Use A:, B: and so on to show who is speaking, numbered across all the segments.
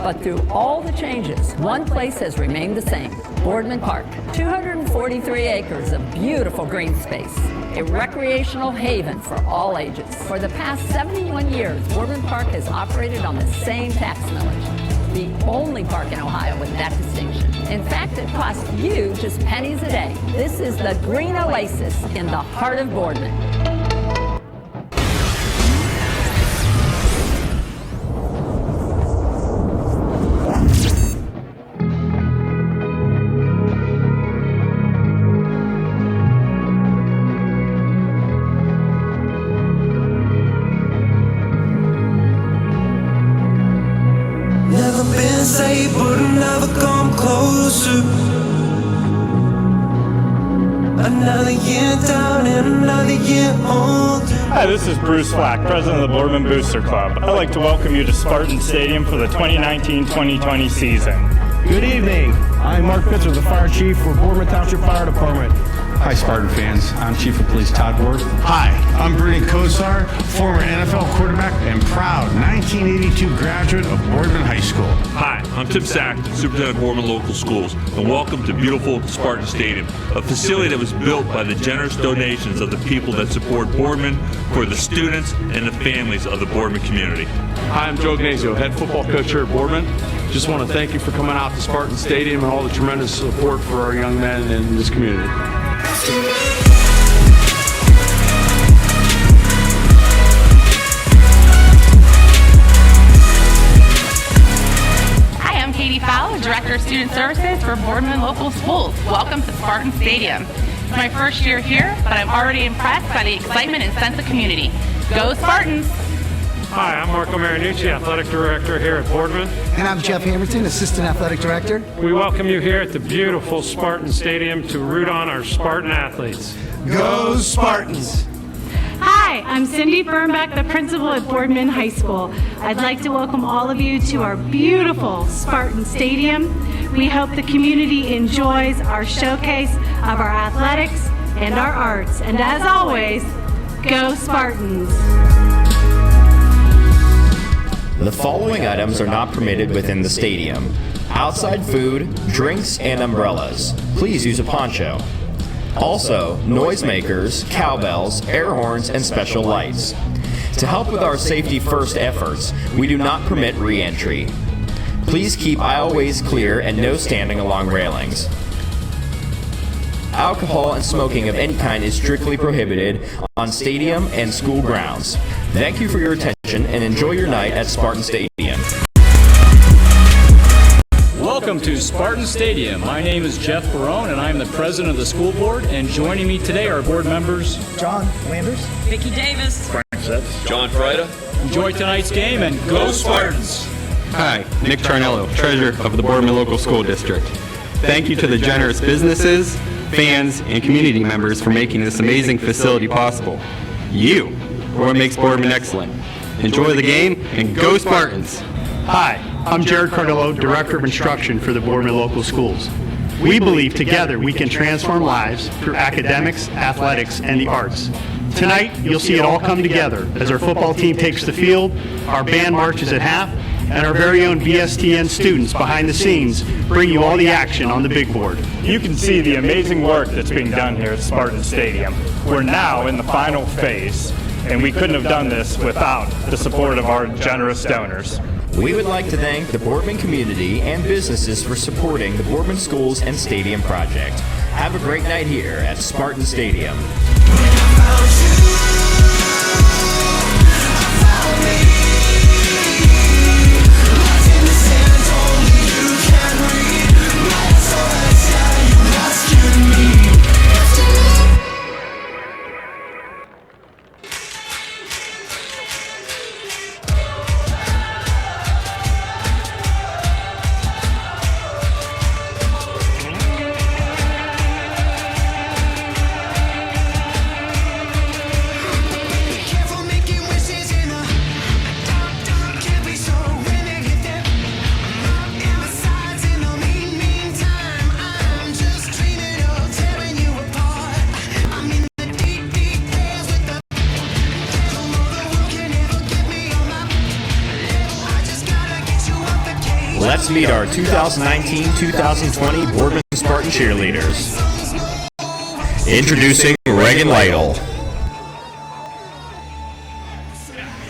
A: But through all the changes, one place has remained the same, Boardman Park. 243 acres of beautiful green space, a recreational haven for all ages. For the past 71 years, Boardman Park has operated on the same tax millage, the only park in Ohio with that distinction. In fact, it costs you just pennies a day. This is the green oasis in the heart of Boardman.
B: Say, but never come closer. Another year down and another year older.
C: Hi, this is Bruce Flack, president of the Boardman Booster Club. I'd like to welcome you to Spartan Stadium for the 2019-2020 season.
D: Good evening. I'm Mark Pitzer, the fire chief for Boardman Township Fire Department.
E: Hi, Spartan fans. I'm Chief of Police Todd Worth.
F: Hi, I'm Bernie Kosar, former NFL quarterback and proud 1982 graduate of Boardman High School.
G: Hi, I'm Tim Sack, Superintendent of Boardman Local Schools, and welcome to beautiful Spartan Stadium, a facility that was built by the generous donations of the people that support Boardman for the students and the families of the Boardman community.
H: Hi, I'm Joe Gnazio, head football coach here at Boardman. Just want to thank you for coming out to Spartan Stadium and all the tremendous support for our young men in this community.
I: Hi, I'm Katie Fowler, Director of Student Services for Boardman Local Schools. Welcome to Spartan Stadium. It's my first year here, but I'm already impressed by the excitement and sense of community. Go Spartans!
J: Hi, I'm Marco Marinucci, Athletic Director here at Boardman.
K: And I'm Jeff Hamilton, Assistant Athletic Director.
J: We welcome you here at the beautiful Spartan Stadium to root on our Spartan athletes.
F: Go Spartans!
L: Hi, I'm Cindy Birnbach, the principal at Boardman High School. I'd like to welcome all of you to our beautiful Spartan Stadium. We hope the community enjoys our showcase of our athletics and our arts. And as always, go Spartans!
M: The following items are not permitted within the stadium: outside food, drinks, and umbrellas. Please use a poncho. Also, noisemakers, cowbells, air horns, and special lights. To help with our safety first efforts, we do not permit re-entry. Please keep aisleways clear and no standing along railings. Alcohol and smoking of any kind is strictly prohibited on stadium and school grounds. Thank you for your attention and enjoy your night at Spartan Stadium.
N: Welcome to Spartan Stadium. My name is Jeff Barone and I'm the president of the school board, and joining me today are board members
K: John Landers,
O: Vicki Davis,
P: Frank Setz,
G: John Frieda.
N: Enjoy tonight's game and go Spartans!
Q: Hi, Nick Charnello, treasurer of the Boardman Local School District. Thank you to the generous businesses, fans, and community members for making this amazing facility possible. You are what makes Boardman excellent. Enjoy the game and go Spartans!
R: Hi, I'm Jared Cardillo, Director of Instruction for the Boardman Local Schools. We believe together we can transform lives through academics, athletics, and the arts. Tonight, you'll see it all come together as our football team takes the field, our band marches at half, and our very own PSTN students behind the scenes bring you all the action on the big board.
C: You can see the amazing work that's being done here at Spartan Stadium. We're now in the final phase, and we couldn't have done this without the support of our generous donors.
M: We would like to thank the Boardman community and businesses for supporting the Boardman Schools and Stadium project. Have a great night here at Spartan Stadium. Let's meet our 2019-2020 Boardman Spartan cheerleaders. Introducing Reagan Lytle.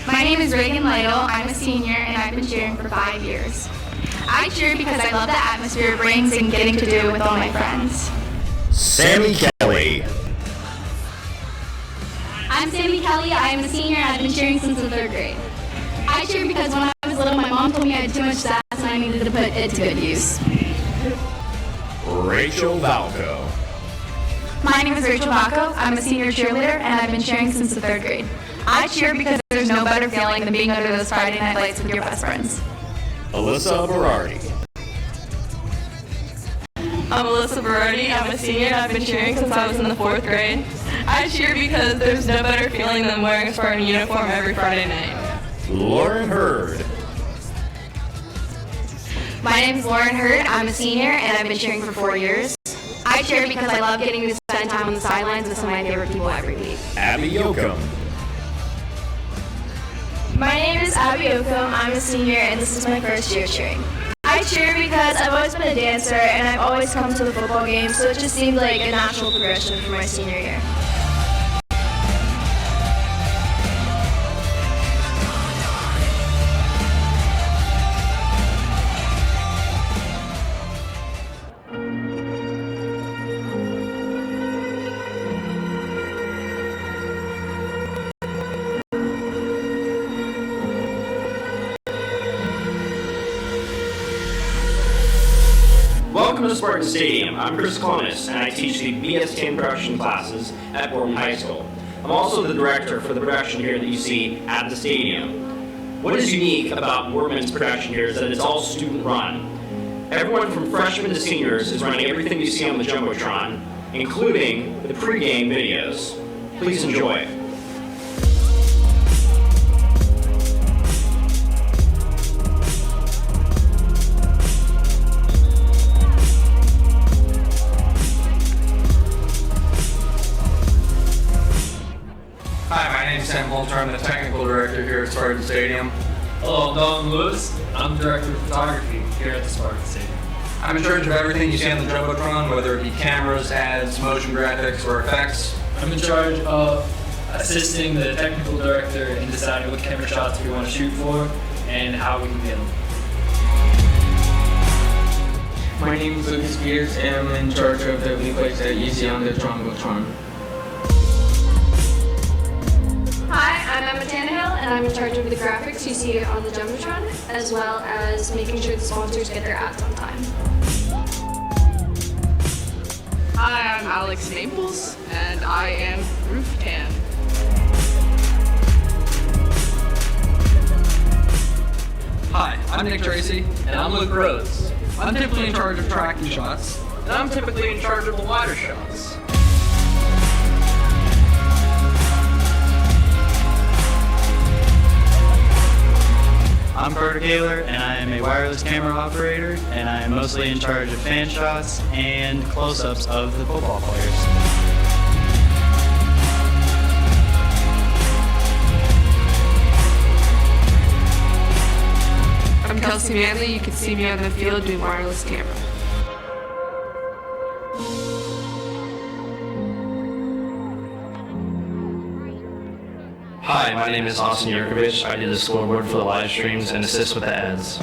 O: My name is Reagan Lytle. I'm a senior and I've been cheering for 5 years. I cheer because I love the atmosphere it brings and getting to do it with all my friends.
M: Sammy Kelly.
O: I'm Sammy Kelly. I am a senior and I've been cheering since the 3rd grade. I cheer because when I was little, my mom told me I had too much sass and I needed to put it to good use.
M: Rachel Valco.
O: My name is Rachel Valco. I'm a senior cheerleader and I've been cheering since the 3rd grade. I cheer because there's no better feeling than being under those Friday night lights with your best friends.
M: Alyssa Berardi.
P: I'm Alyssa Berardi. I'm a senior and I've been cheering since I was in the 4th grade. I cheer because there's no better feeling than wearing a Spartan uniform every Friday night.
M: Lauren Hurd.
O: My name is Lauren Hurd. I'm a senior and I've been cheering for 4 years. I cheer because I love getting to spend time on the sidelines with some of my favorite people every week.
M: Abby Yoakum.
S: My name is Abby Yoakum. I'm a senior and this is my first year cheering. I cheer because I've always been a dancer and I've always come to the football game, so it just seemed like a natural progression for my senior year.
T: Welcome to Spartan Stadium. I'm Chris Clonis, and I teach the PSTN production classes at Boardman High School. I'm also the director for the production here that you see at the stadium. What is unique about Boardman's production here is that it's all student-run. Everyone from freshmen to seniors is running everything you see on the Jumbotron, including the pregame videos. Please enjoy.
U: Hi, my name is Sam Holter. I'm the technical director here at Spartan Stadium.
V: Hello, I'm Dalton Lewis. I'm the director of photography here at the Spartan Stadium.
U: I'm in charge of everything you see on the Jumbotron, whether it be cameras, ads, motion graphics, or effects.
V: I'm in charge of assisting the technical director in deciding what camera shots we want to shoot for and how we can get them.
U: My name is Lucas Peters, and I'm in charge of the replays that you see on the Jumbotron.
S: Hi, I'm Emma Tannehill, and I'm in charge of the graphics you see on the Jumbotron, as well as making sure the sponsors get their ads on time.
W: Hi, I'm Alex Naples, and I am Roof Tan.
U: Hi, I'm Nick Tracy.
W: And I'm Luke Rhodes.
U: I'm typically in charge of tracking shots.
W: And I'm typically in charge of the wider shots.
X: I'm Carter Kaler, and I am a wireless camera operator, and I am mostly in charge of fan shots and close-ups of the football players.
W: I'm Kelsey Manley. You can see me on the field doing wireless camera.
T: Hi, my name is Austin Yurkovich. I do the scoreboard for the live streams and assist with the ads.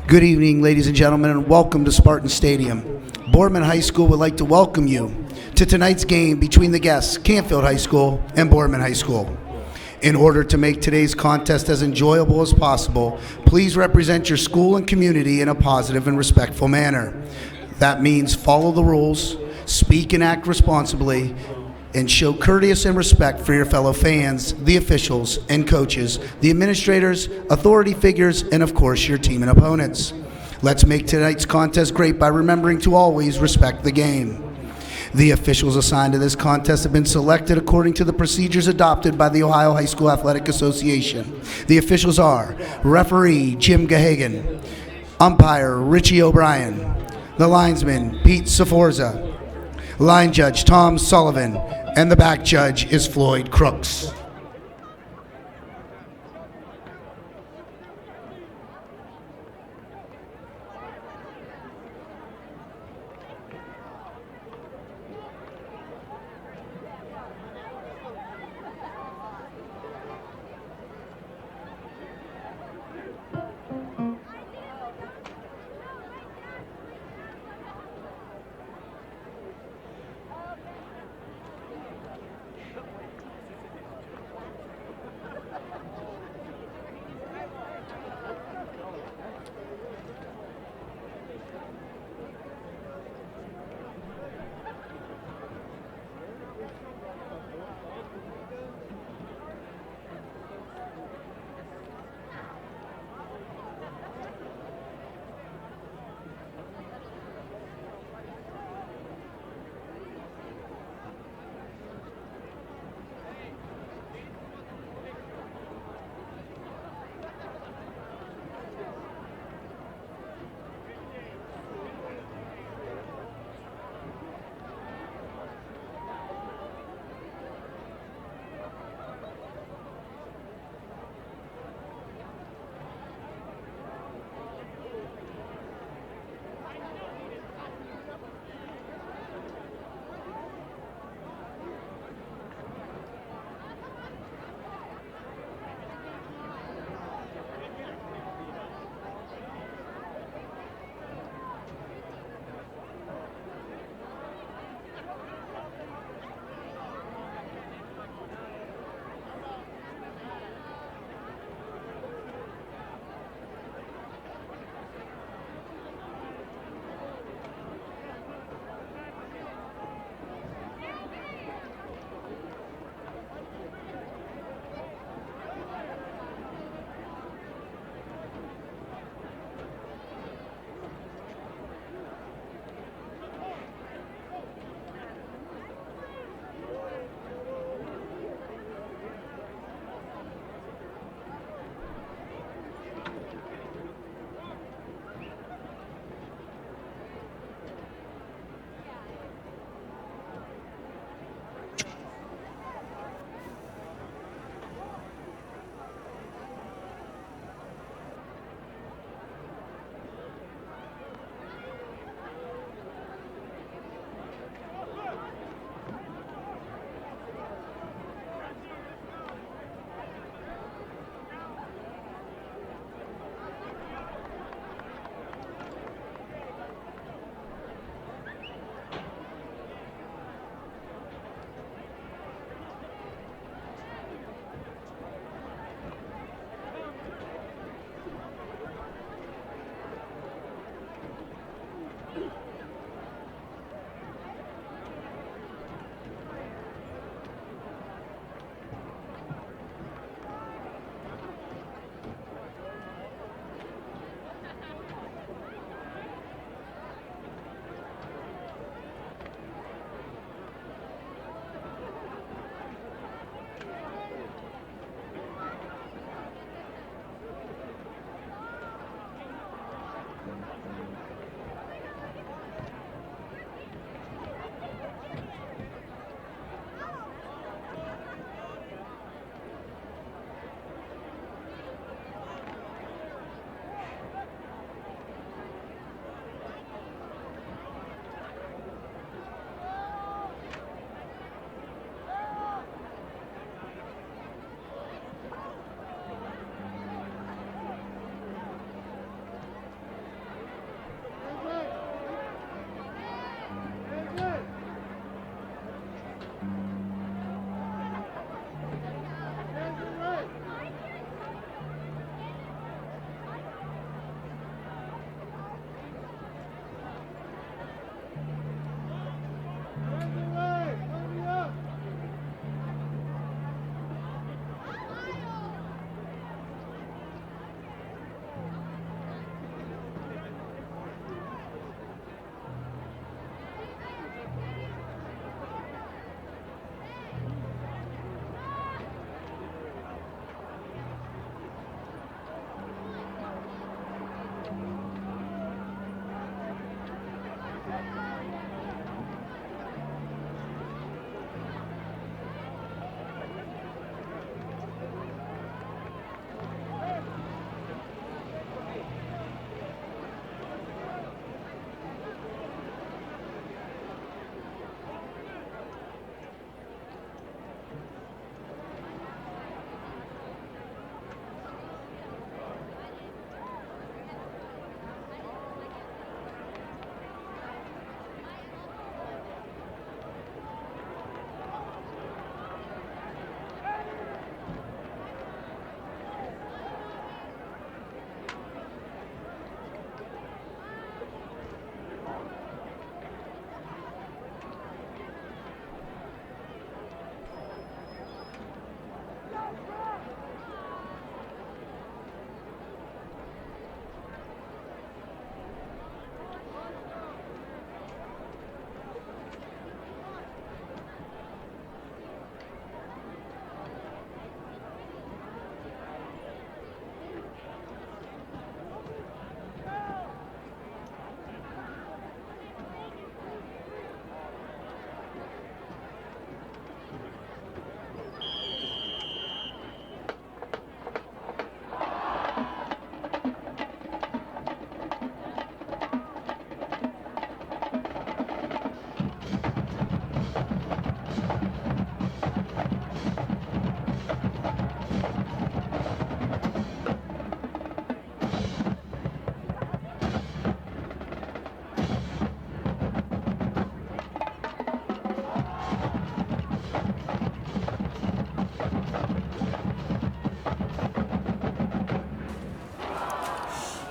K: Good evening, ladies and gentlemen, and welcome to Spartan Stadium. Boardman High School would like to welcome you to tonight's game between the guests, Canfield High School and Boardman High School. In order to make today's contest as enjoyable as possible, please represent your school and community in a positive and respectful manner. That means follow the rules, speak and act responsibly, and show courteous and respect for your fellow fans, the officials and coaches, the administrators, authority figures, and of course your team and opponents. Let's make tonight's contest great by remembering to always respect the game. The officials assigned to this contest have been selected according to the procedures adopted by the Ohio High School Athletic Association. The officials are referee Jim Gahagan, umpire Richie O'Brien, the linesman Pete Saforza, line judge Tom Sullivan, and the back judge is Floyd Crooks.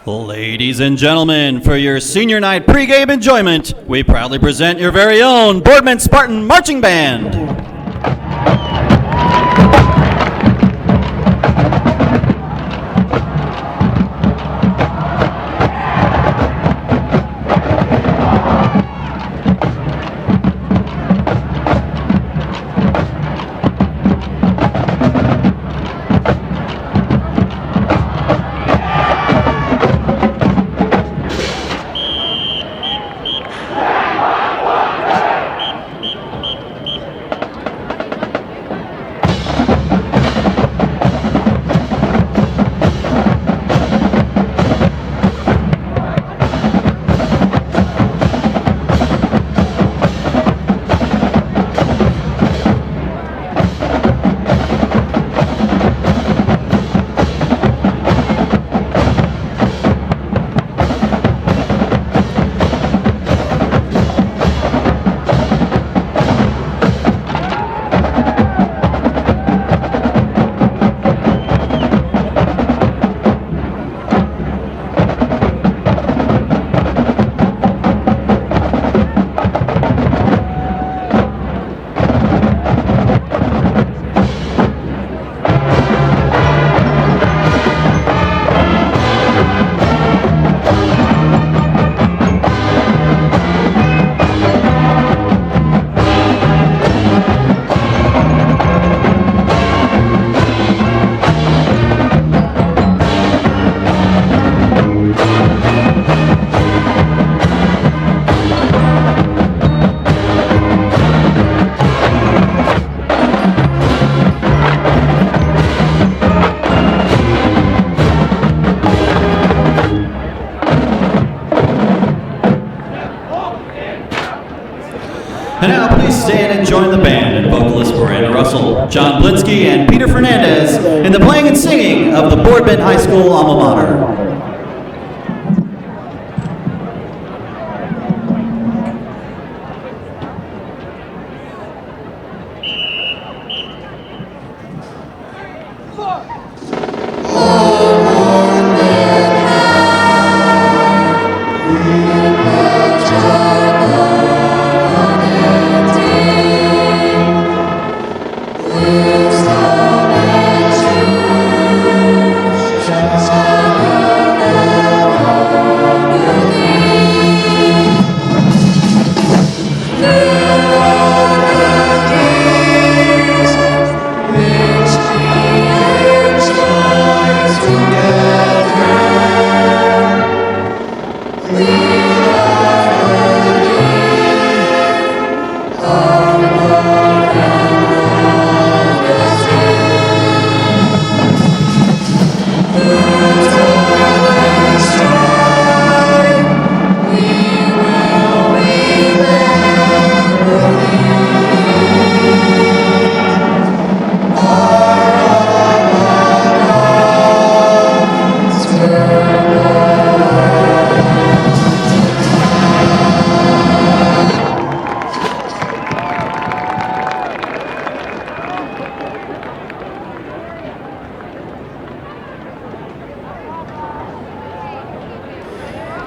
A: Ladies and gentlemen, for your senior night pregame enjoyment, we proudly present your very own Boardman Spartan Marching Band. And now please stand and join the band and vocalists Miranda Russell, John Blinsky, and Peter Fernandez in the playing and singing of the Boardman High School alma mater.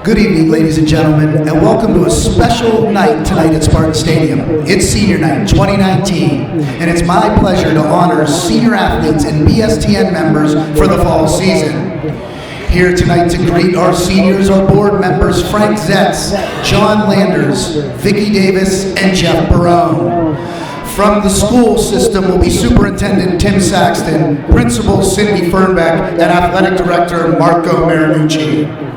K: Good evening, ladies and gentlemen, and welcome to a special night tonight at Spartan Stadium. It's Senior Night 2019, and it's my pleasure to honor senior athletes and PSTN members for the fall season. Here tonight to greet our seniors are board members Frank Zetz, John Landers, Vicki Davis, and Jeff Barone. From the school system will be Superintendent Tim Saxton, Principal Cindy Fernbeck, and Athletic Director Marco Marinucci.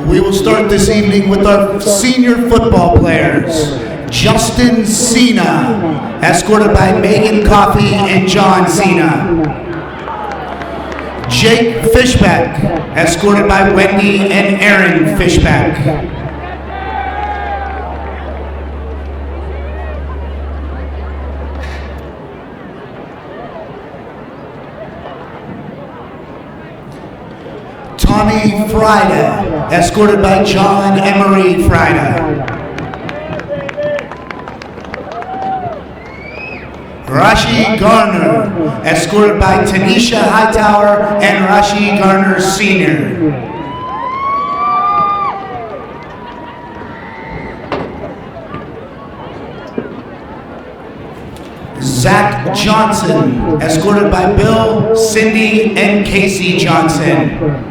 K: We will start this evening with our senior football players. Justin Cena, escorted by Megan Coffey and John Cena. Jake Fishbeck, escorted by Wendy and Aaron Fishbeck. Tommy Friday, escorted by John and Marie Friday. Rashi Garner, escorted by Tanisha Hightower and Rashi Garner Sr. Zach Johnson, escorted by Bill, Cindy, and Casey Johnson.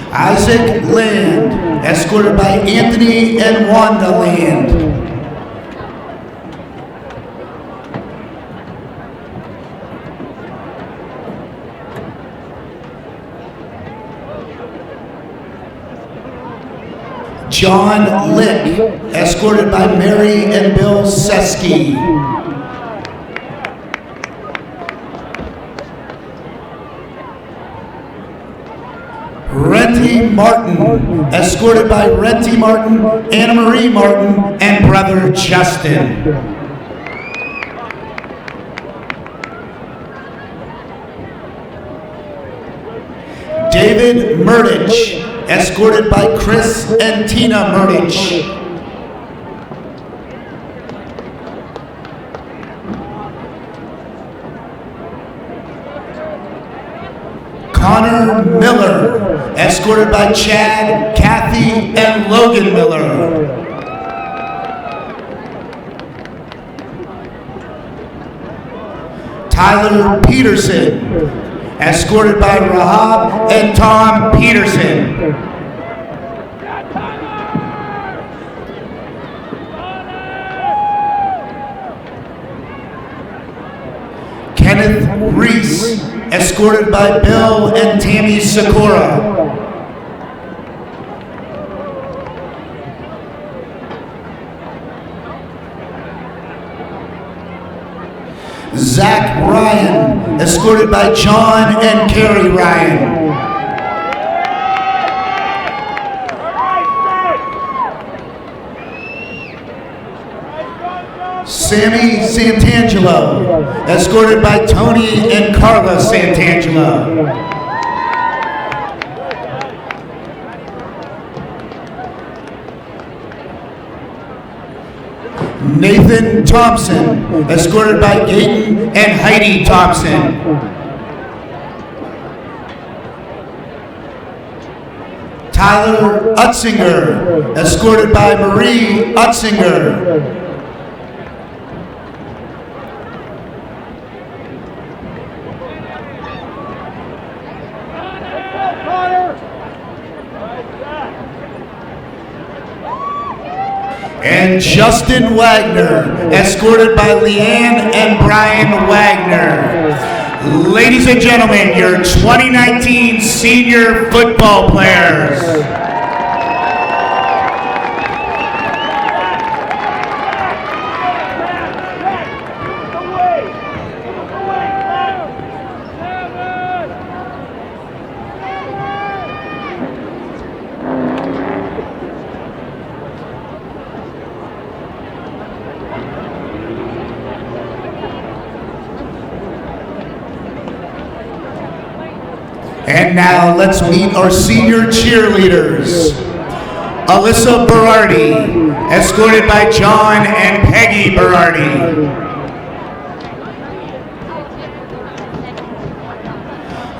K: Isaac Land, escorted by Anthony and Wanda Land. John Lick, escorted by Mary and Bill Seski. Renty Martin, escorted by Renty Martin, Anna Marie Martin, and brother Justin. David Murdich, escorted by Chris and Tina Murdich. Connor Miller, escorted by Chad, Kathy, and Logan Miller. Tyler Peterson, escorted by Rahab and Tom Peterson. Kenneth Reese, escorted by Bill and Tammy Sikora. Zach Ryan, escorted by John and Carrie Ryan. Sammy Santangelo, escorted by Tony and Carla Santangelo. Nathan Thompson, escorted by Gaten and Heidi Thompson. Tyler Utzinger, escorted by Marie Utzinger. And Justin Wagner, escorted by Leanne and Brian Wagner. Ladies and gentlemen, your 2019 senior football players. And now let's meet our senior cheerleaders. Alyssa Berardi, escorted by John and Peggy Berardi.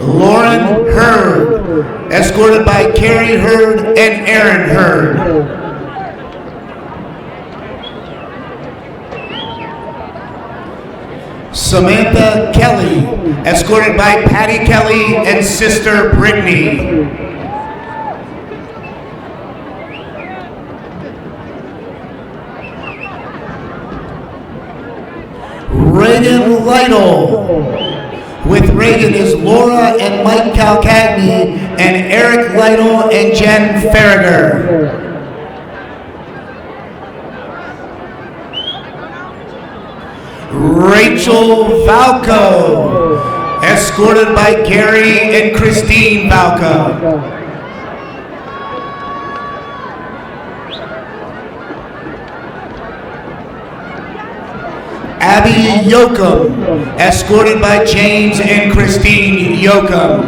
K: Lauren Hurd, escorted by Carrie Hurd and Aaron Hurd. Samantha Kelly, escorted by Patty Kelly and sister Brittany. Reagan Lytle. With Reagan is Laura and Mike Calcagney and Eric Lytle and Jen Farragher. Rachel Valco, escorted by Gary and Christine Valco. Abby Yoakum, escorted by James and Christine Yoakum.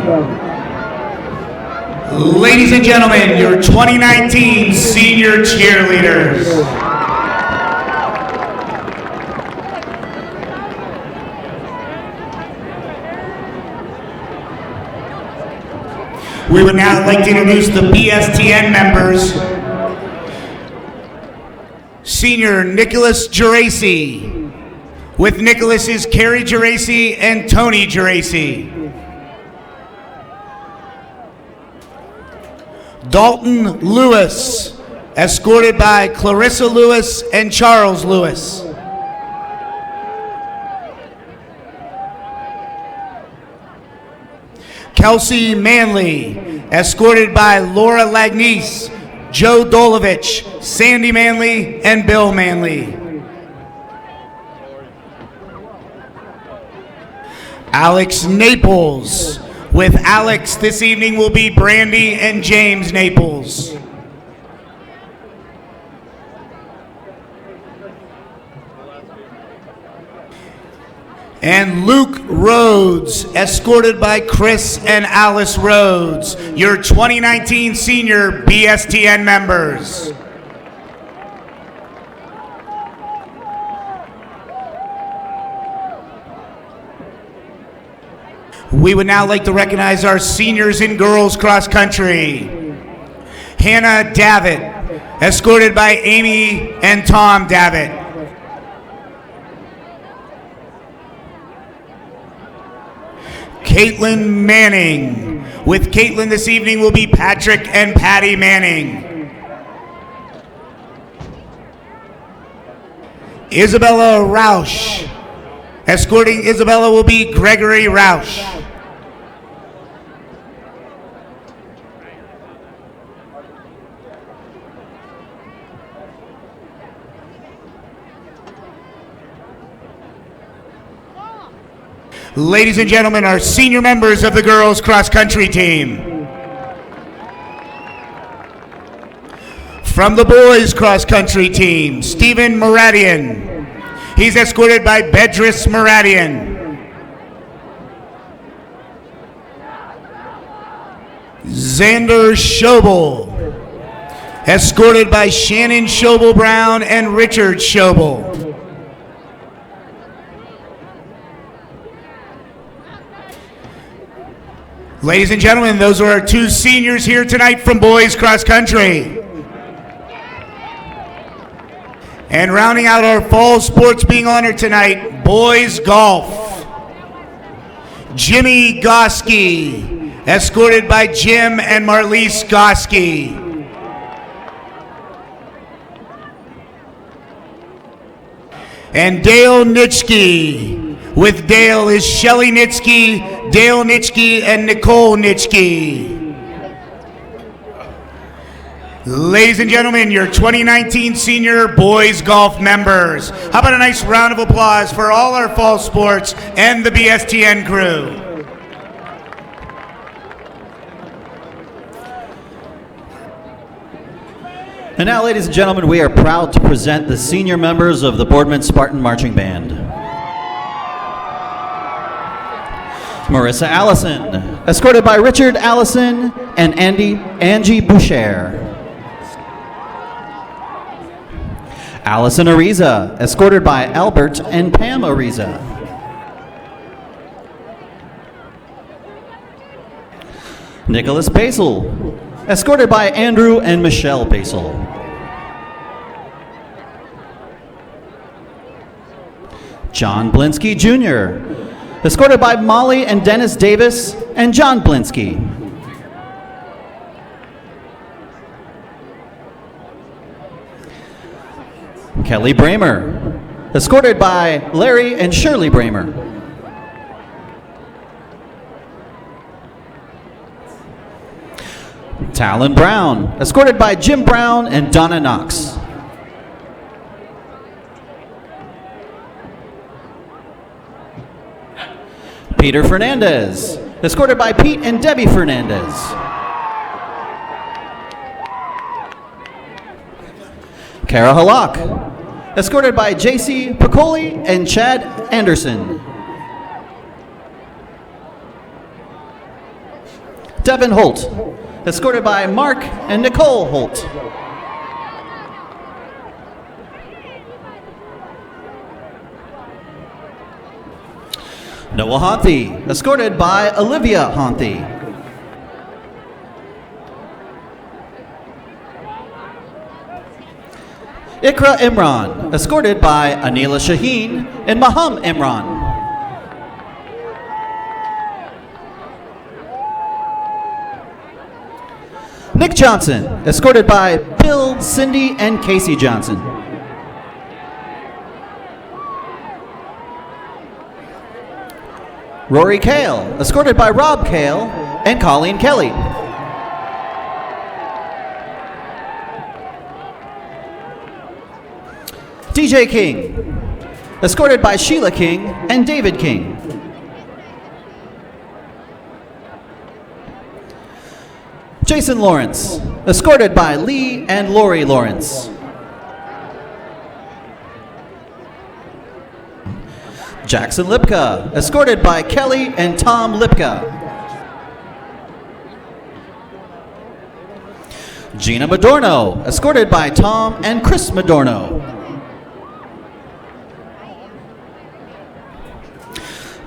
K: Ladies and gentlemen, your 2019 senior cheerleaders. We would now like to introduce the PSTN members. Senior Nicholas Geraci. With Nicholas is Carrie Geraci and Tony Geraci. Dalton Lewis, escorted by Clarissa Lewis and Charles Lewis. Kelsey Manley, escorted by Laura Lagnese, Joe Dolovich, Sandy Manley, and Bill Manley. Alex Naples. With Alex this evening will be Brandy and James Naples. And Luke Rhodes, escorted by Chris and Alice Rhodes, your 2019 senior PSTN members. We would now like to recognize our seniors in girls cross country. Hannah Davitt, escorted by Amy and Tom Davitt. Caitlin Manning. With Caitlin this evening will be Patrick and Patty Manning. Isabella Roush. Escorting Isabella will be Gregory Roush. Ladies and gentlemen, our senior members of the girls cross country team. From the boys cross country team, Stephen Maradian. He's escorted by Bedris Maradian. Xander Schobel, escorted by Shannon Schobel Brown and Richard Schobel. Ladies and gentlemen, those are our two seniors here tonight from boys cross country. And rounding out our fall sports being honored tonight, boys golf. Jimmy Goski, escorted by Jim and Marlise Goski. And Dale Nitschke. With Dale is Shelly Nitschke, Dale Nitschke, and Nicole Nitschke. Ladies and gentlemen, your 2019 senior boys golf members. How about a nice round of applause for all our fall sports and the PSTN crew.
A: And now, ladies and gentlemen, we are proud to present the senior members of the Boardman Spartan Marching Band. Marissa Allison, escorted by Richard Allison and Angie Boucher. Allison Ariza, escorted by Albert and Pam Ariza. Nicholas Basil, escorted by Andrew and Michelle Basil. John Blinsky Jr., escorted by Molly and Dennis Davis and John Blinsky. Kelly Bramer, escorted by Larry and Shirley Bramer. Talon Brown, escorted by Jim Brown and Donna Knox. Peter Fernandez, escorted by Pete and Debbie Fernandez. Kara Halak, escorted by JC Piccoli and Chad Anderson. Devin Holt, escorted by Mark and Nicole Holt. Noah Honthy, escorted by Olivia Honthy. Ikra Imran, escorted by Anila Shaheen and Maham Imran. Nick Johnson, escorted by Bill, Cindy, and Casey Johnson. Rory Kale, escorted by Rob Kale and Colleen Kelly. DJ King, escorted by Sheila King and David King. Jason Lawrence, escorted by Lee and Lori Lawrence. Jackson Lipka, escorted by Kelly and Tom Lipka. Gina Madorno, escorted by Tom and Chris Madorno.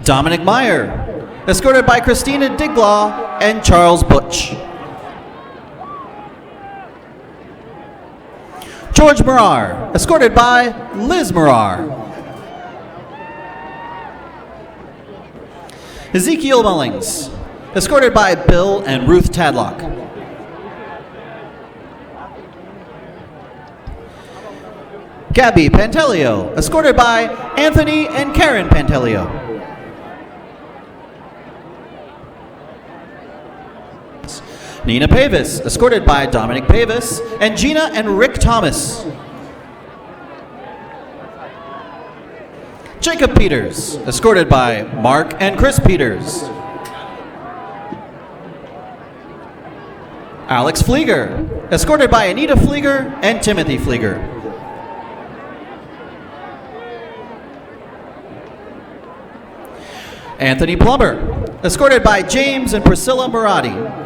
A: Dominic Meyer, escorted by Christina Diglaw and Charles Butch. George Marar, escorted by Liz Marar. Ezekiel Mullings, escorted by Bill and Ruth Tadlock. Gabby Pantelio, escorted by Anthony and Karen Pantelio. Nina Pavis, escorted by Dominic Pavis and Gina and Rick Thomas. Jacob Peters, escorted by Mark and Chris Peters. Alex Flieger, escorted by Anita Flieger and Timothy Flieger. Anthony Plummer, escorted by James and Priscilla Murati.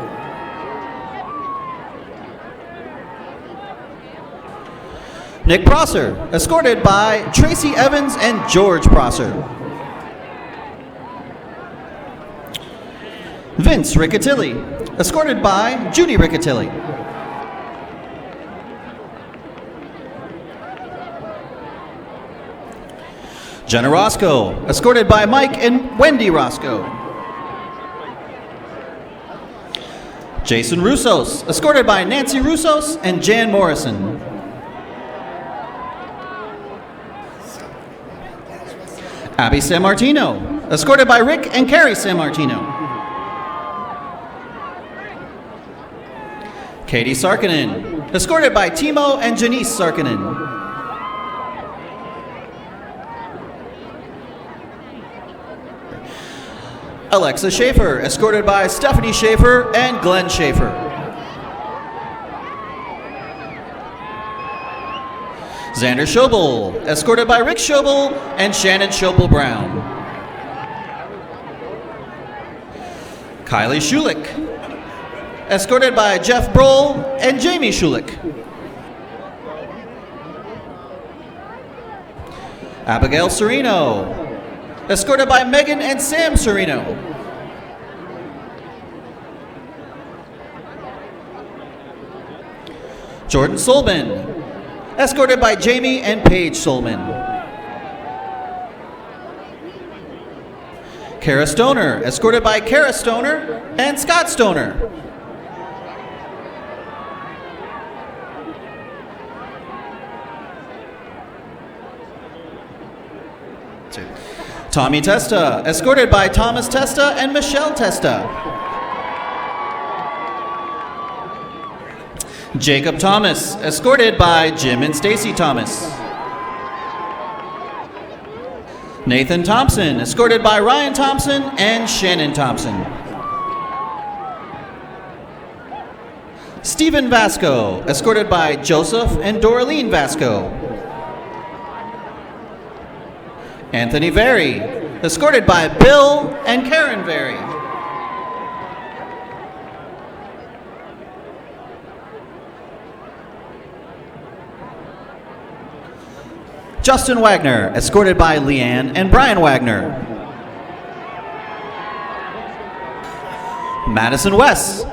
A: Nick Prosser, escorted by Tracy Evans and George Prosser. Vince Riccatilli, escorted by Judy Riccatilli. Jenna Roscoe, escorted by Mike and Wendy Roscoe. Jason Russos, escorted by Nancy Russos and Jan Morrison. Abby Sammartino, escorted by Rick and Carrie Sammartino. Katie Sarkinen, escorted by Timo and Janice Sarkinen. Alexa Schaefer, escorted by Stephanie Schaefer and Glenn Schaefer. Xander Schobel, escorted by Rick Schobel and Shannon Schobel Brown. Kylie Schulich, escorted by Jeff Brohl and Jamie Schulich. Abigail Serino, escorted by Megan and Sam Serino. Jordan Solman, escorted by Jamie and Paige Solman. Kara Stoner, escorted by Kara Stoner and Scott Stoner. Tommy Testa, escorted by Thomas Testa and Michelle Testa. Jacob Thomas, escorted by Jim and Stacy Thomas. Nathan Thompson, escorted by Ryan Thompson and Shannon Thompson. Stephen Vasco, escorted by Joseph and Doraline Vasco. Anthony Very, escorted by Bill and Karen Very. Justin Wagner, escorted by Leanne and Brian Wagner. Madison West,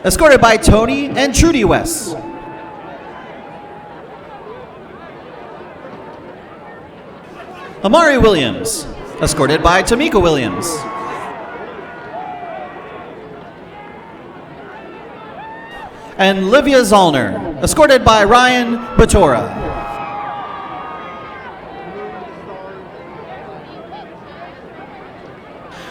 A: escorted by Tony and Trudy West. Amari Williams, escorted by Tamika Williams. And Livia Zollner, escorted by Ryan Batora.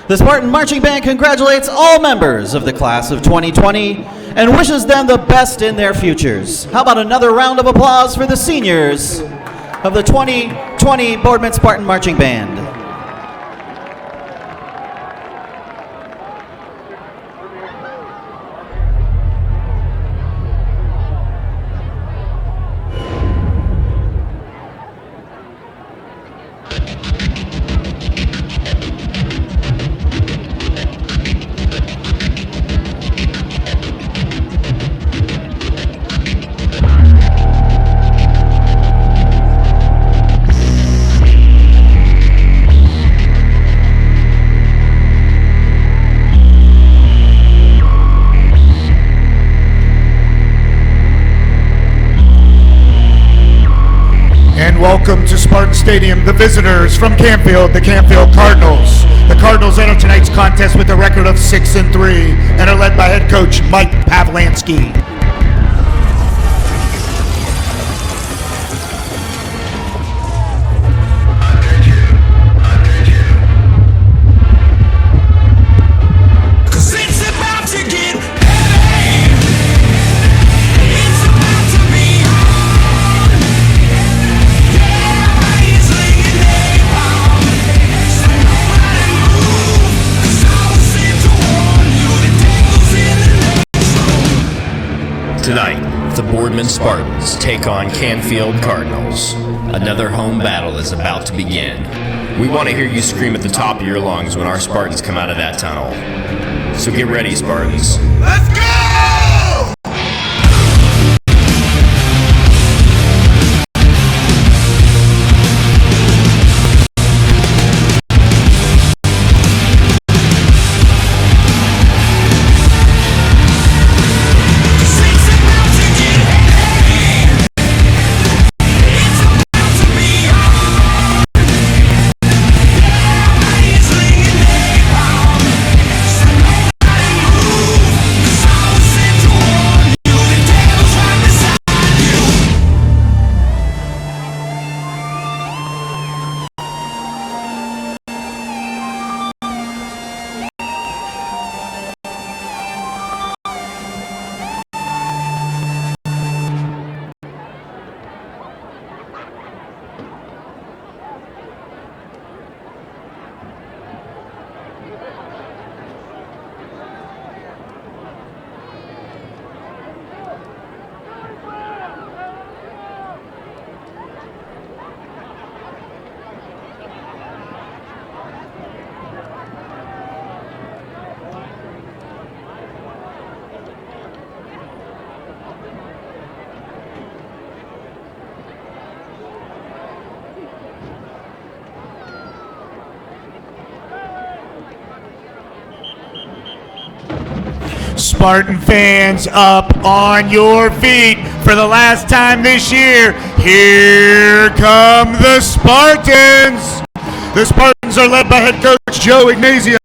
A: The Spartan Marching Band congratulates all members of the class of 2020 and wishes them the best in their futures. How about another round of applause for the seniors of the 2020 Boardman Spartan Marching Band.
B: Welcome to Spartan Stadium, the visitors from Canfield, the Canfield Cardinals. The Cardinals enter tonight's contest with a record of 6-3 and are led by head coach Mike Pavlansky.
M: Tonight, the Boardman Spartans take on Canfield Cardinals. Another home battle is about to begin. We want to hear you scream at the top of your lungs when our Spartans come out of that tunnel. So get ready, Spartans.
B: Let's go! Spartan fans, up on your feet for the last time this year. Here come the Spartans. The Spartans are led by head coach Joe Ignazio.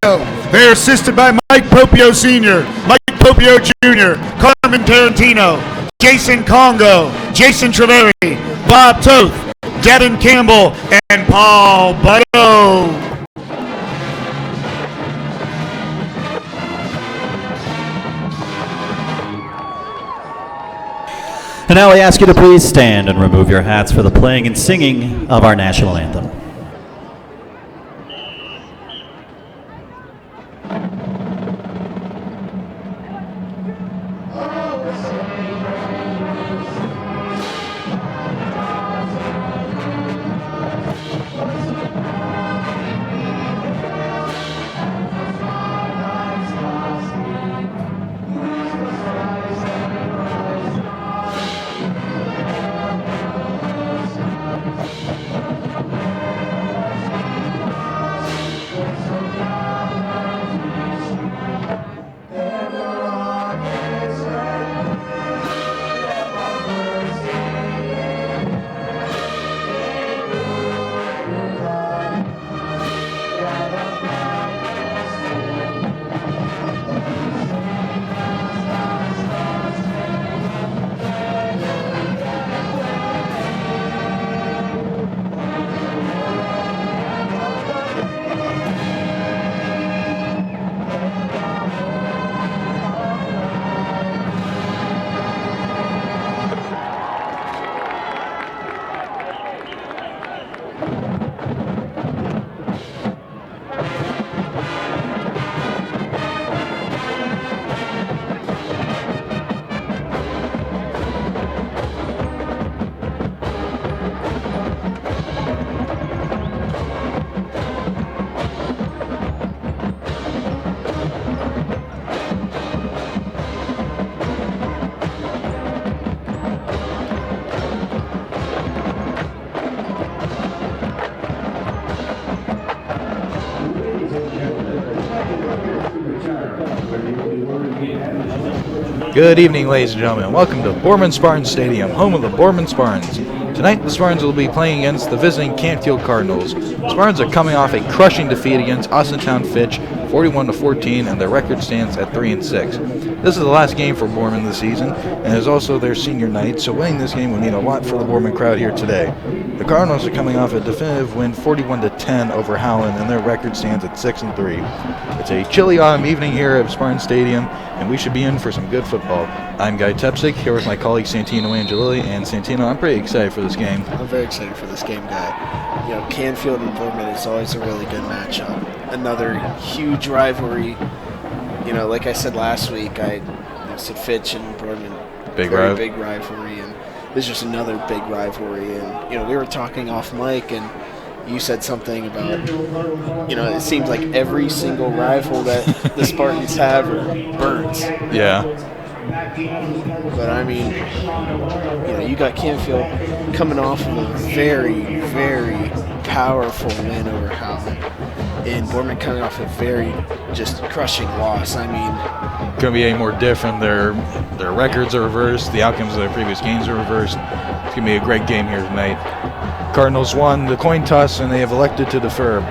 B: They are assisted by Mike Popio Sr., Mike Popio Jr., Carmen Tarantino, Jason Congo, Jason Treveri, Bob Toth, Devin Campbell, and Paul Butto.
A: And now I ask you to please stand and remove your hats for the playing and singing of our national anthem.
D: Good evening, ladies and gentlemen. Welcome to Boardman Spartan Stadium, home of the Boardman Spartans. Tonight, the Spartans will be playing against the visiting Canfield Cardinals. The Spartans are coming off a crushing defeat against Austintown Fitch, 41-14, and their record stands at 3-6. This is the last game for Boardman this season, and is also their senior night, so winning this game would mean a lot for the Boardman crowd here today. The Cardinals are coming off a definitive win, 41-10 over Howland, and their record stands at 6-3. It's a chilly autumn evening here at Spartan Stadium, and we should be in for some good football. I'm Guy Tepsick, here with my colleague Santino Angelilli, and Santino, I'm pretty excited for this game.
E: I'm very excited for this game, Guy. You know, Canfield and Boardman is always a really good matchup. Another huge rivalry. You know, like I said last week, I said Fitch and Boardman, big rivalry, and this is just another big rivalry. And, you know, we were talking off mic, and you said something about, you know, it seems like every single rival that the Spartans have burns.
D: Yeah.
E: But, I mean, you know, you got Canfield coming off of a very, very powerful win over Howland. And Boardman coming off a very just crushing loss. I mean,
D: couldn't be any more different. Their records are reversed. The outcomes of their previous games are reversed. It's going to be a great game here tonight. Cardinals won the coin toss, and they have elected to defer.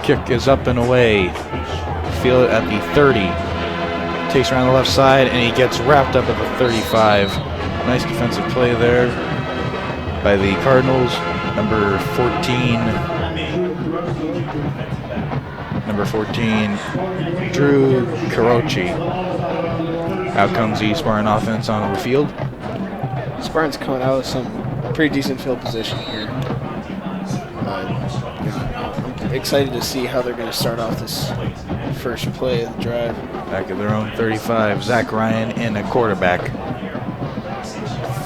D: Kick is up and away. Feel it at the 30. Takes around the left side, and he gets wrapped up at the 35. Nice defensive play there by the Cardinals. Number 14, Drew Carochi. Out comes the Spartan offense on the field.
E: Spartan's coming out with some pretty decent field position here. I'm excited to see how they're going to start off this first play of the drive.
D: Back at their own 35, Zach Ryan in a quarterback.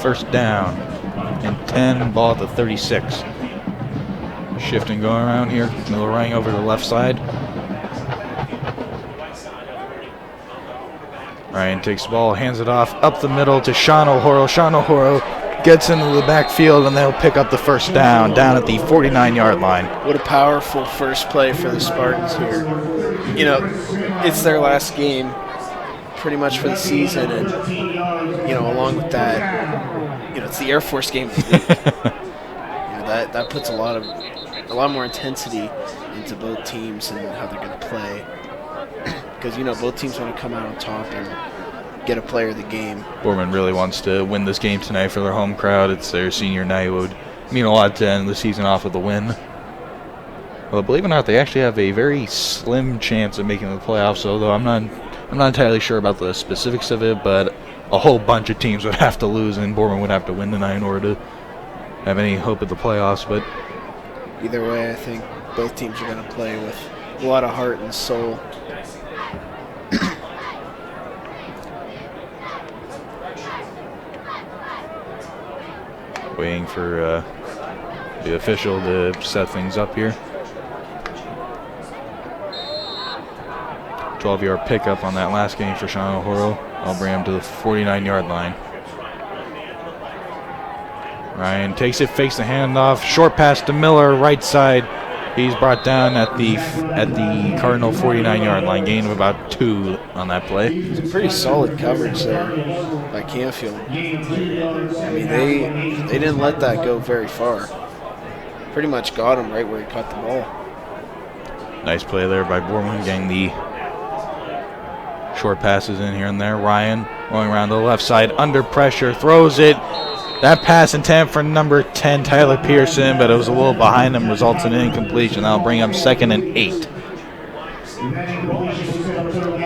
D: First down. And 10, ball at the 36. Shifting going around here. Miller running over to the left side. Ryan takes the ball, hands it off up the middle to Sean O'Horo. Sean O'Horo gets into the backfield, and they'll pick up the first down at the 49-yard line.
E: What a powerful first play for the Spartans here. You know, it's their last game pretty much for the season, and, you know, along with that, you know, it's the Air Force game of the week. You know, that puts a lot more intensity into both teams and how they're going to play. Because, you know, both teams want to come out on top and get a player of the game.
D: Boardman really wants to win this game tonight for their home crowd. It's their senior night. It would mean a lot to end the season off with a win. Well, believe it or not, they actually have a very slim chance of making the playoffs, although I'm not entirely sure about the specifics of it, but a whole bunch of teams would have to lose, and Boardman would have to win tonight in order to have any hope at the playoffs. But
E: either way, I think both teams are going to play with a lot of heart and soul.
D: Waiting for the official to set things up here. 12-yard pickup on that last game for Sean O'Horo. I'll bring him to the 49-yard line. Ryan takes it, fakes the handoff, short pass to Miller, right side. He's brought down at the Cardinal 49-yard line, gain of about 2 on that play.
E: It's a pretty solid coverage there by Canfield. I mean, they didn't let that go very far. Pretty much got him right where he caught the ball.
D: Nice play there by Boardman, getting the short passes in here and there. Ryan going around the left side, under pressure, throws it. That pass intent for number 10, Tyler Pearson, but it was a little behind him, results in an incompletion. That'll bring up 2nd and 8.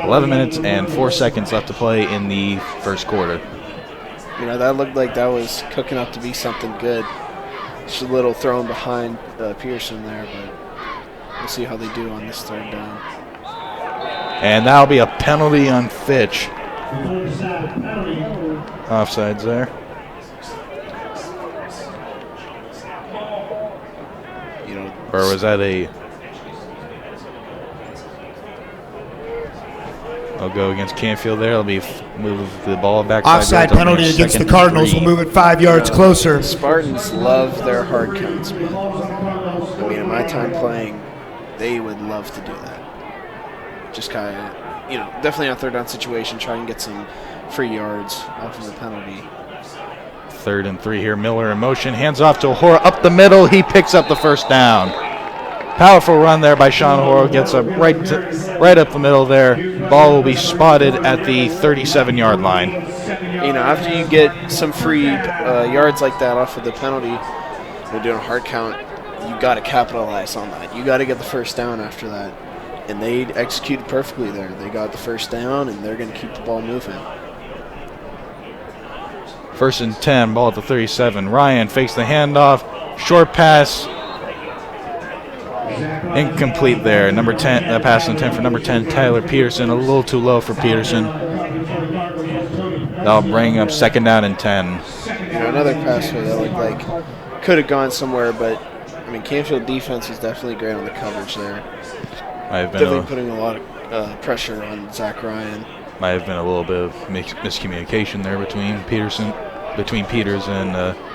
D: 11 minutes and 4 seconds left to play in the first quarter.
E: You know, that looked like that was cooking up to be something good. Just a little thrown behind Pearson there, but we'll see how they do on this third down.
D: And that'll be a penalty on Fitch. Offsides there. Or was that I'll go against Canfield there. It'll be move the ball back.
B: Offside penalty against the Cardinals will move it 5 yards closer.
E: Spartans love their hard counts, man. I mean, in my time playing, they would love to do that. Just kind of definitely on third down situation, try and get some free yards off of the penalty.
D: 3rd and 3 here. Miller in motion, hands off to Hora up the middle. He picks up the first down. Powerful run there by Sean Hora. Gets up right up the middle there. Ball will be spotted at the 37-yard line.
E: After you get some free yards like that off of the penalty, they're doing a hard count. You got to capitalize on that. You got to get the first down after that. And they executed perfectly there. They got the first down, and they're going to keep the ball moving.
D: 1st and 10, ball at the 37. Ryan fakes the handoff. Short pass. Incomplete there. Number 10, pass intent for number 10, Tyler Peterson. A little too low for Peterson. That'll bring up 2nd down and 10.
E: Another pass that looked like could have gone somewhere, but Canfield defense is definitely great on the coverage there. Definitely putting a lot of pressure on Zach Ryan.
D: Might have been a little bit of miscommunication there between Peters and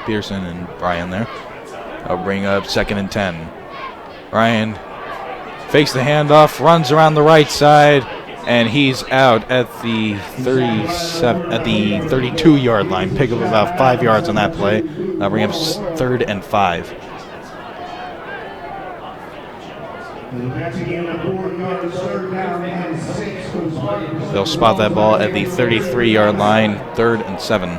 D: Peterson and Ryan there. I'll bring up 2nd and 10. Ryan fakes the handoff, runs around the right side, and he's out at the 32-yard line. Pick up about 5 yards on that play. That'll bring up 3rd and 5. They'll spot that ball at the 33-yard line, 3rd and 7.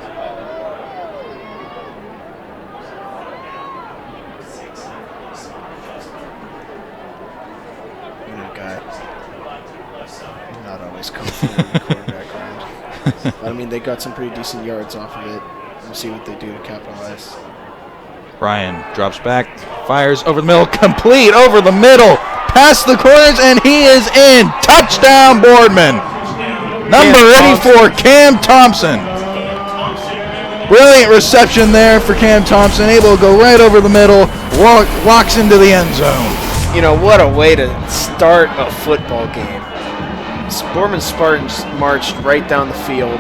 E: Not always comfortable in the quarterback round. But they got some pretty decent yards off of it. We'll see what they do to capitalize.
D: Ryan drops back, fires over the middle, complete over the middle, past the corners, and he is in. Touchdown, Boardman. Number 84, Cam Thompson. Brilliant reception there for Cam Thompson, able to go right over the middle, walks into the end zone.
E: What a way to start a football game. Boardman Spartans marched right down the field,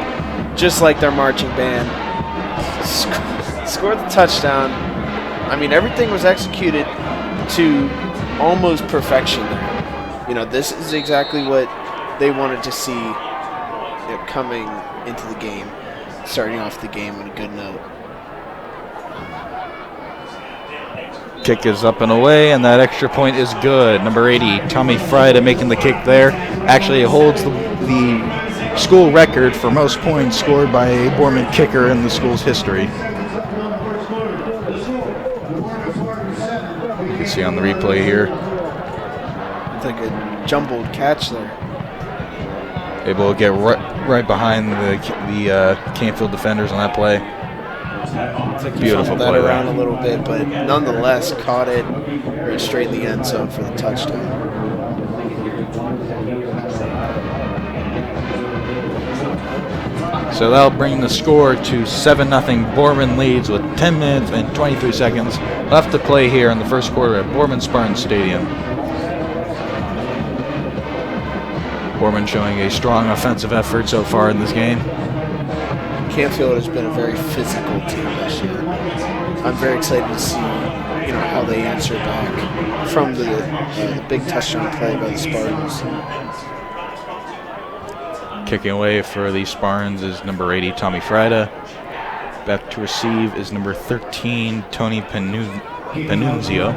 E: just like their marching band. Scored the touchdown. Everything was executed to almost perfection there. This is exactly what they wanted to see coming into the game, starting off the game on a good note.
D: Kick is up and away, and that extra point is good. Number 80, Tommy Frieda making the kick there. Actually, it holds the school record for most points scored by a Boardman kicker in the school's history. You can see on the replay here.
E: It's like a jumbled catch there.
D: Able to get right behind the Canfield defenders on that play. Beautiful
E: that
D: play
E: around
D: there.
E: A little bit, but nonetheless caught it right straight in the end zone for the touchdown.
D: So that'll bring the score to 7-0. Boardman leads with 10 minutes and 23 seconds left to play here in the first quarter at Boardman Spartan Stadium. Boardman showing a strong offensive effort so far in this game.
E: Canfield has been a very physical team this year. I'm very excited to see, how they answer back from the big touchdown play by the Spartans.
D: Kicking away for the Spartans is number 80, Tommy Frieda. Back to receive is number 13, Tony Panunzio.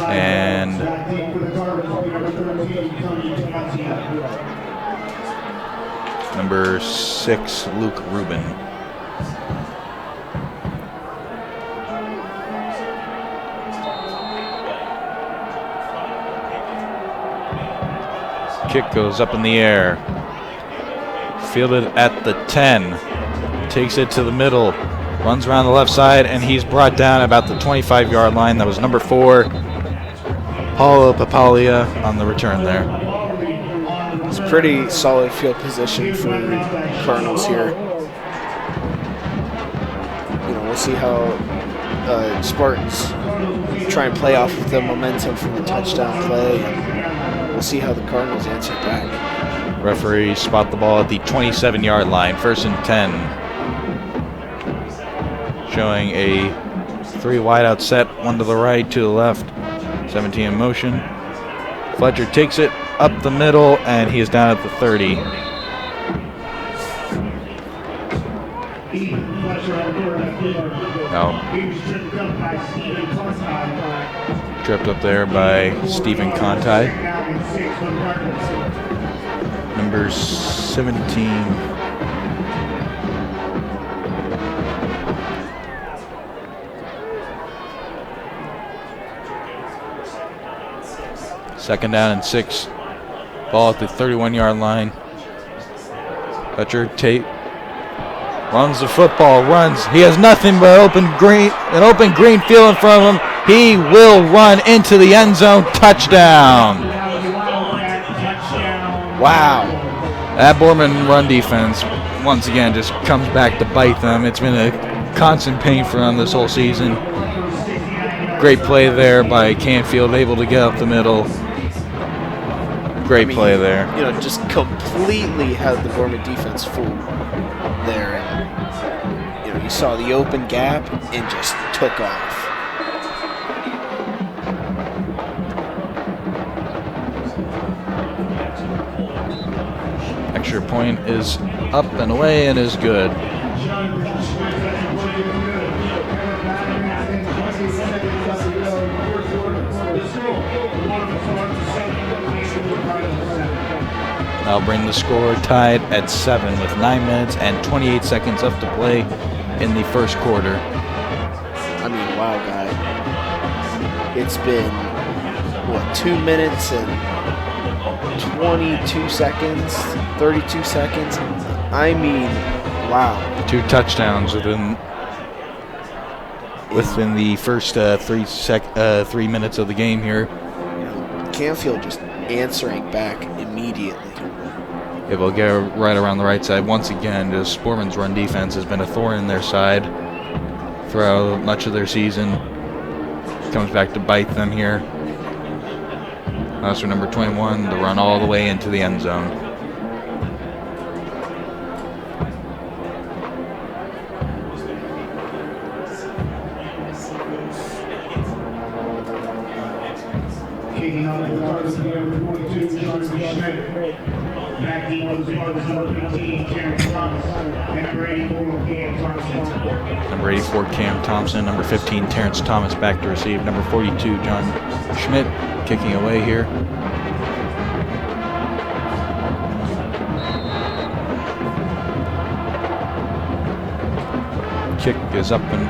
D: And number 6, Luke Rubin. Kick goes up in the air. Fielded at the 10. Takes it to the middle. Runs around the left side, and he's brought down about the 25-yard line. That was number 4, Paulo Papalia on the return there.
E: It's a pretty solid field position for Cardinals here. We'll see how Spartans try and play off of the momentum from the touchdown play. We'll see how the Cardinals answer back.
D: Referees spot the ball at the 27-yard line, 1st and 10. Showing a 3 wideout set, 1 to the right, 2 to the left. 17 in motion. Fletcher takes it, up the middle, and he is down at the 30. No. Tripped up there by Stephen Conti. Number 17. Second down and 6. Ball at the 31-yard line. Fletcher Tate runs the football, runs. He has nothing but an open green field in front of him. He will run into the end zone. Touchdown. Wow. That Boardman run defense, once again, just comes back to bite them. It's been a constant pain for them this whole season. Great play there by Canfield, able to get up the middle. Great play there.
E: You know, just completely had the Boardman defense fooled there. And, you know, you saw the open gap and just took off.
D: Extra point is up and away and is good. That'll bring the score tied at 7 with 9 minutes and 28 seconds left to play in the first quarter.
E: I mean, wow, guy. It's been, what, 2 minutes and 22 seconds, 32 seconds? I mean, wow.
D: 2 touchdowns within the first 3 minutes of the game here.
E: Canfield just answering back immediately.
D: It will get right around the right side. Once again, just Boardman's run defense has been a thorn in their side throughout much of their season. Comes back to bite them here. That's for number 21, the run all the way into the end zone.
B: Kicking off the Spartans, number 42, Jonathan Schmidt. Back deep on the Spartans, number 15, Terrence Thomas. And number 84, Cam Thompson.
D: Number 84, Cam Thompson. Number 15, Terrence Thomas back to receive. Number 42, John Schmidt kicking away here. Kick is up and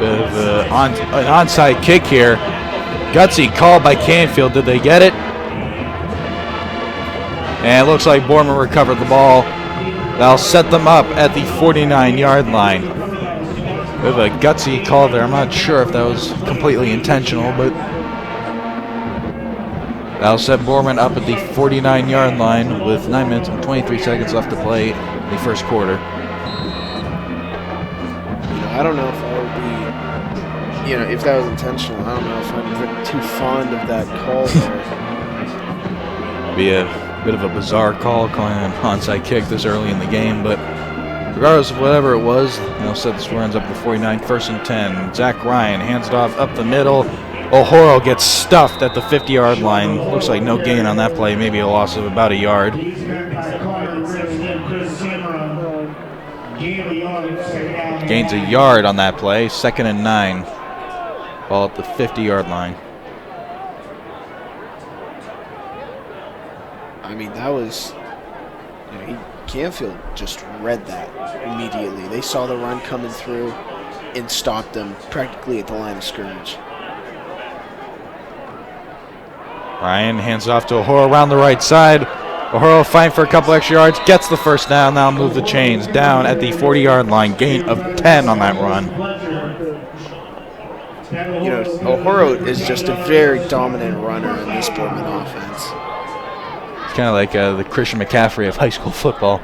D: an onside kick here. Gutsy call by Canfield. Did they get it? And it looks like Boardman recovered the ball. That'll set them up at the 49-yard line. We have a gutsy call there. I'm not sure if that was completely intentional, but that'll set Boardman up at the 49-yard line with 9 minutes and 23 seconds left to play in the first quarter.
E: I don't know if I would be, if that was intentional. I don't know if I'm too fond of that call there.
D: Be a bit of a bizarre call, calling an onside kick this early in the game, but regardless of whatever it was, they'll set the score ends up to 49, 1st and 10. Zach Ryan hands it off up the middle. O'Horo gets stuffed at the 50-yard line. Looks like no gain on that play, maybe a loss of about a yard. Gains a yard on that play, 2nd and 9. Ball at the 50-yard line.
E: I mean, that was, Canfield just read that immediately. They saw the run coming through and stopped them practically at the line of scrimmage.
D: Ryan hands it off to O'Horo around the right side. O'Horo fighting for a couple extra yards, gets the first down, now move the chains down at the 40-yard line, gain of 10 on that run.
E: O'Horo is just a very dominant runner in this Boardman offense.
D: It's kind of like the Christian McCaffrey of high school football.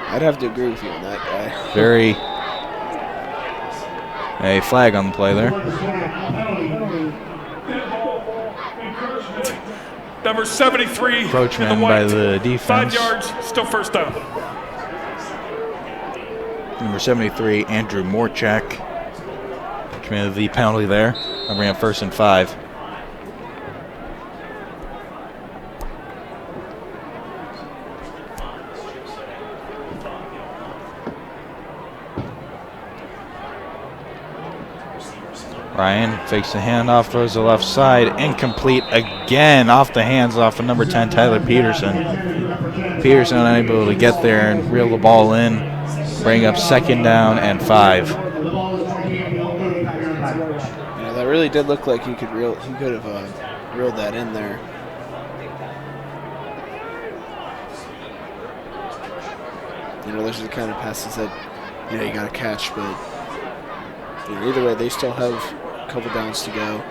E: I'd have to agree with you on that guy.
D: Very. A flag on the play there.
F: Number 73
D: Encroachment
F: in the white.
D: by the defense.
F: 5 yards, still first down.
D: Number 73, Andrew Morchak, committed the penalty there. Number 1st and 5. Ryan fakes the handoff, throws the left side, incomplete again, off the hands off of number 10, Tyler Peterson. Peterson unable to get there and reel the ball in, bring up 2nd down and 5.
E: Yeah, that really did look like he could have reeled that in there. You know, those are the kind of passes that you got to catch, but either way, they still have a couple downs to go.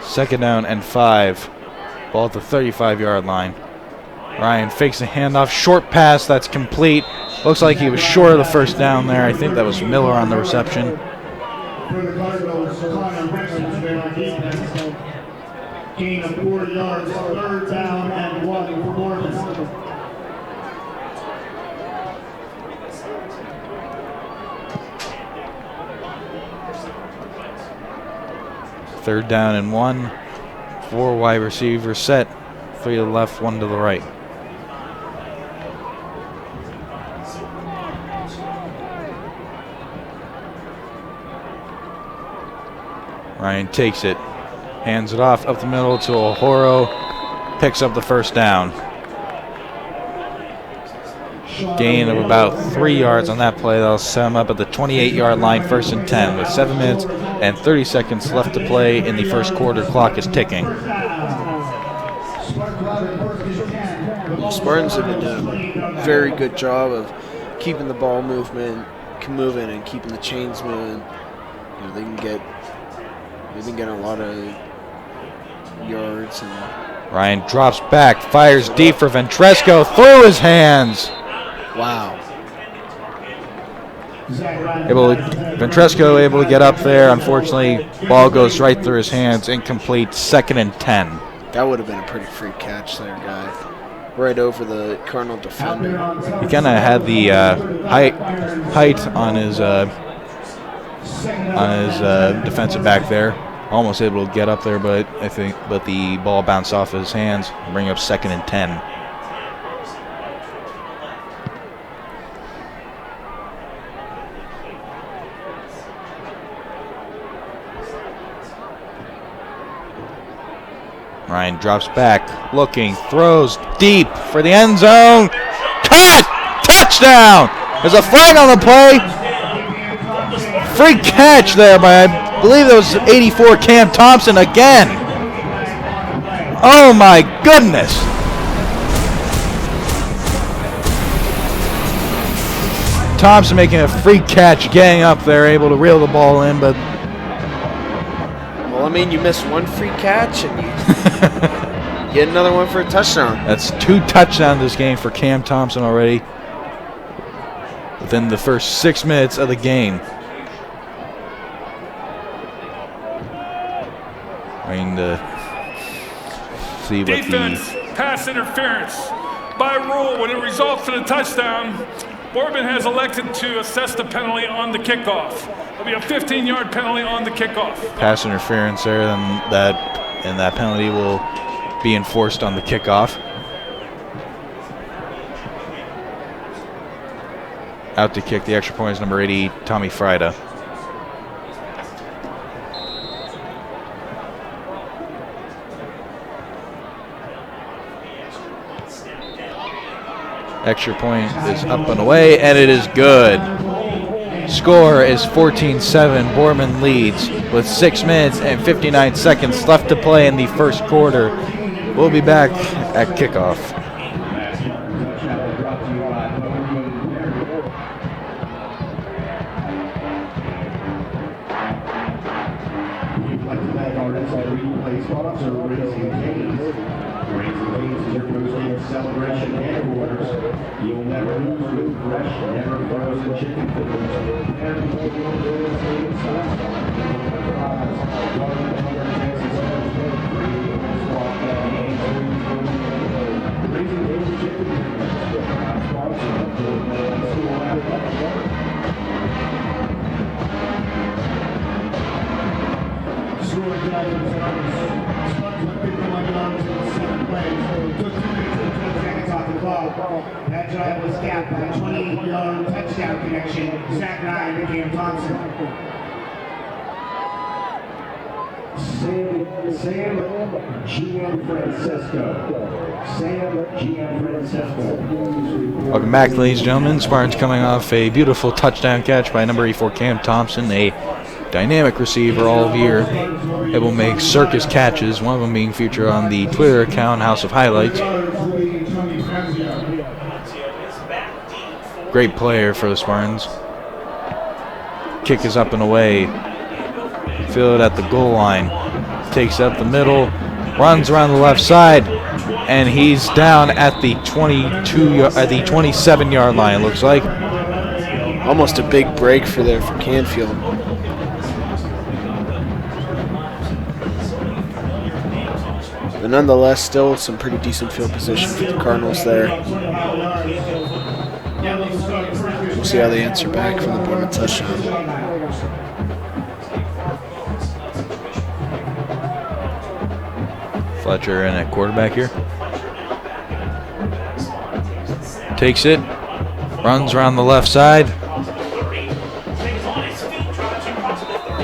D: 2nd down and 5. Ball at the 35-yard line. Ryan fakes a handoff, short pass that's complete. Looks like he was short of the 1st down there. I think that was Miller on the reception.
B: For the Cardinals, Connor Richards been on defense. Gain of 4 yards, 3rd down and 1 for Boardman.
D: 3rd down and 1. 4 wide receivers set. 3 to the left, 1 to the right. Ryan takes it, hands it off up the middle to O'Horo, picks up the 1st down. Gain of about 3 yards on that play. That'll set him up at the 28-yard line, 1st and 10, with 7 minutes and 30 seconds left to play in the 1st quarter. Clock is ticking.
E: Spartans have been doing a very good job of keeping the ball moving and keeping the chains moving. They've been getting a lot of yards. And
D: Ryan drops back, fires deep for Ventresco, through his hands.
E: Wow.
D: Ventresco able to get up there. Unfortunately, ball goes right through his hands. Incomplete. 2nd and 10.
E: That would have been a pretty free catch there, guy. Right over the Cardinal defender.
D: He kind of had the height on his defensive back there. Almost able to get up there, but the ball bounced off his hands and bring up 2nd and 10. Ryan drops back, looking, throws deep for the end zone. Caught! Touchdown! There's a flag on the play. Free catch there by, I believe that was 84 Cam Thompson again. Oh my goodness. Thompson making a free catch, getting up there, able to reel the ball in, but
E: well, I mean, you missed one free catch and you get another one for a touchdown.
D: That's 2 touchdowns this game for Cam Thompson already within the first 6 minutes of the game. Trying to see what
F: defense, pass interference. By rule, when it results in a touchdown, Boardman has elected to assess the penalty on the kickoff. There'll be a 15-yard penalty on the kickoff.
D: Pass interference there, and that penalty will be enforced on the kickoff. Out to kick the extra point is number 80, Tommy Frida. Extra point is up and away, and it is good. Score is 14-7. Boardman leads with 6 minutes and 59 seconds left to play in the 1st quarter. We'll be back at kickoff.
B: Celebration headquarters. You'll never lose with fresh, never frozen chicken That drive was capped by a 28-yard touchdown connection. Zach Ryan to Cam Thompson.
H: Sam Gianfrancesco.
D: Welcome back, ladies and gentlemen. Spartans coming off a beautiful touchdown catch by number 84 Cam Thompson, a dynamic receiver all year, able to make circus catches, one of them being featured on the Twitter account House of Highlights. Great player for the Spartans. Kick is up and away. Field at the goal line. Takes up the middle, runs around the left side, and he's down at the 27-yard line, it looks like.
E: Almost a big break for Canfield. But nonetheless, still some pretty decent field position for the Cardinals there. We'll see how they answer back from the Boardman touchdown.
D: Fletcher in at quarterback here. Takes it, runs around the left side,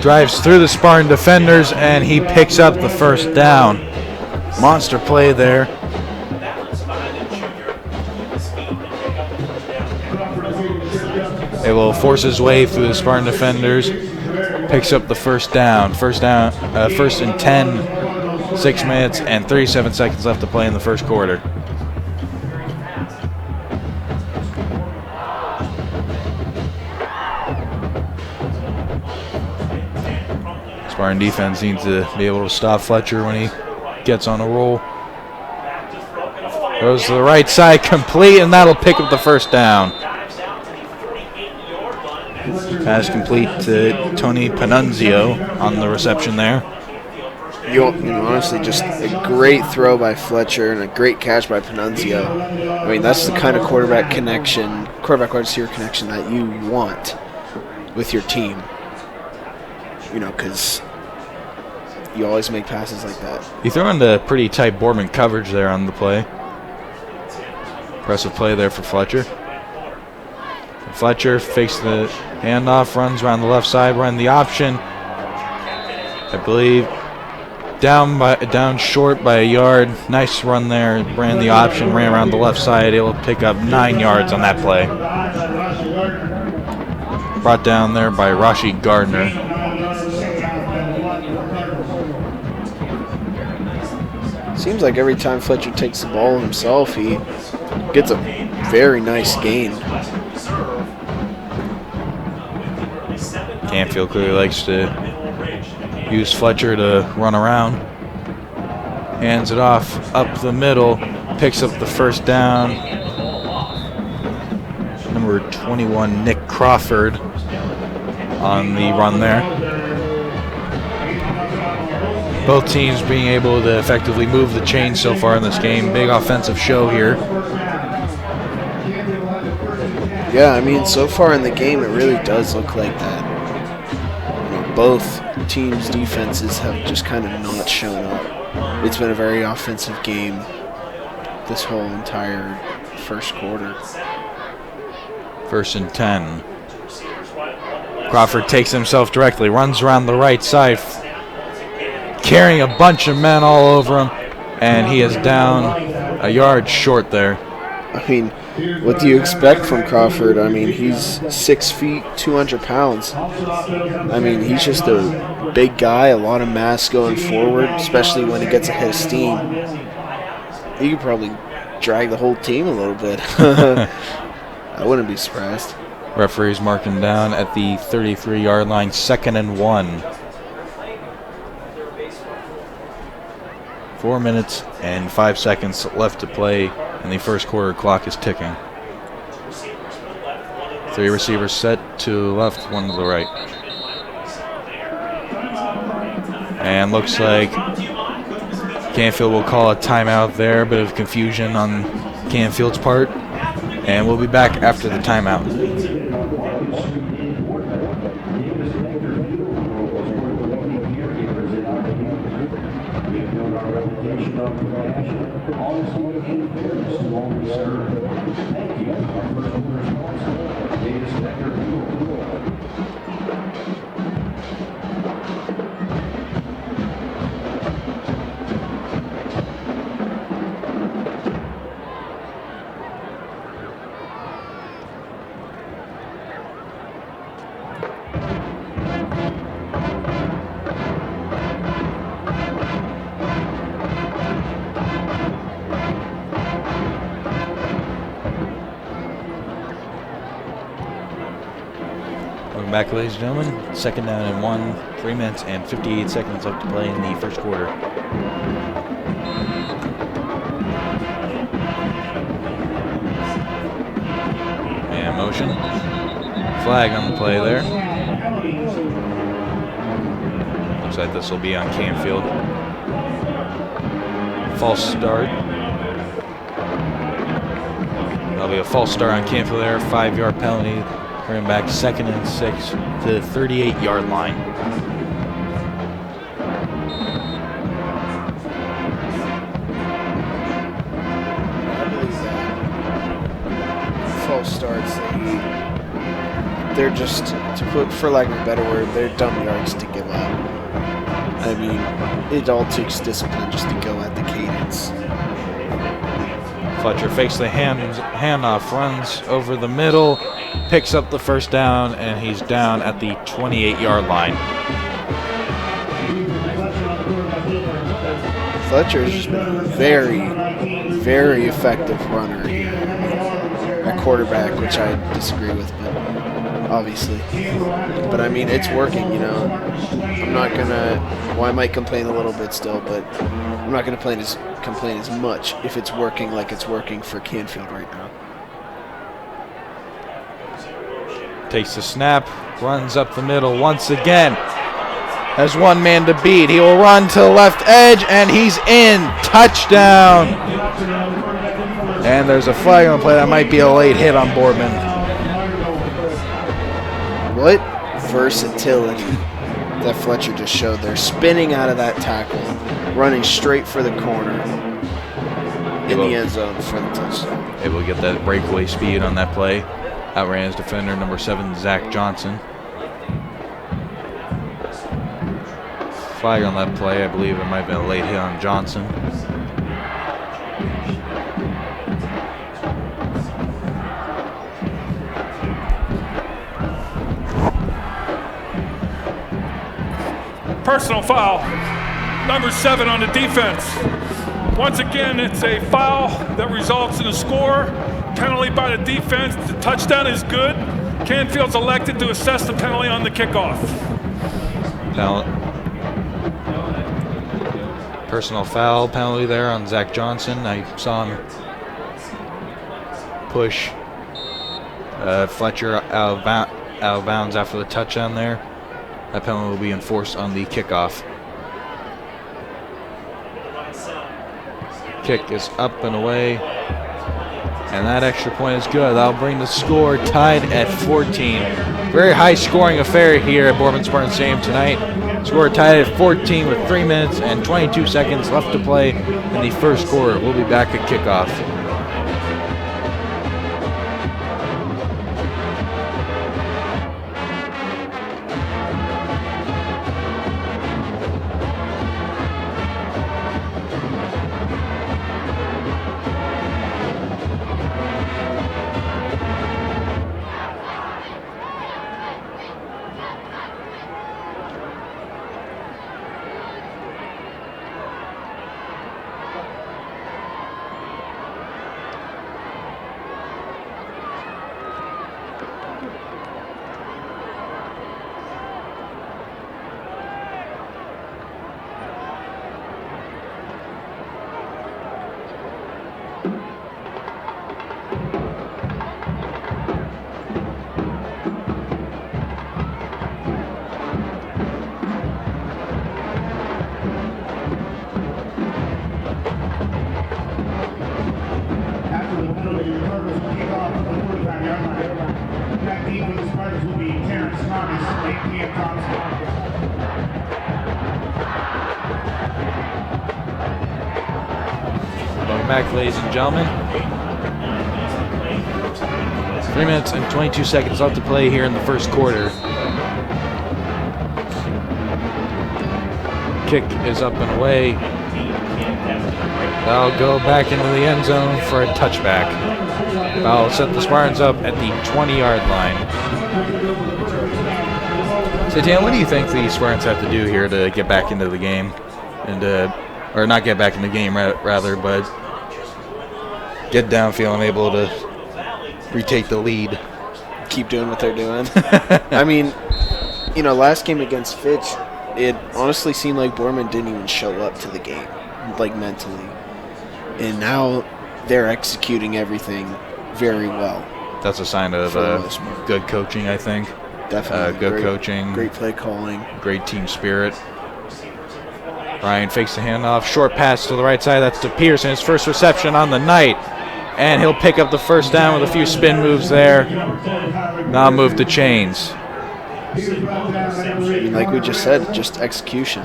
D: drives through the Spartan defenders, and he picks up the first down. Monster play there. Able to force his way through the Spartan defenders, picks up the first down. First and 10. 6 minutes and 37 seconds left to play in the first quarter. Spartan defense needs to be able to stop Fletcher when he gets on a roll. Goes to the right side, complete, and that'll pick up the first down. Pass complete to Tony Panunzio on the reception there.
E: Honestly, just a great throw by Fletcher and a great catch by Panunzio. I mean, that's the kind of quarterback wide receiver connection that you want with your team. Because you always make passes like that.
D: He threw into pretty tight Boardman coverage there on the play. Impressive play there for Fletcher. Fletcher fakes the handoff, runs around the left side, run the option. I believe down short by a yard. Nice run there. Ran the option, ran around the left side. Able to pick up 9 yards on that play. Brought down there by Rashi Gardner.
E: Seems like every time Fletcher takes the ball himself, he gets a very nice gain.
D: Canfield clearly likes to use Fletcher to run around. Hands it off up the middle. Picks up the first down. Number 21, Nick Crawford, on the run there. Both teams being able to effectively move the chains so far in this game. Big offensive show here.
E: Yeah, I mean, so far in the game, it really does look like that. Both teams' defenses have just kind of not shown up. It's been a very offensive game this whole entire first quarter.
D: 1st and 10. Crawford takes himself directly, runs around the right side, carrying a bunch of men all over him, and he is down a yard short there.
E: I mean, what do you expect from Crawford? I mean, he's 6 feet, 200 pounds. I mean, he's just a big guy, a lot of mass going forward, especially when he gets a hit of steam. He could probably drag the whole team a little bit. I wouldn't be surprised.
D: Referee's marking down at the 33-yard line, 2nd and 1. 4 minutes and 5 seconds left to play, and the first quarter clock is ticking. 3 receivers set to the left, 1 to the right. And looks like Canfield will call a timeout there. A bit of confusion on Canfield's part. And we'll be back after the timeout. Welcome back, ladies and gentlemen. Second down and 1, 3 minutes and 58 seconds left to play in the first quarter. And motion. Flag on the play there. Looks like this will be on Canfield. False start. That'll be a false start on Canfield there. 5-yard penalty. Bring back 2nd and 6 to the 38-yard line.
E: I believe that false starts, they're just, to put, for lack of a better word, they're dumb yards to give up. I mean, it all takes discipline just to go at the cadence.
D: Fletcher fakes the handoff, runs over the middle, picks up the first down, and he's down at the 28-yard line.
E: Fletcher has just been a very, very effective runner here at quarterback, which I disagree with, but obviously. But I mean, it's working, you know. I'm not gonna, well, I might complain a little bit still, but I'm not gonna complain as much if it's working like it's working for Canfield right now.
D: Takes the snap, runs up the middle once again. Has one man to beat. He will run to the left edge, and he's in. Touchdown. And there's a flag on the play. That might be a late hit on Boardman.
E: What versatility that Fletcher just showed there. Spinning out of that tackle, running straight for the corner in the end zone for the touchdown.
D: Able to get that breakaway speed on that play. Outran his defender, number 7, Zach Johnson. Flag on that play. I believe it might have been a late hit on Johnson.
F: Personal foul. Number 7 on the defense. Once again, it's a foul that results in a score. Penalty by the defense. The touchdown is good. Canfield's elected to assess the penalty on the kickoff.
D: Now, personal foul penalty there on Zach Johnson. I saw him push Fletcher out of bounds after the touchdown there. That penalty will be enforced on the kickoff. Kick is up and away. And that extra point is good. That'll bring the score tied at 14. Very high scoring affair here at Boardman Spartan Stadium tonight. Score tied at 14 with 3 minutes and 22 seconds left to play in the first quarter. We'll be back at kickoff. Welcome back, ladies and gentlemen. 3 minutes and 22 seconds left to play here in the first quarter. Kick is up and away. That'll go back into the end zone for a touchback. That'll set the Spartans up at the 20-yard line. So, Dan, what do you think the Spartans have to do here to get back into the game? Or not get back in the game, rather, but get downfield and able to retake the lead?
E: keep doing what they're doing. I mean, you know, last game against Fitch, it honestly seemed like Boardman didn't even show up to the game, like mentally. And now they're executing everything very well.
D: That's a sign of good coaching, I think.
E: Definitely.
D: Good coaching.
E: Great play calling.
D: Great team spirit. Ryan fakes the handoff. Short pass to the right side. That's to Pearson. His first reception on the night. And he'll pick up the first down with a few spin moves there. Now move the chains.
E: Like we just said, just execution.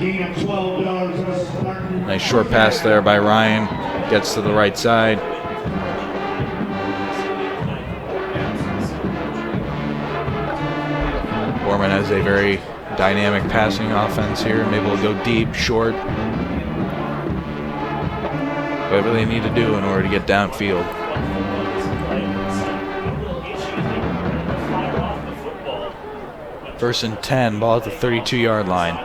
D: Nice short pass there by Ryan. Gets to the right side. Boardman has a very dynamic passing offense here. Maybe we'll go deep, short. Whatever they need to do in order to get downfield. First and 10, ball at the 32-yard line.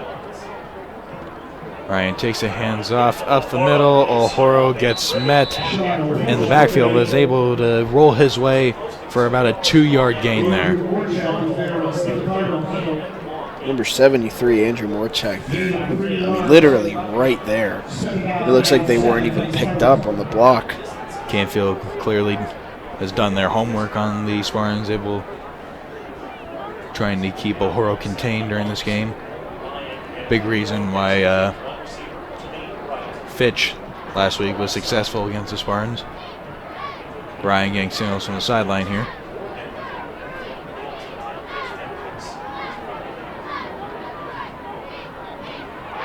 D: Ryan takes the hands off, up the middle. O'Horo gets met in the backfield, but is able to roll his way for about a 2-yard gain there.
E: Number 73, Andrew Morchak, I mean, literally right there. It looks like they weren't even picked up on the block.
D: Canfield clearly has done their homework on the Spartans, trying to keep O'Horo contained during this game. Big reason why Fitch last week was successful against the Spartans. Ryan getting signals from the sideline here.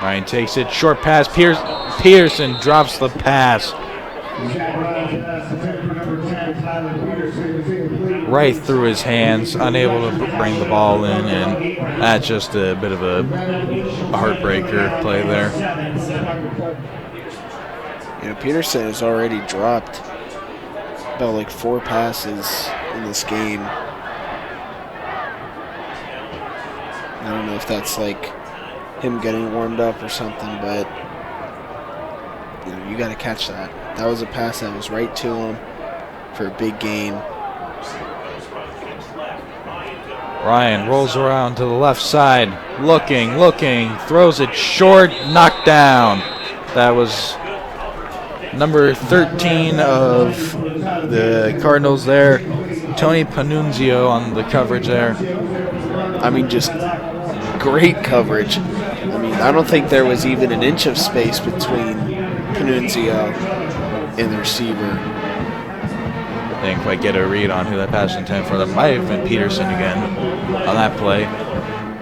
D: Ryan takes it, short pass, Pearson drops the pass. Right through his hands, unable to bring the ball in, and that's just a bit of a heartbreaker play there.
E: You know, Peterson has already dropped about like 4 passes in this game. I don't know if that's like him getting warmed up or something, but you know, you got to catch that. That was a pass that was right to him for a big gain.
D: Ryan rolls around to the left side, looking, throws it short, knocked down. That was number 13 of the Cardinals there, Tony Panunzio on the coverage there.
E: I mean, just great coverage. I mean, I don't think there was even an inch of space between Panunzio and the receiver.
D: Didn't quite get a read on who that pass intent for. That might have been Peterson again on that play.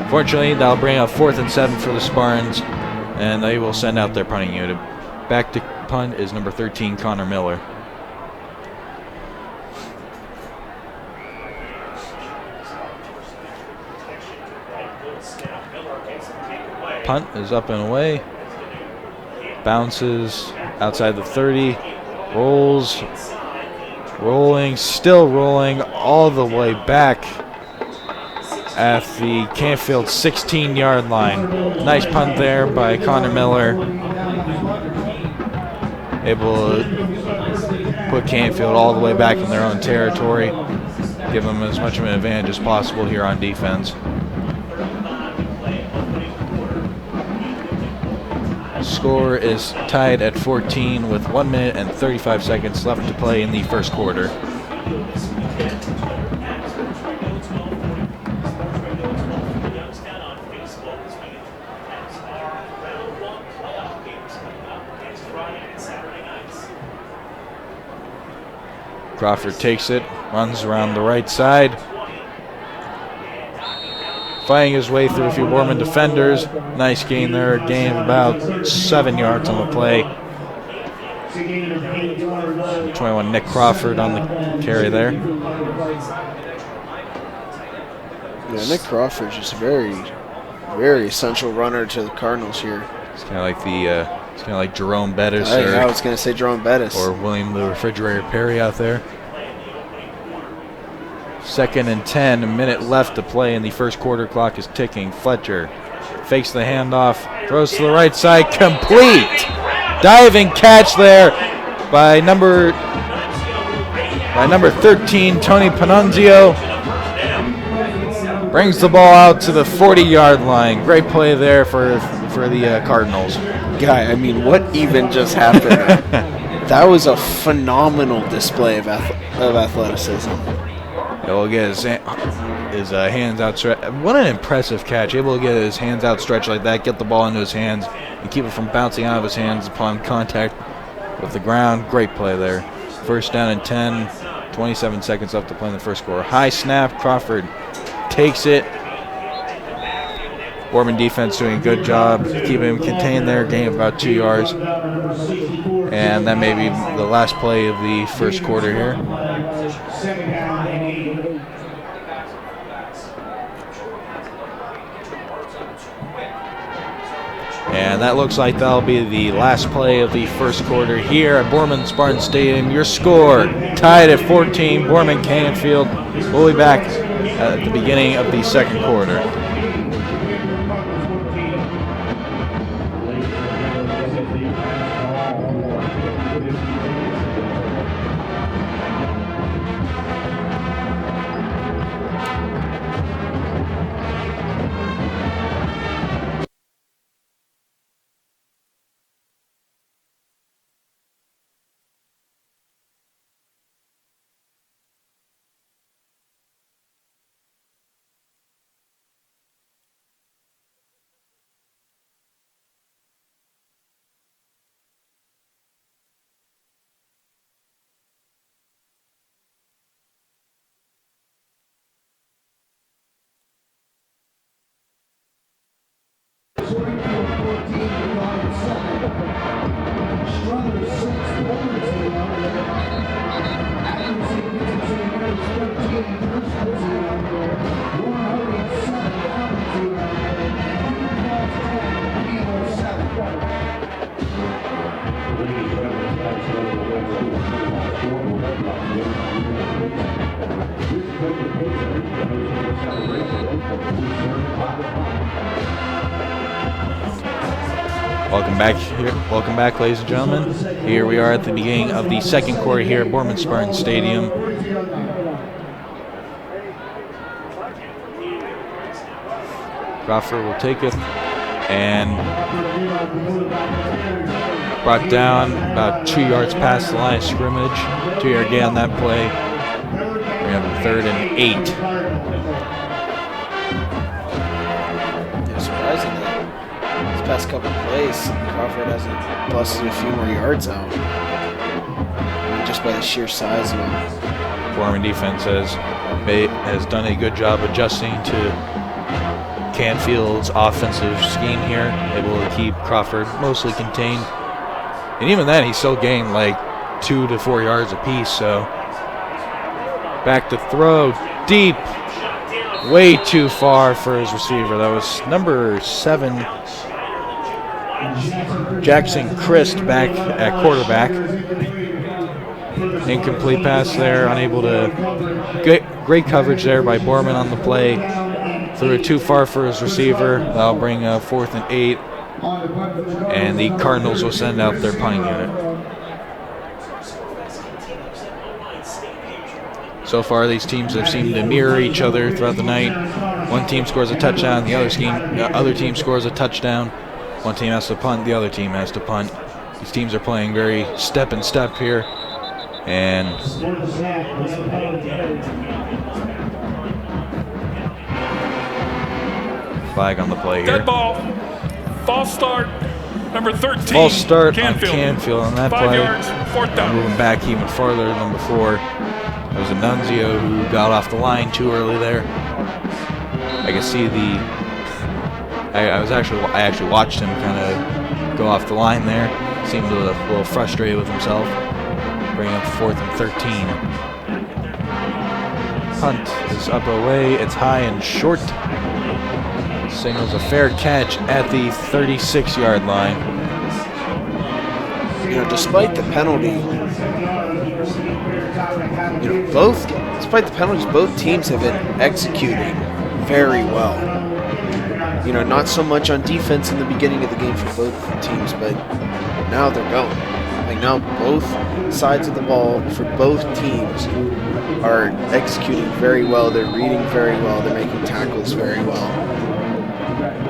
D: Fortunately, that'll bring up 4th and 7 for the Spartans, and they will send out their punting unit. Back to punt is number 13, Connor Miller. Punt is up and away. Bounces outside the 30. Rolls. Rolling, still rolling all the way back at the Canfield 16-yard line. Nice punt there by Connor Miller. Able to put Canfield all the way back in their own territory. Give them as much of an advantage as possible here on defense. Score is tied at 14 with 1 minute and 35 seconds left to play in the first quarter. Crawford takes it, runs around the right side. Fighting his way through a few Boardman defenders. Nice gain there, gain of about 7 yards on the play. 21, Nick Crawford on the carry there.
E: Yeah, Nick Crawford's just a very, very essential runner to the Cardinals here.
D: It's kind of like it's kind of like Jerome Bettis.
E: I was going to say Jerome Bettis.
D: Or William the Refrigerator Perry out there. 2nd and 10, a minute left to play in the first quarter. Clock is ticking. Fletcher fakes the handoff, throws to the right side, complete. Diving catch there by number 13, Tony Panunzio. Brings the ball out to the 40-yard line. Great play there for the Cardinals.
E: Guy, I mean, what even just happened? That was a phenomenal display of athleticism.
D: He'll get his hands outstretched. What an impressive catch. Able to get his hands outstretched like that, get the ball into his hands, and keep it from bouncing out of his hands upon contact with the ground. Great play there. First down and 10. 27 seconds left to play in the first quarter. High snap. Crawford takes it. Boardman defense doing a good job keeping him contained there, gain of about 2 yards. And that may be the last play of the first quarter here. And that looks like that'll be the last play of the first quarter here at Boardman Spartan Stadium. Your score tied at 14. Boardman Canfield. We'll be back at the beginning of the second quarter. Welcome back, ladies and gentlemen. Here we are at the beginning of the second quarter here at Boardman Spartan Stadium. Crawford will take it and brought down about 2 yards past the line of scrimmage. 2-yard gain on that play. We have a 3rd and 8.
E: Yeah, surprising that these past couple plays, Crawford hasn't busted a few more yards out. I mean, just by the sheer size of him.
D: Boardman defense has done a good job adjusting to Canfield's offensive scheme here, able to keep Crawford mostly contained. And even then, he still gained like 2 to 4 yards apiece. So back to throw, deep, way too far for his receiver. That was number 7, Jackson Christ, back at quarterback. Incomplete pass there, unable to get great coverage there by Boardman on the play. Threw it too far for his receiver. That'll bring a 4th and 8. And the Cardinals will send out their punting unit. So far, these teams have seemed to mirror each other throughout the night. One team scores a touchdown, the other team scores a touchdown. One team has to punt, the other team has to punt. These teams are playing very step and step here. And flag on the play here.
F: Dead ball. False start. Number 13.
D: False start
F: Canfield.
D: on Canfield on that
F: 5
D: play.
F: yards, 4th down.
D: Moving back even farther than before. It was Annunzio who got off the line too early there. I can see I actually watched him kind of go off the line there. Seemed a little frustrated with himself. Bring up 4th and 13. Punt is up away. It's high and short. Signals a fair catch at the 36-yard line.
E: You know, despite the penalty, both teams have been executing very well. You know, not so much on defense in the beginning of the game for both teams, but now they're going. Like, right now, both sides of the ball for both teams are executing very well. They're reading very well. They're making tackles very well.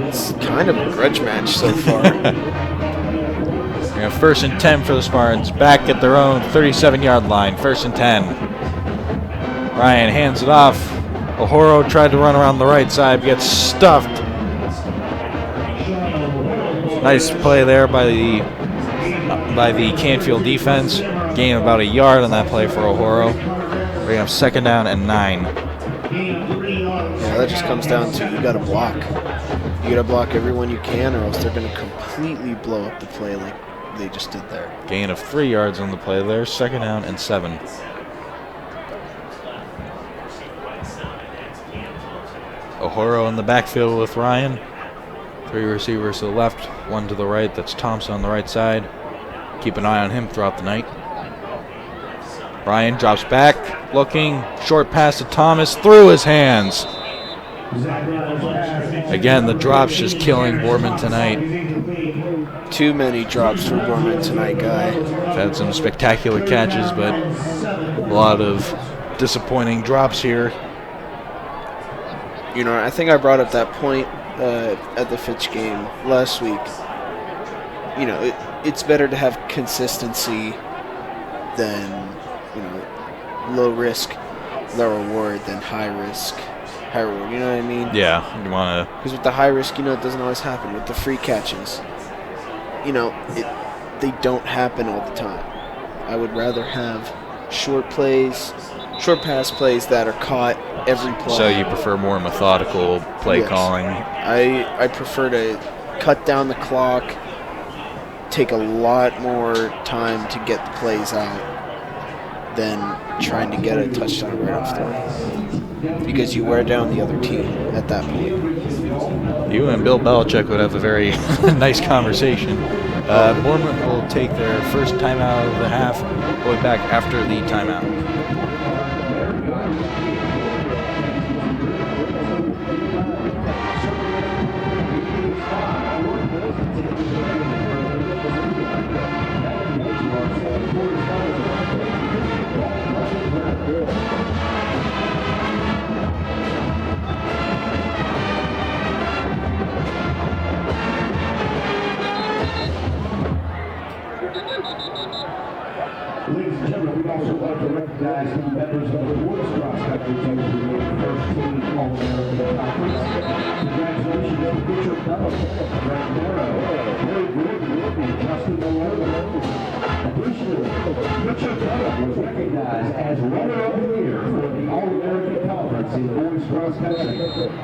E: It's kind of a grudge match so far.
D: We have 1st and 10 for the Spartans, back at their own 37-yard line. 1st and 10. Ryan hands it off. O'Horo tried to run around the right side, gets stuffed. Nice play there by the Canfield defense. Gain about a yard on that play for O'Horo. We have 2nd down and 9.
E: Yeah, that just comes down to you got to block. You got to block everyone you can, or else they're going to completely blow up the play like they just did there.
D: Gain of 3 yards on the play there. 2nd down and 7. O'Horo in the backfield with Ryan. 3 receivers to the left, 1 to the right. That's Thompson on the right side. Keep an eye on him throughout the night. Ryan drops back, looking, short pass to Thomas, through his hands. Again, the drops just killing Boardman tonight.
E: Too many drops for Boardman tonight, Guy.
D: Had some spectacular catches, but a lot of disappointing drops here.
E: You know, I think I brought up that point at the Fitch game last week. You know, it's better to have consistency than, you know, low risk, low reward than high risk, high reward. You know what I mean?
D: Yeah, you want to.
E: Because with the high risk, you know, it doesn't always happen. With the free catches, you know, they don't happen all the time. I would rather have short plays, short pass plays that are caught every play.
D: So you prefer more methodical play calling?
E: I prefer to cut down the clock, take a lot more time to get the plays out than trying to get a touchdown right off the bat. Because you wear down the other team at that point.
D: You and Bill Belichick would have a very nice conversation. Bournemouth will take their first timeout of the half. We'll be back after the timeout.
H: Ladies and gentlemen, we'd also like to recognize the members of the boys cross-country team who made the first team All-American Conference. Congratulations to Richard Bell, Brett Morrow, Harry Gordon, and Justin Malone. Additionally, Richard Bell was recognized as Runner of the Year for the All-American Conference in boys cross-country.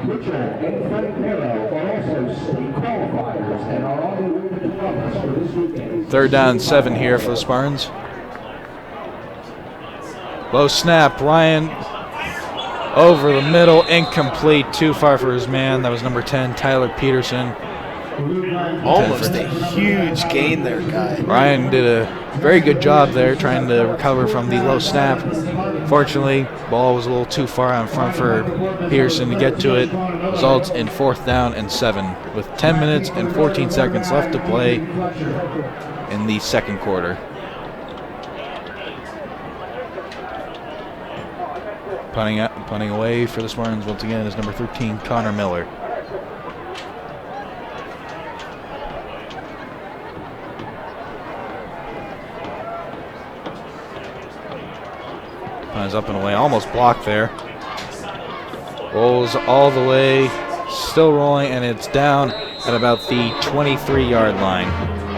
H: Richard and Frank Morrow are also state qualifiers and are on the way to Columbus for this weekend.
D: 3rd down and 7 here for the Spartans. Low snap, Ryan over the middle, incomplete, too far for his man. That was number 10, Tyler Peterson.
E: Almost a huge gain there, Guy.
D: Ryan did a very good job there trying to recover from the low snap. Fortunately, ball was a little too far out in front for Peterson to get to it. Results in 4th down and 7 with 10 minutes and 14 seconds left to play in the 2nd quarter. Punting away for the Spartans once again is number 13, Connor Miller. Punt is up and away, almost blocked there. Rolls all the way, still rolling, and it's down at about the 23-yard line.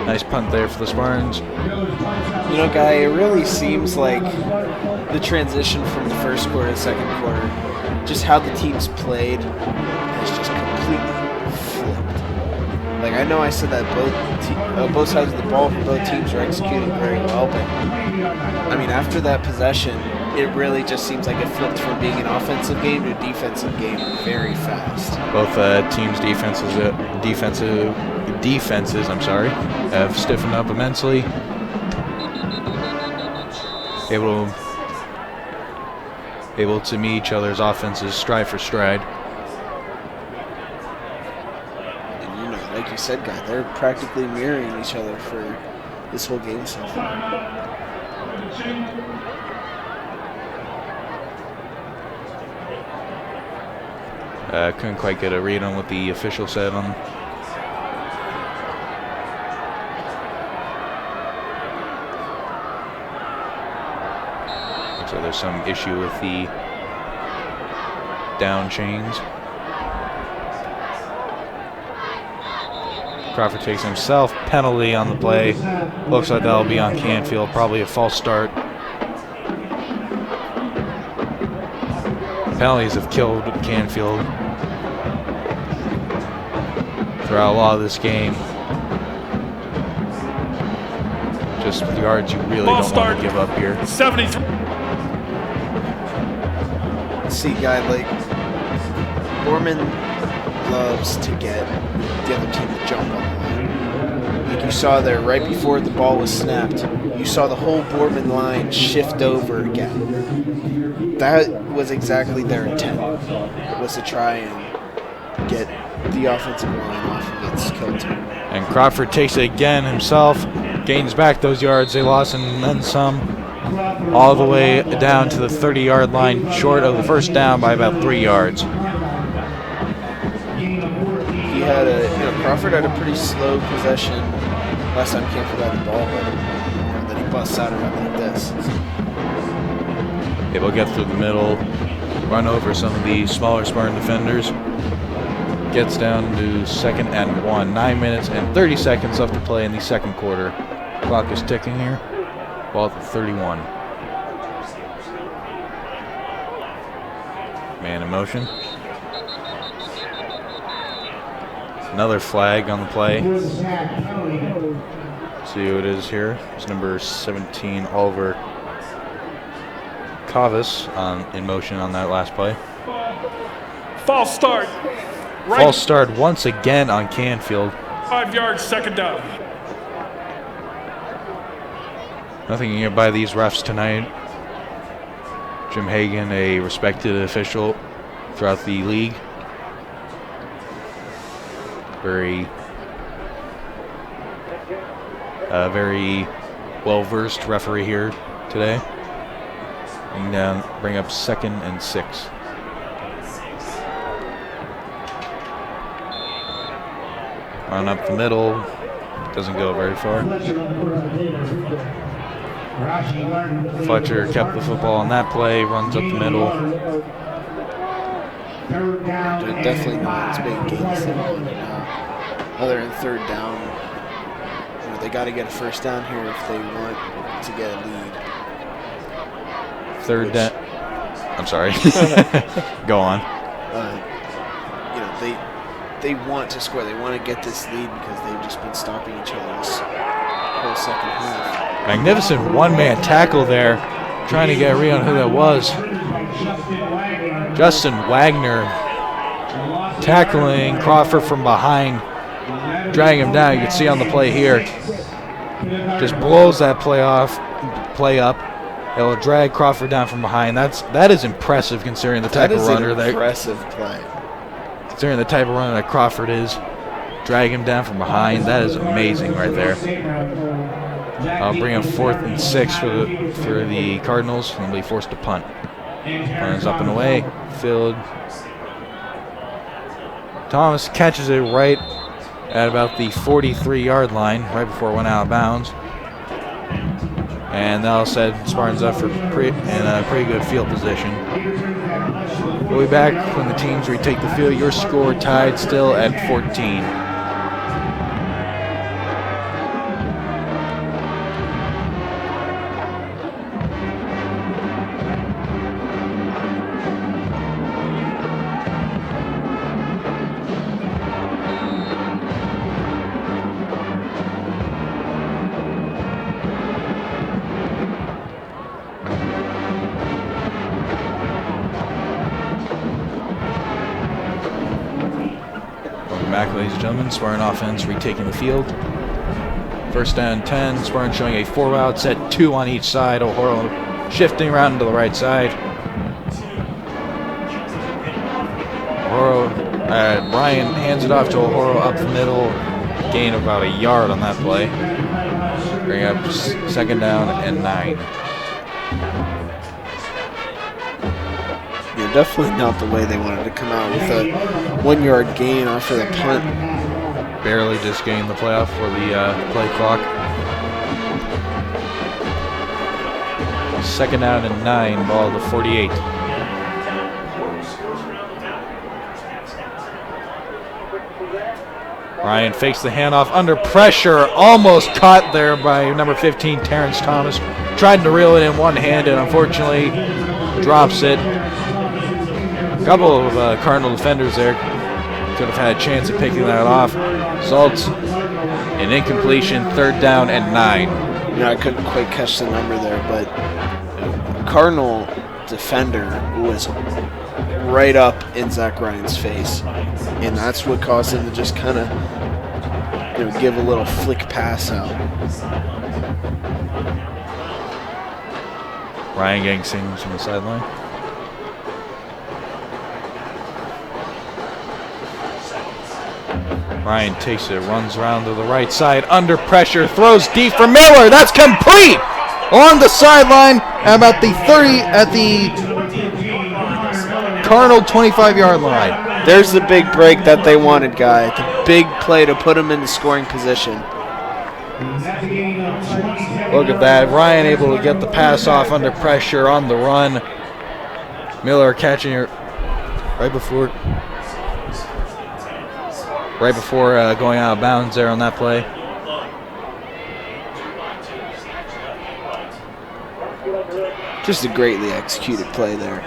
D: Nice punt there for the Spartans.
E: You know, Guy, it really seems like the transition from the first quarter to the second quarter, just how the teams played, has just completely flipped. Like, I know I said that both sides of the ball for both teams are executing very well, but, I mean, after that possession, it really just seems like it flipped from being an offensive game to a defensive game very fast.
D: Both teams' defenses, have stiffened up immensely. Able to meet each other's offenses stride for stride.
E: And, you know, like you said, Guy, they're practically mirroring each other for this whole game so far.
D: Couldn't quite get a read on what the official said on. So there's some issue with the down chains. Crawford takes himself. Penalty on the play. Looks like that'll be on Canfield. Probably a false start. Penalties have killed Canfield throughout a lot of this game. Just the yards you really don't want to give up here.
F: 73.
E: See, guy like Boardman loves to get the other team to jump on the line. Like you saw there, right before the ball was snapped, you saw the whole Boardman line shift over again. That was exactly their intent, was to try and get the offensive line off of its kill team.
D: And Crawford takes it again himself, gains back those yards they lost and then some, all the way down to the 30-yard line, short of the first down by about 3 yards.
E: He had Crawford had a pretty slow possession last time Canfield had the ball, but then he busts out around like this.
D: Able to get through the middle, run over some of the smaller Spartan defenders. Gets down to 2nd and 1. 9 minutes and 30 seconds left to play in the second quarter. Clock is ticking here. Ball at 31. Man in motion. Another flag on the play. See who it is here. It's number 17, Oliver Cavas, in motion on that last play.
F: False start. Right.
D: False start once again on Canfield.
F: 5 yards, second down.
D: Nothing you can get by these refs tonight. Jim Hagan, a respected official throughout the league. Very well-versed referee here today. And bring up 2nd and 6. Run up the middle, doesn't go very far. Fletcher kept the football on that play, runs up the middle.
E: They're definitely not as big gains other than 3rd down. They got to get a first down here if they want to get a lead.
D: 3rd down. I'm sorry. Go on.
E: They want to score. They want to get this lead because they've just been stopping each other this whole second half.
D: Magnificent one-man tackle there, trying to get a read on who that was. Justin Wagner tackling Crawford from behind, dragging him down. You can see on the play here, just blows that play up. It'll drag Crawford down from behind. That is impressive considering the type of runner
E: that. Impressive play.
D: Considering the type of runner that Crawford is, drag him down from behind. That is amazing right there. I'll bring up 4th and 6 for the Cardinals, and they'll be forced to punt. Runs up and away. Field. Thomas catches it right at about the 43-yard line, right before it went out of bounds. And that'll set Spartans up for in a pretty good field position. We'll be back when the teams retake the field. Your score tied still at 14. Ladies and gentlemen, Spartan offense retaking the field. 1st down 10. Spartan showing a 4-wide set, 2 on each side. O'Horo shifting around to the right side. O'Horo, Ryan hands it off to O'Horo up the middle. Gain of about a yard on that play. Bring up 2nd down and 9.
E: Yeah, definitely not the way they wanted to come out with a 1 yard gain off of the punt.
D: Barely just gained the playoff for the play clock. 2nd down and 9, ball to 48. Ryan fakes the handoff under pressure, almost caught there by number 15, Terrence Thomas. Tried to reel it in one-handed, unfortunately drops it. A couple of Cardinal defenders there could have had a chance of picking that off. Results an incompletion, 3rd down and 9.
E: I couldn't quite catch the number there, but Cardinal defender was right up in Zach Ryan's face, and that's what caused him to just kind of give a little flick pass out.
D: Ryan getting signals from the sideline. Ryan takes it, runs around to the right side, under pressure, throws deep for Miller. That's complete on the sideline about the 30 at the Cardinal 25-yard line.
E: There's the big break that they wanted, Guy. The big play to put him into scoring position.
D: Look at that. Ryan able to get the pass off under pressure on the run. Miller catching it right before going out of bounds there on that play.
E: Just a greatly executed play there.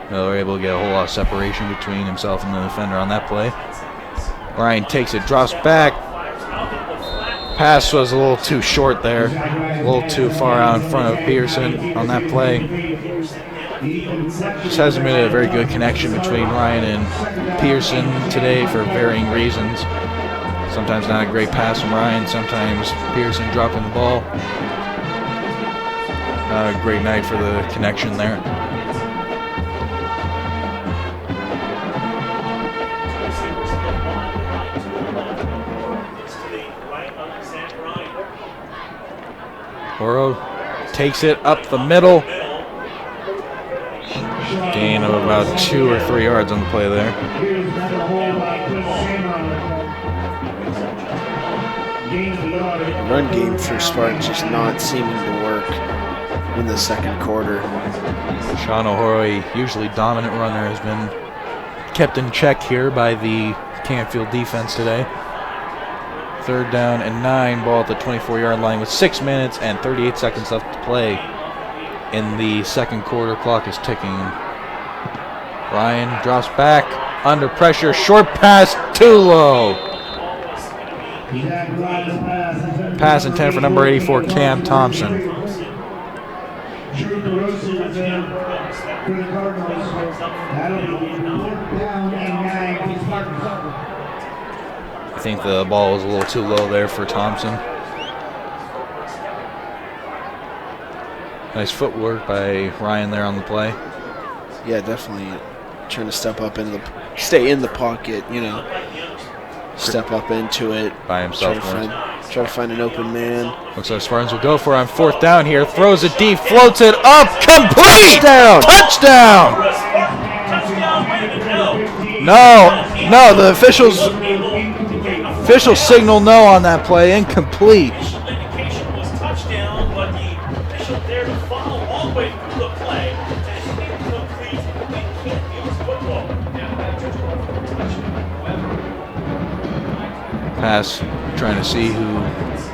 D: Miller able to get a whole lot of separation between himself and the defender on that play. Ryan takes it, drops back. Pass was a little too short there. A little too far out in front of Pearson on that play. Just hasn't been a very good connection between Ryan and Pearson today for varying reasons. Sometimes not a great pass from Ryan, sometimes Pearson dropping the ball. Not a great night for the connection there. Oro takes it up the middle. Gain of about 2 or 3 yards on the play there.
E: Run game for Spartan just not seeming to work in the second quarter.
D: Sean O'Horoy, usually dominant runner, has been kept in check here by the Canfield defense today. 3rd down and 9, ball at the 24-yard line with 6 minutes and 38 seconds left to play in the second quarter. Clock is ticking. Ryan drops back, under pressure, short pass, too low. Pass intent for number 84, Cam Thompson. I think the ball was a little too low there for Thompson. Nice footwork by Ryan there on the play.
E: Yeah, definitely trying to step up into stay in the pocket, step up into it.
D: By himself.
E: Try to find an open man.
D: Looks like Spartans will go for it on 4th down here. Throws it deep, floats it up, complete! Touchdown! No, the officials signal no on that play, incomplete. Pass, trying to see who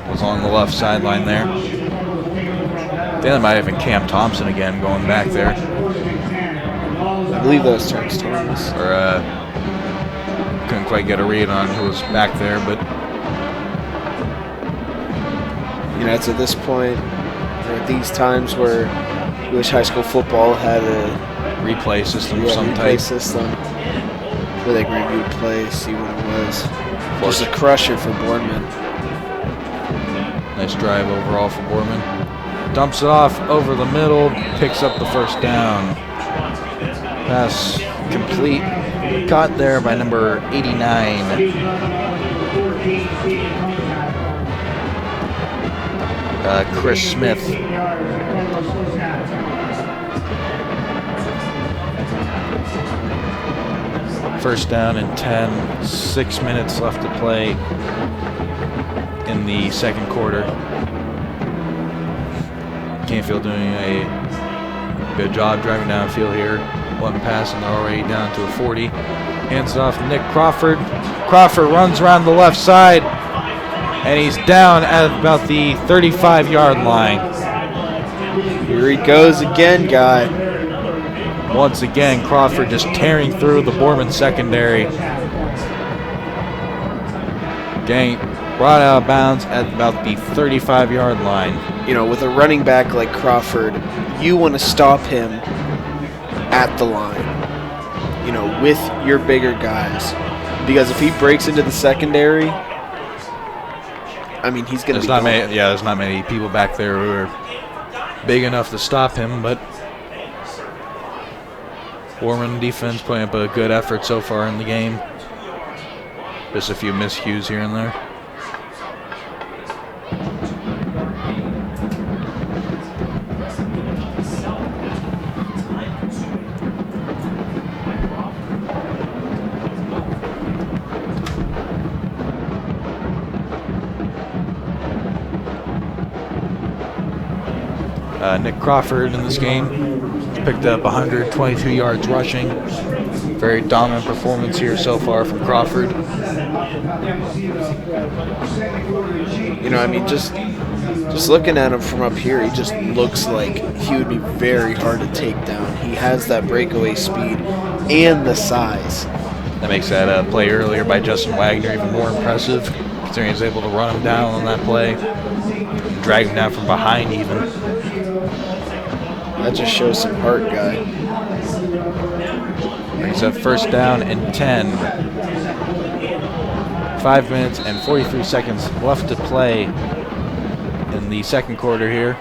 D: was on the left sideline there. I think that might have been Cam Thompson again going back there.
E: I believe that was Terrence Thomas.
D: Or couldn't quite get a read on who was back there, but
E: it's at this point, at these times where I wish high school football had a
D: replay system of some
E: replay
D: type.
E: system where they can review play, see what it was. Just a crusher for Boardman.
D: Nice drive overall for Boardman. Dumps it off over the middle, picks up the 1st down. Pass complete. Caught there by number 89. Chris Smith. First down and 10. 6 minutes left to play in the second quarter. Canfield doing a good job driving downfield here. One pass and they're already down to a 40. Hands it off to Nick Crawford. Crawford runs around the left side and he's down at about the 35-yard line.
E: Here he goes again, guy.
D: Once again, Crawford just tearing through the Boardman secondary. Gang brought out of bounds at about the 35-yard line.
E: You know, with a running back like Crawford, you want to stop him at the line, you know, with your bigger guys. Because if he breaks into the secondary, I mean, he's going to be gone.
D: There's not many people back there who are big enough to stop him, but Boardman defense putting up a good effort so far in the game. Just a few miscues here and there. Nick Crawford in this game picked up 122 yards rushing. Very dominant performance here so far from Crawford.
E: You know, I mean, just looking at him from up here, he just looks like he would be very hard to take down. He has that breakaway speed and the size.
D: That makes that play earlier by Justin Wagner even more impressive, considering he was able to run him down on that play, drag him down from behind even.
E: That just shows some heart, guy.
D: Brings up first down and 10. 5 minutes and 43 seconds left to play in the second quarter here.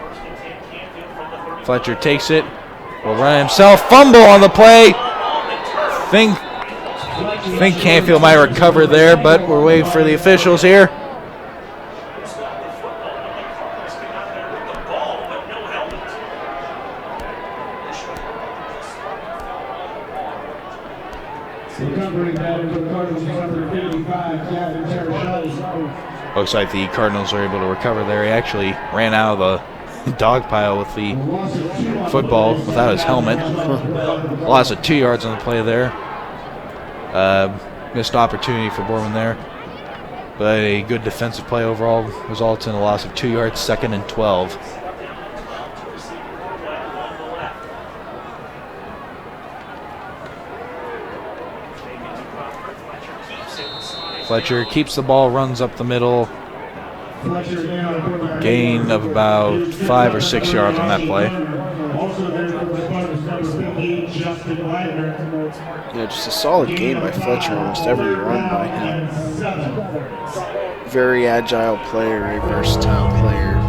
D: Fletcher takes it, will run himself, fumble on the play. Think Canfield might recover there, but we're waiting for the officials here. Looks like the Cardinals are able to recover there. He actually ran out of the dog pile with the football without his helmet. Loss of 2 yards on the play there. Missed opportunity for Boardman there. But a good defensive play overall results in a loss of 2 yards, 2nd and 12. Fletcher keeps the ball, runs up the middle. Gain of about 5 or 6 yards on that play.
E: Yeah, just a solid game by Fletcher, almost every run by him. Very agile player, very versatile player,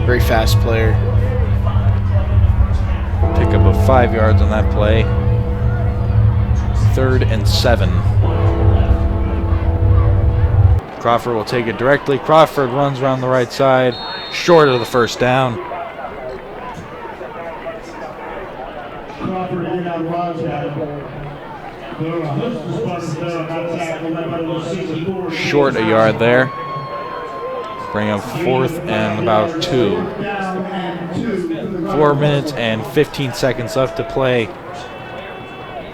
E: very fast player.
D: Pick up of 5 yards on that play. 3rd and 7. Crawford will take it directly. Crawford runs around the right side, short of the first down. Short a yard there. Bring up 4th and about 2. 4 minutes and 15 seconds left to play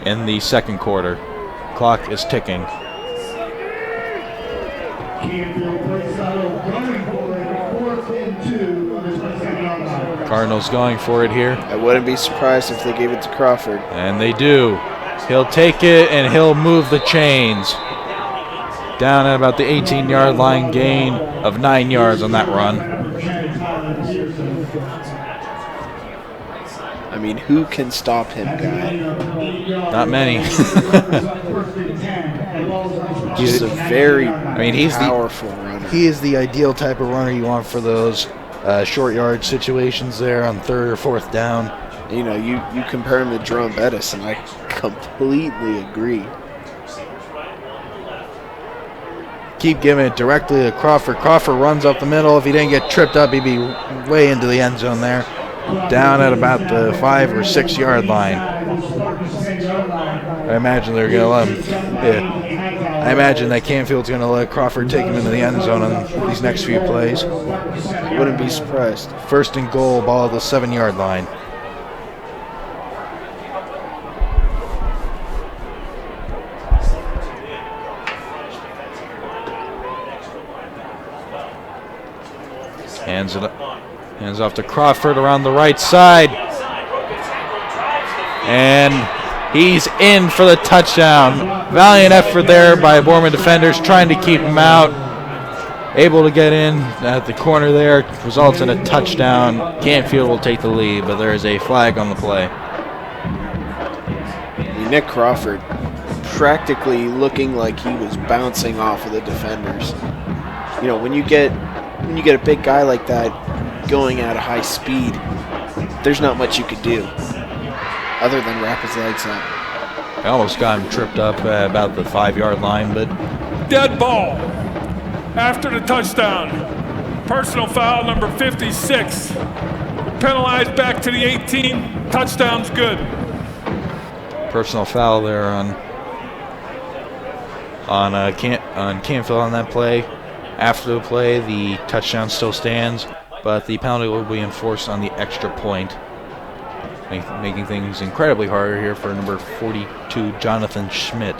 D: in the second quarter. Clock is ticking. Cardinals going for it here.
E: I wouldn't be surprised if they gave it to Crawford.
D: And they do. He'll take it and he'll move the chains. Down at about the 18-yard line, gain of 9 yards on that run.
E: I mean, who can stop him, guy?
D: Not many.
E: He's a very
D: he's
E: powerful runner.
D: He is the ideal type of runner you want for those short yard situations there on 3rd or 4th down.
E: You know, you compare him to Jerome Bettis, and I completely agree.
D: keep giving it directly to Crawford. Crawford runs up the middle. If he didn't get tripped up, he'd be way into the end zone there. Down at about the 5 or 6 yard line. I imagine they're going to let him. Yeah. I imagine that Canfield's going to let Crawford take him into the end zone on these next few plays.
E: Wouldn't be surprised.
D: 1st and goal, ball at the 7 yard line. Hands off to Crawford around the right side. And he's in for the touchdown. Valiant effort there by Boardman defenders trying to keep him out. Able to get in at the corner there. Results in a touchdown. Canfield will take the lead, but there is a flag on the play.
E: Nick Crawford practically looking like he was bouncing off of the defenders. You know, when you get a big guy like that going at a high speed, there's not much you could do other than wrap his legs up.
D: I almost got him tripped up about the 5 yard line, but
F: Dead ball. After the touchdown, personal foul number 56. Penalized back to the 18. Touchdown's good.
D: personal foul there on Canfield on that play. After the play, the touchdown still stands, but the penalty will be enforced on the extra point, making things incredibly harder here for number 42, Jonathan Schmidt.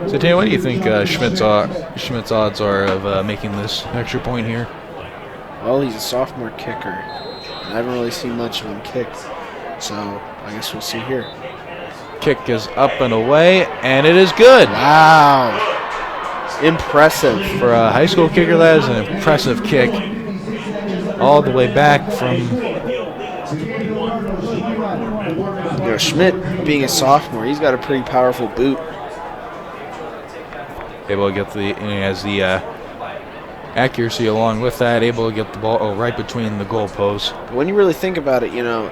D: So, Tanya, what do you think Schmidt's odds are of making this extra point here?
E: Well, he's a sophomore kicker. I haven't really seen much of him kick, so I guess we'll see here.
D: Kick is up and away, and it is good.
E: Wow. Impressive.
D: For a high school kicker, that is an impressive kick. All the way back from...
E: You know, Schmidt, being a sophomore, he's got a pretty powerful boot.
D: Able to get the accuracy along with that, able to get the ball right between the goalposts.
E: When you really think about it, you know,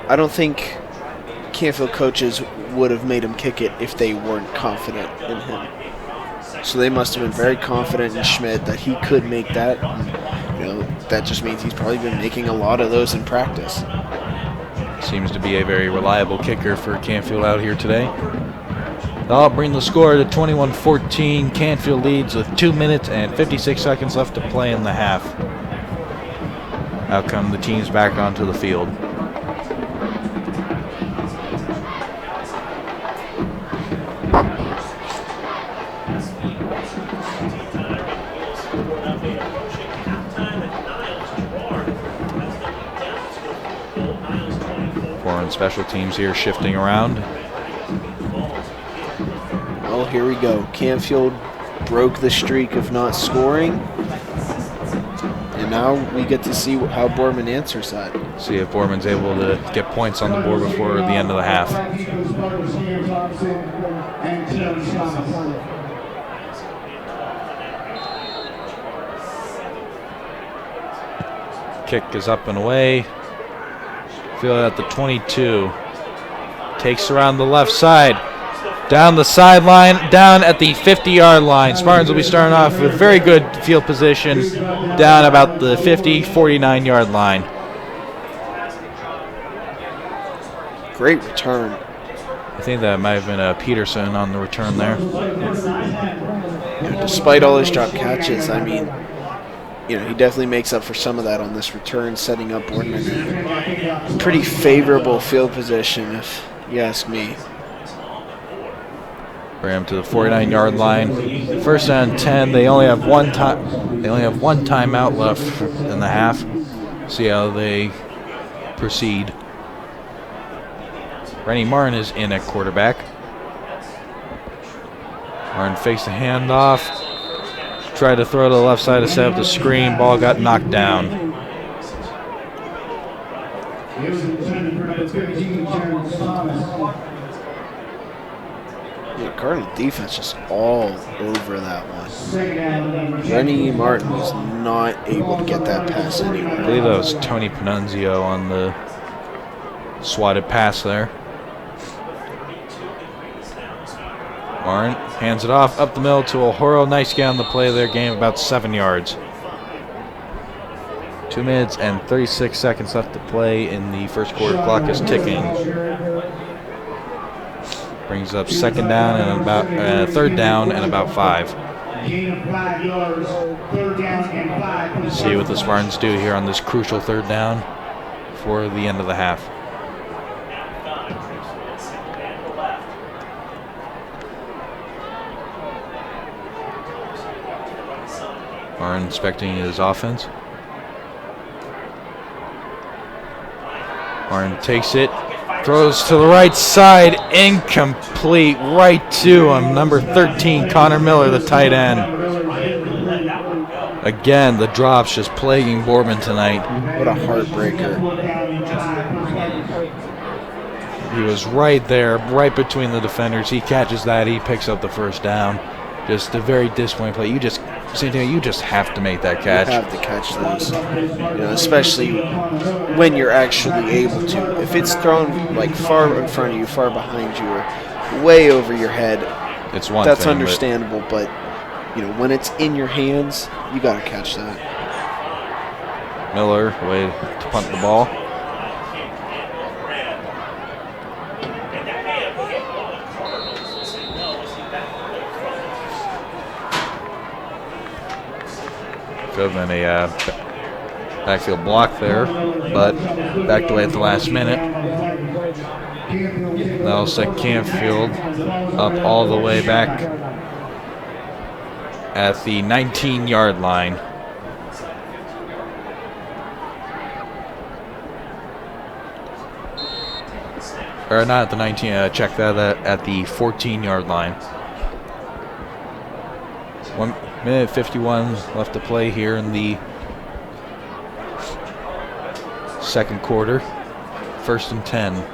E: I don't think Canfield coaches would have made him kick it if they weren't confident in him. So they must have been very confident in Schmidt that he could make that. And, you know, that just means he's probably been making a lot of those in practice.
D: Seems to be a very reliable kicker for Canfield out here today. That'll bring the score to 21-14. Canfield leads with 2 minutes and 56 seconds left to play in the half. Out come the teams back onto the field. Foreign special teams here shifting around.
E: Well, here we go. Canfield broke the streak of not scoring. And now we get to see how Boardman answers that.
D: See if Boardman's able to get points on the board before the end of the half. Kick is up and away. Field at the 22. Takes around the left side. Down the sideline, down at the 50-yard line. Spartans will be starting off with very good field position down about the 50, 49-yard line.
E: Great return.
D: I think that might have been Peterson on the return there.
E: You know, despite all his drop catches, I mean, you know, he definitely makes up for some of that on this return, setting up Boardman in pretty favorable field position, if you ask me.
D: Bring him to the 49-yard line. First down 10. They only have one timeout left in the half. See how they proceed. Rennie Martin is in at quarterback. Martin fakes the handoff. Tried to throw to the left side to set up the screen. Ball got knocked down.
E: Yeah, Cardinal defense just all over that one. Rennie Martin was not able to get that pass anywhere.
D: I believe that was Tony Panunzio on the swatted pass there. Martin hands it off up the middle to O'Horo. Nice get on the play there. Gain about 7 yards. 2 minutes and 36 seconds left to play in the first quarter. Clock is ticking. Brings up second down and about third down and about 5.
H: Gain of 5 yards, third down and 5.
D: See what the Spartans do here on this crucial third down for the end of the half. Martin inspecting his offense. Martin takes it, throws to the right side, incomplete, right to him. Number 13, Connor Miller, the tight end. Again, the drops just plaguing Boardman tonight.
E: What a heartbreaker.
D: He was right there, right between the defenders. He catches that, he picks up the first down. Just a very disappointing play. You just have to make that catch.
E: You have to catch those, especially when you're actually able to. If it's thrown like far in front of you, far behind you, or way over your head,
D: it's one
E: that's
D: thing,
E: understandable. But when it's in your hands, you got to catch that.
D: Miller, way to punt the ball. Could have been a backfield block there, but backed away at the last minute. That'll set Canfield up all the way back at the 19-yard line. Or not at the 19, check that at the 14-yard line. 1 minute 51 left to play here in the second quarter. 1st and 10.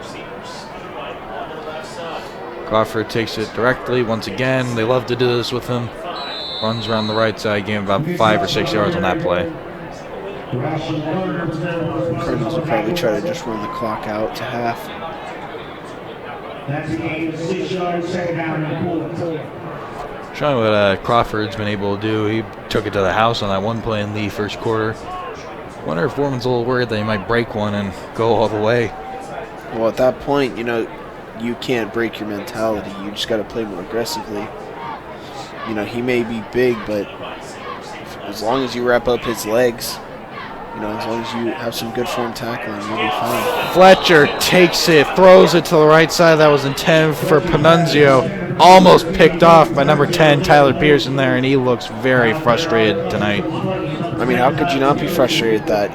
D: Crawford takes it directly once again. They love to do this with him. Runs around the right side, gain about 5 or 6 yards on that play.
E: Cardinals will probably try to just run the clock out to half.
H: That's a gain of 6 yards, second down and 4.
D: Showing what Crawford's been able to do. He took it to the house on that one play in the first quarter. Wonder if Boardman's a little worried that he might break one and go all the way.
E: Well, at that point, you can't break your mentality. You just got to play more aggressively. He may be big, but as long as you wrap up his legs, as long as you have some good form tackling, you'll be fine.
D: Fletcher takes it, throws it to the right side. That was intended for Panunzio. Almost picked off by number 10, Tyler Pearson there, and he looks very frustrated tonight.
E: I mean, how could you not be frustrated that,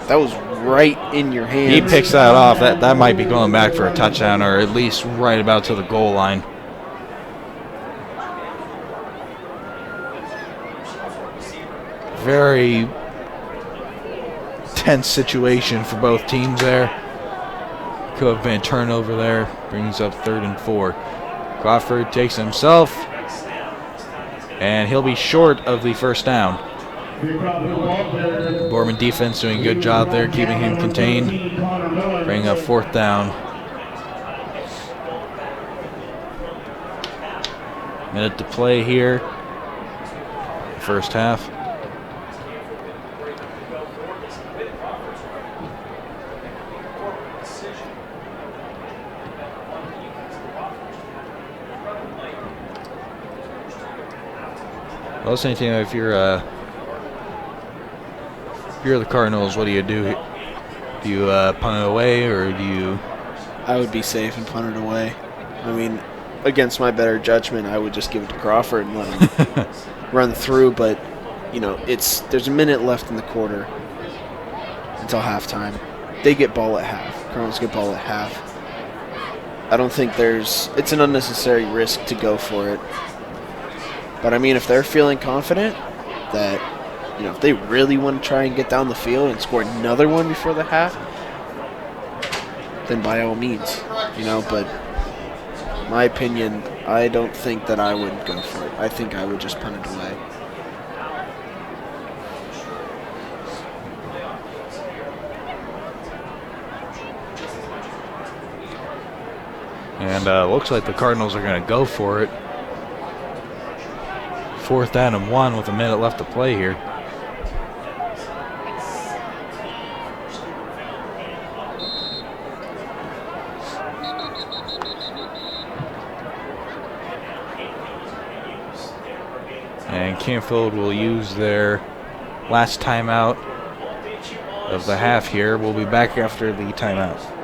E: that was right in your hands.
D: He picks that off. That might be going back for a touchdown, or at least right about to the goal line. Very tense situation for both teams there. Could have been a turnover there. Brings up 3rd and 4. Crawford takes himself, and he'll be short of the first down. Boardman defense doing a good job there, keeping him contained. Bring up 4th down. Minute to play here. First half. Well, same thing. If you're the Cardinals, what do you do? Do you punt it away, or do you?
E: I would be safe and punt it away. I mean, against my better judgment, I would just give it to Crawford and let him run through. But there's a minute left in the quarter until halftime. They get ball at half. Cardinals get ball at half. I don't think it's an unnecessary risk to go for it. But, I mean, if they're feeling confident that, if they really want to try and get down the field and score another one before the half, then by all means, but my opinion, I don't think that I would go for it. I think I would just punt it away.
D: And looks like the Cardinals are going to go for it. 4th down and 1 with a minute left to play here. And Canfield will use their last timeout of the half here. We'll be back after the timeout.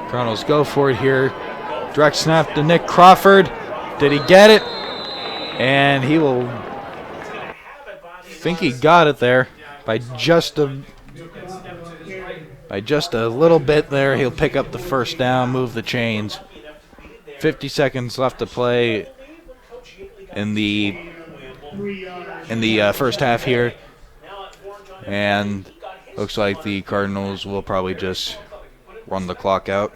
D: Cardinals go for it here. Direct snap to Nick Crawford. Did he get it? And he will think he got it there by just a little bit there. He'll pick up the first down, move the chains. 50 seconds left to play in the first half here. And looks like the Cardinals will probably just run the clock out.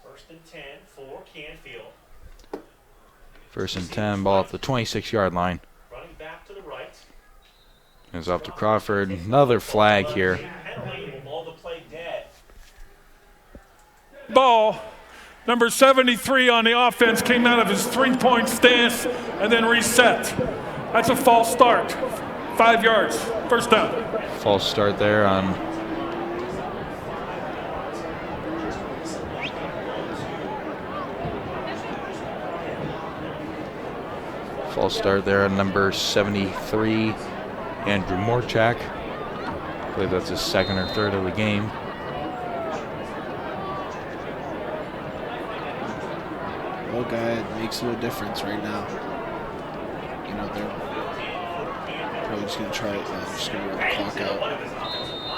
B: 1st and 10 for Canfield.
D: 1st and 10, ball at the 26-yard line.
B: Running back to the right.
D: It's off to Crawford. Another flag here.
F: Ball. Number 73 on the offense came out of his three-point stance and then reset. That's a false start. 5 yards. First down.
D: False start there on number 73, Andrew Morchak. I believe that's his 2nd or 3rd of the game.
E: Oh, guy, it makes no difference right now. You know, they're probably just going to try it. Just going to run the clock out.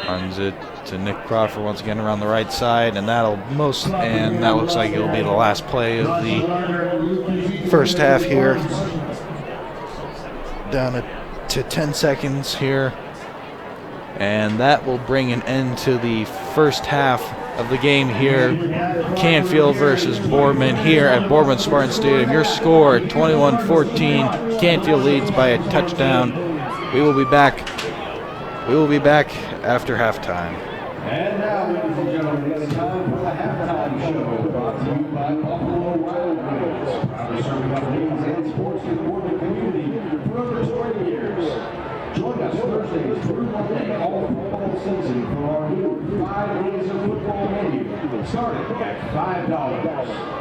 D: Runs it to Nick Crawford once again around the right side, and that looks like it'll be the last play of the first half here. Down to 10 seconds here, and that will bring an end to the first half of the game here. Canfield versus Boardman here at Boardman Spartan Stadium. Your score 21-14. Canfield leads by a touchdown. We will be back after halftime.
H: And now, ladies and gentlemen, it's time for the halftime show, brought to you by Buffalo Wild Wings. Proudly serving up games and sports to the Boardman community for over 20 years. Join us Thursdays through Monday all football season for our new 5 days of football menu, starting at $5.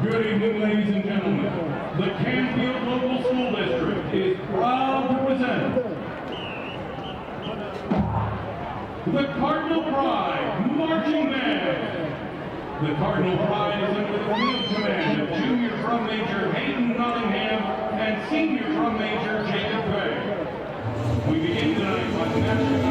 H: Good evening, ladies and gentlemen. The Canfield Local School District is proud to present the Cardinal Pride Marching Band. The Cardinal Pride is under the field command of Junior Drum Major Hayden Nottingham and Senior Drum Major Jacob Gray. We begin tonight by the national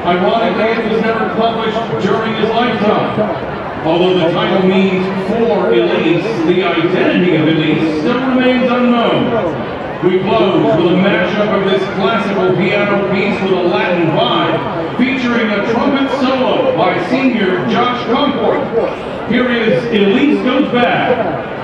H: Ironically, it was never published during his lifetime. Although the title means for Elise, the identity of Elise still remains unknown. We close with a mashup of this classical piano piece with a Latin vibe, featuring a trumpet solo by senior Josh Comfort. Here is Elise Goes Back.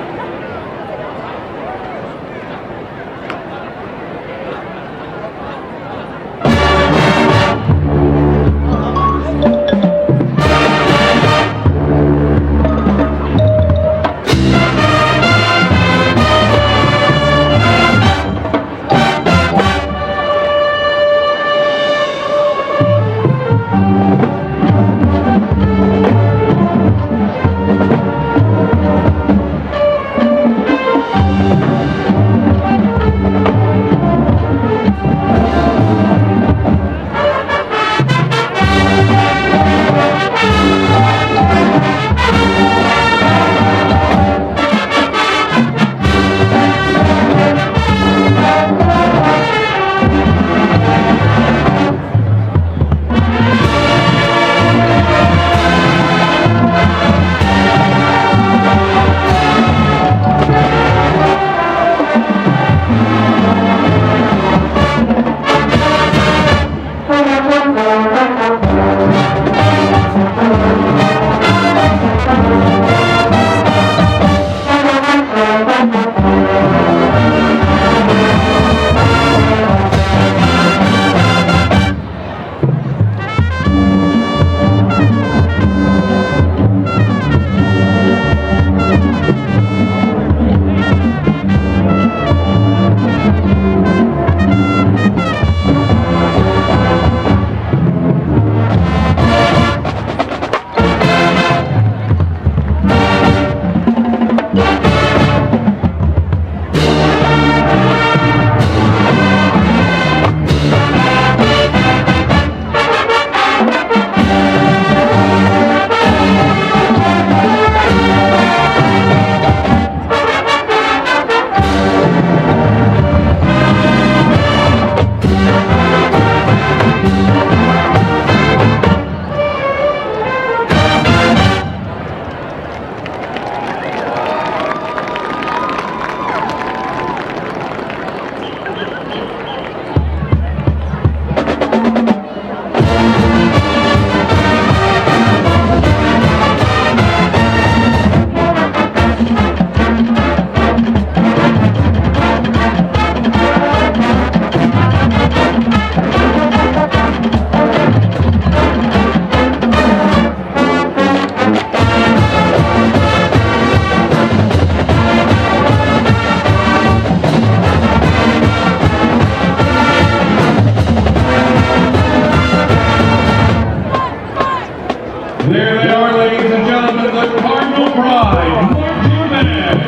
H: There they are, ladies and gentlemen, the Cardinal Pride, marching band.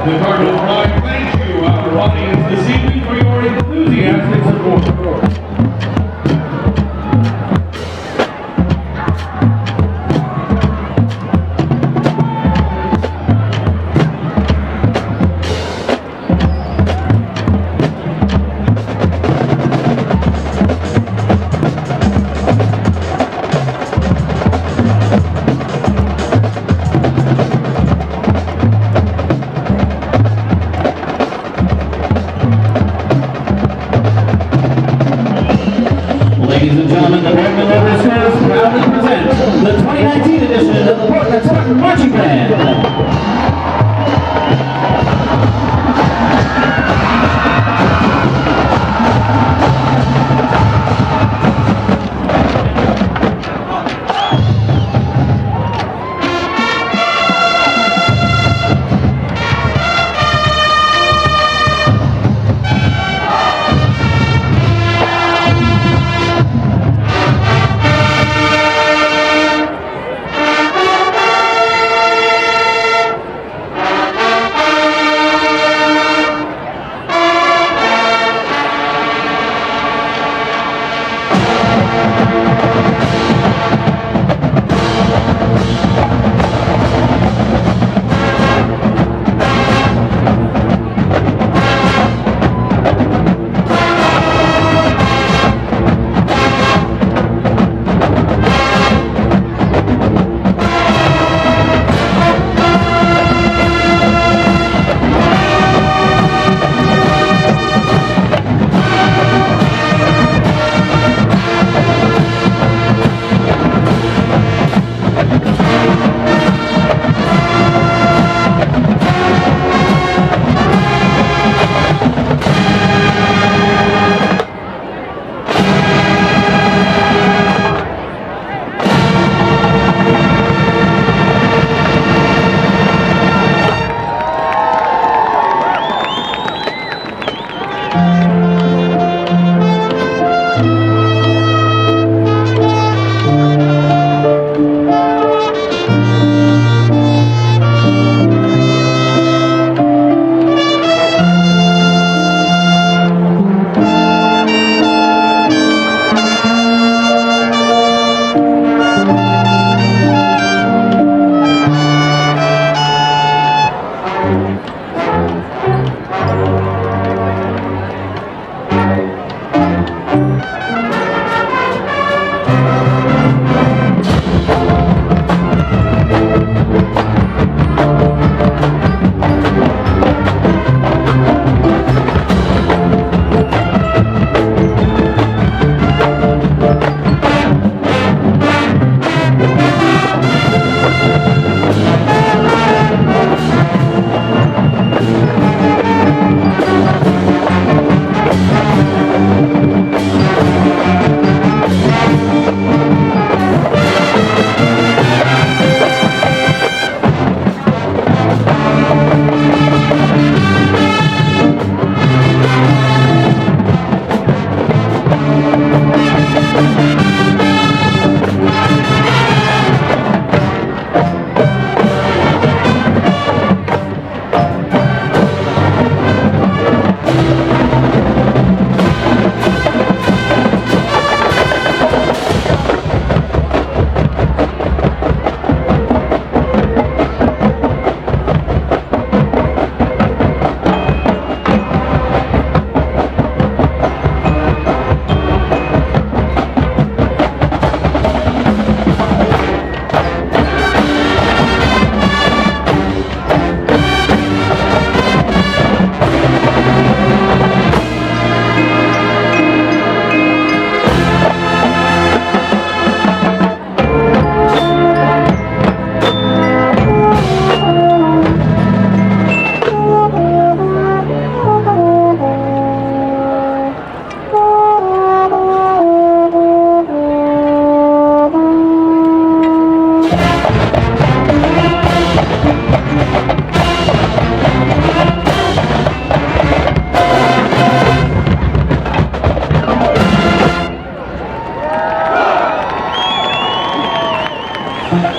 H: The Cardinal Pride thank you, our audience this evening, for your enthusiastic support. Ladies and gentlemen, the Boardman Local Schools proudly present the 2019 edition of the Boardman Spartan Marching Band.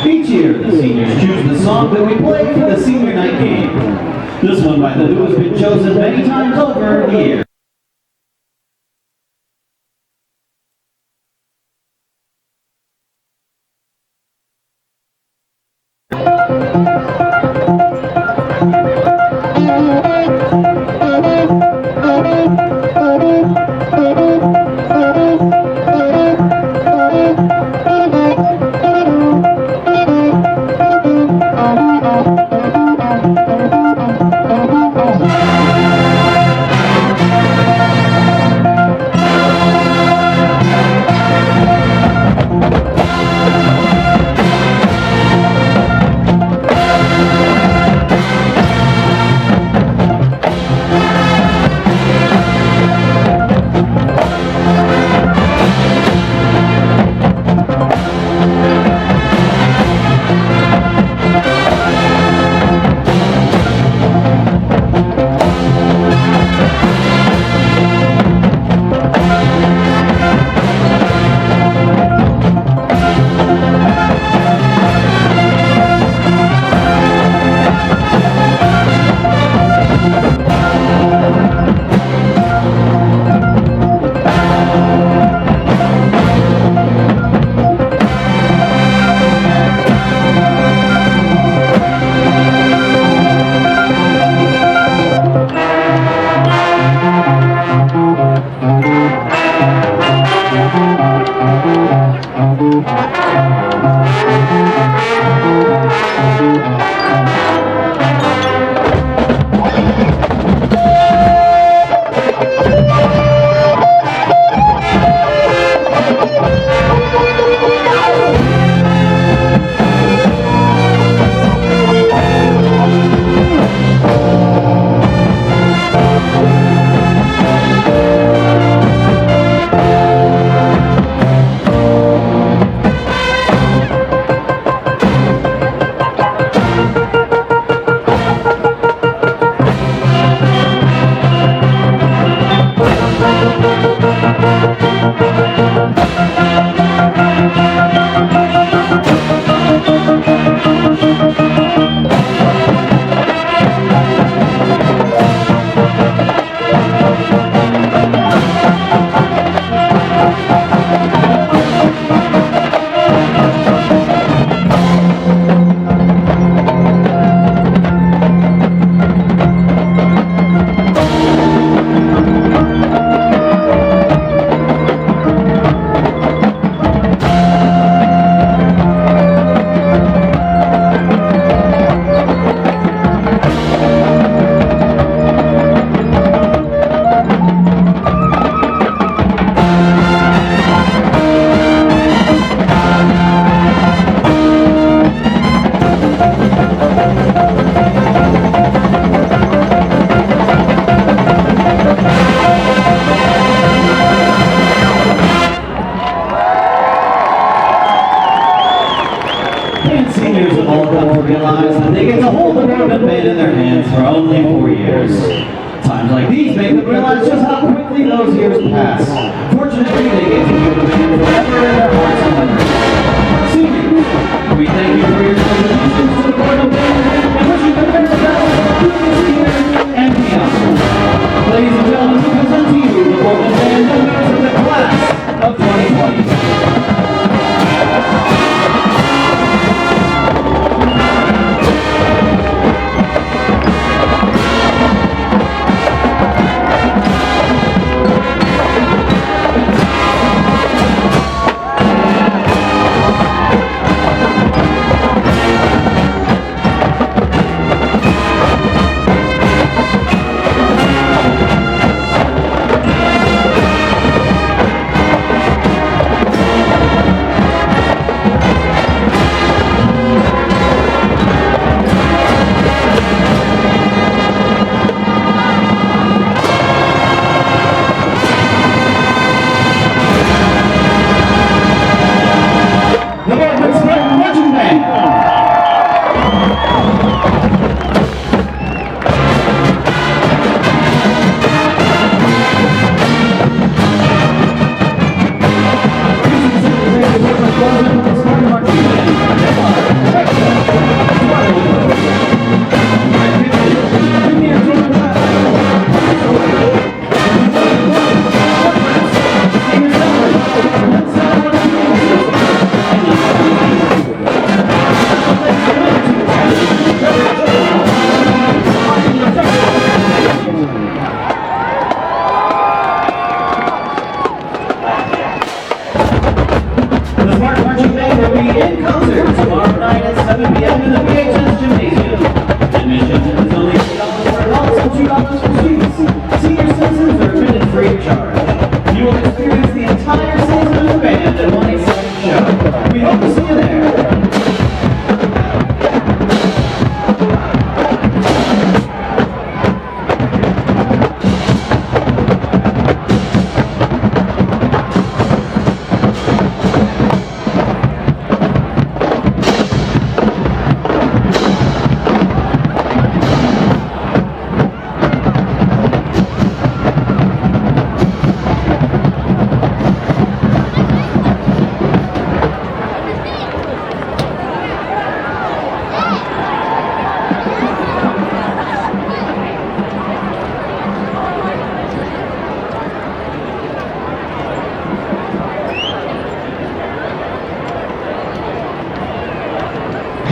A: Each year, the seniors choose the song that we play for the senior night game. This one by The Who has been chosen many times over the years. Seniors have all come to realize that they get to hold the Boardman band in their hands for only 4 years. Times like these make them realize just how quickly those years pass. Fortunately, they get to keep the band forever in their hearts and memories. Seniors, we thank you for your contributions to the Boardman band and wish you the very best this year and beyond. Ladies and gentlemen, we present to you the Boardman band and winners of the class of 2020.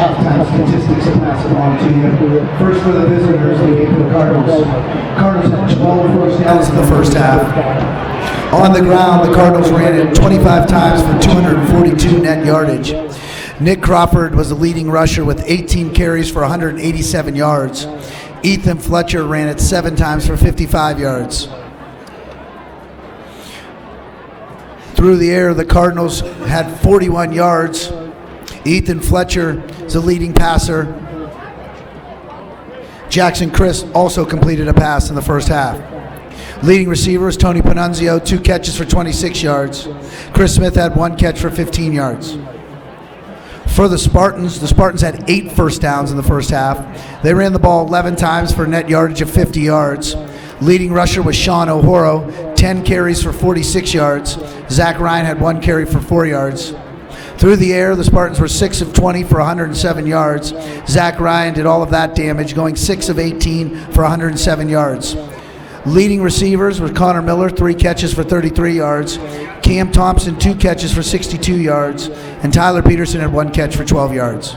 H: halftime statistics to pass along to you. First for the visitors, the Canfield Cardinals. Cardinals had 12 first downs
K: in the first half. On the ground, the Cardinals ran it 25 times for 242 net yardage. Nick Crawford was the leading rusher with 18 carries for 187 yards. Ethan Fletcher ran it 7 times for 55 yards. Through the air, the Cardinals had 41 yards. Ethan Fletcher is the leading passer. Jackson Chris also completed a pass in the first half. Leading receiver is Tony Panunzio, 2 catches for 26 yards. Chris Smith had 1 catch for 15 yards. For the Spartans had 8 first downs in the first half. They ran the ball 11 times for a net yardage of 50 yards. Leading rusher was Sean O'Horo, 10 carries for 46 yards. Zach Ryan had 1 carry for 4 yards. Through the air, the Spartans were 6 of 20 for 107 yards. Zach Ryan did all of that damage, going 6 of 18 for 107 yards. Leading receivers were Connor Miller, 3 catches for 33 yards. Cam Thompson, 2 catches for 62 yards. And Tyler Peterson had 1 catch for 12 yards.